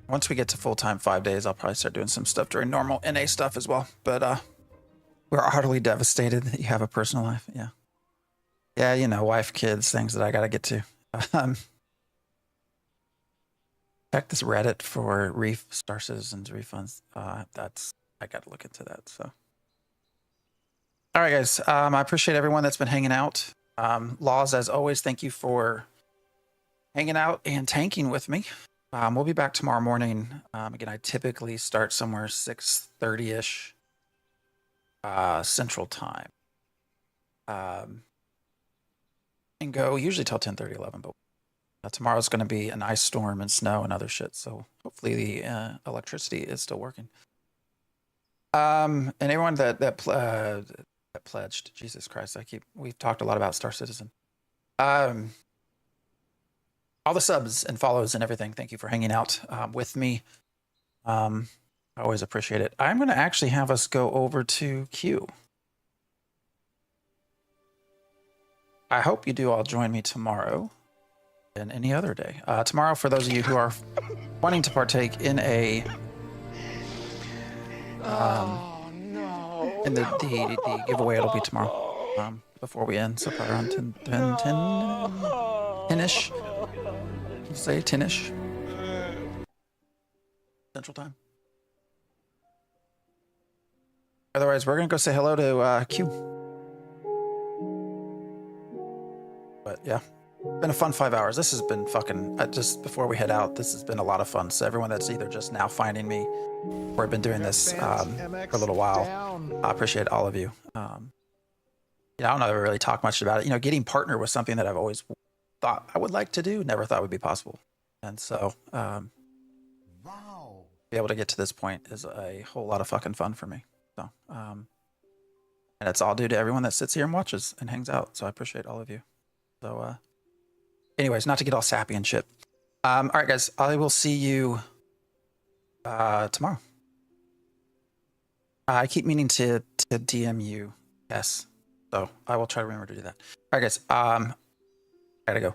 Once we get to full-time 5 days, I'll probably start doing some stuff during normal NA stuff as well. But we're utterly devastated that you have a personal life. Yeah. Yeah, you know, wife, kids, things that I got to get to. Check this Reddit for Star Citizens refunds. I got to look into that. So, all right, guys. I appreciate everyone that's been hanging out. Laws, as always, thank you for hanging out and tanking with me. We'll be back tomorrow morning. Again, I typically start somewhere 6:30-ish Central Time. And go usually till 10:30, 11. But tomorrow's going to be an ice storm and snow and other shit. So hopefully the electricity is still working. And everyone that pledged, Jesus Christ, we've talked a lot about Star Citizen. All the subs and follows and everything. Thank you for hanging out with me. I always appreciate it. I'm going to actually have us go over to Q. I hope you do all join me tomorrow and any other day. Tomorrow, for those of you who are wanting to partake in a in the giveaway, it'll be tomorrow before we end. So probably around 10-ish. Say 10-ish Central Time. Otherwise, we're gonna go say hello to Q. But yeah, been a fun 5 hours. This has been fucking, just before we head out, this has been a lot of fun. So everyone that's either just now finding me or have been doing this for a little while, I appreciate all of you. I don't know if I really talk much about it. Getting partner was something that I've always thought I would like to do, never thought would be possible. And so, Wow. be able to get to this point is a whole lot of fucking fun for me. So, and it's all due to everyone that sits here and watches and hangs out. So I appreciate all of you. So, anyways, not to get all sappy and shit. All right, guys, I will see you tomorrow. I keep meaning to DM you. Yes. So I will try to remember to do that. All right, guys. I gotta go.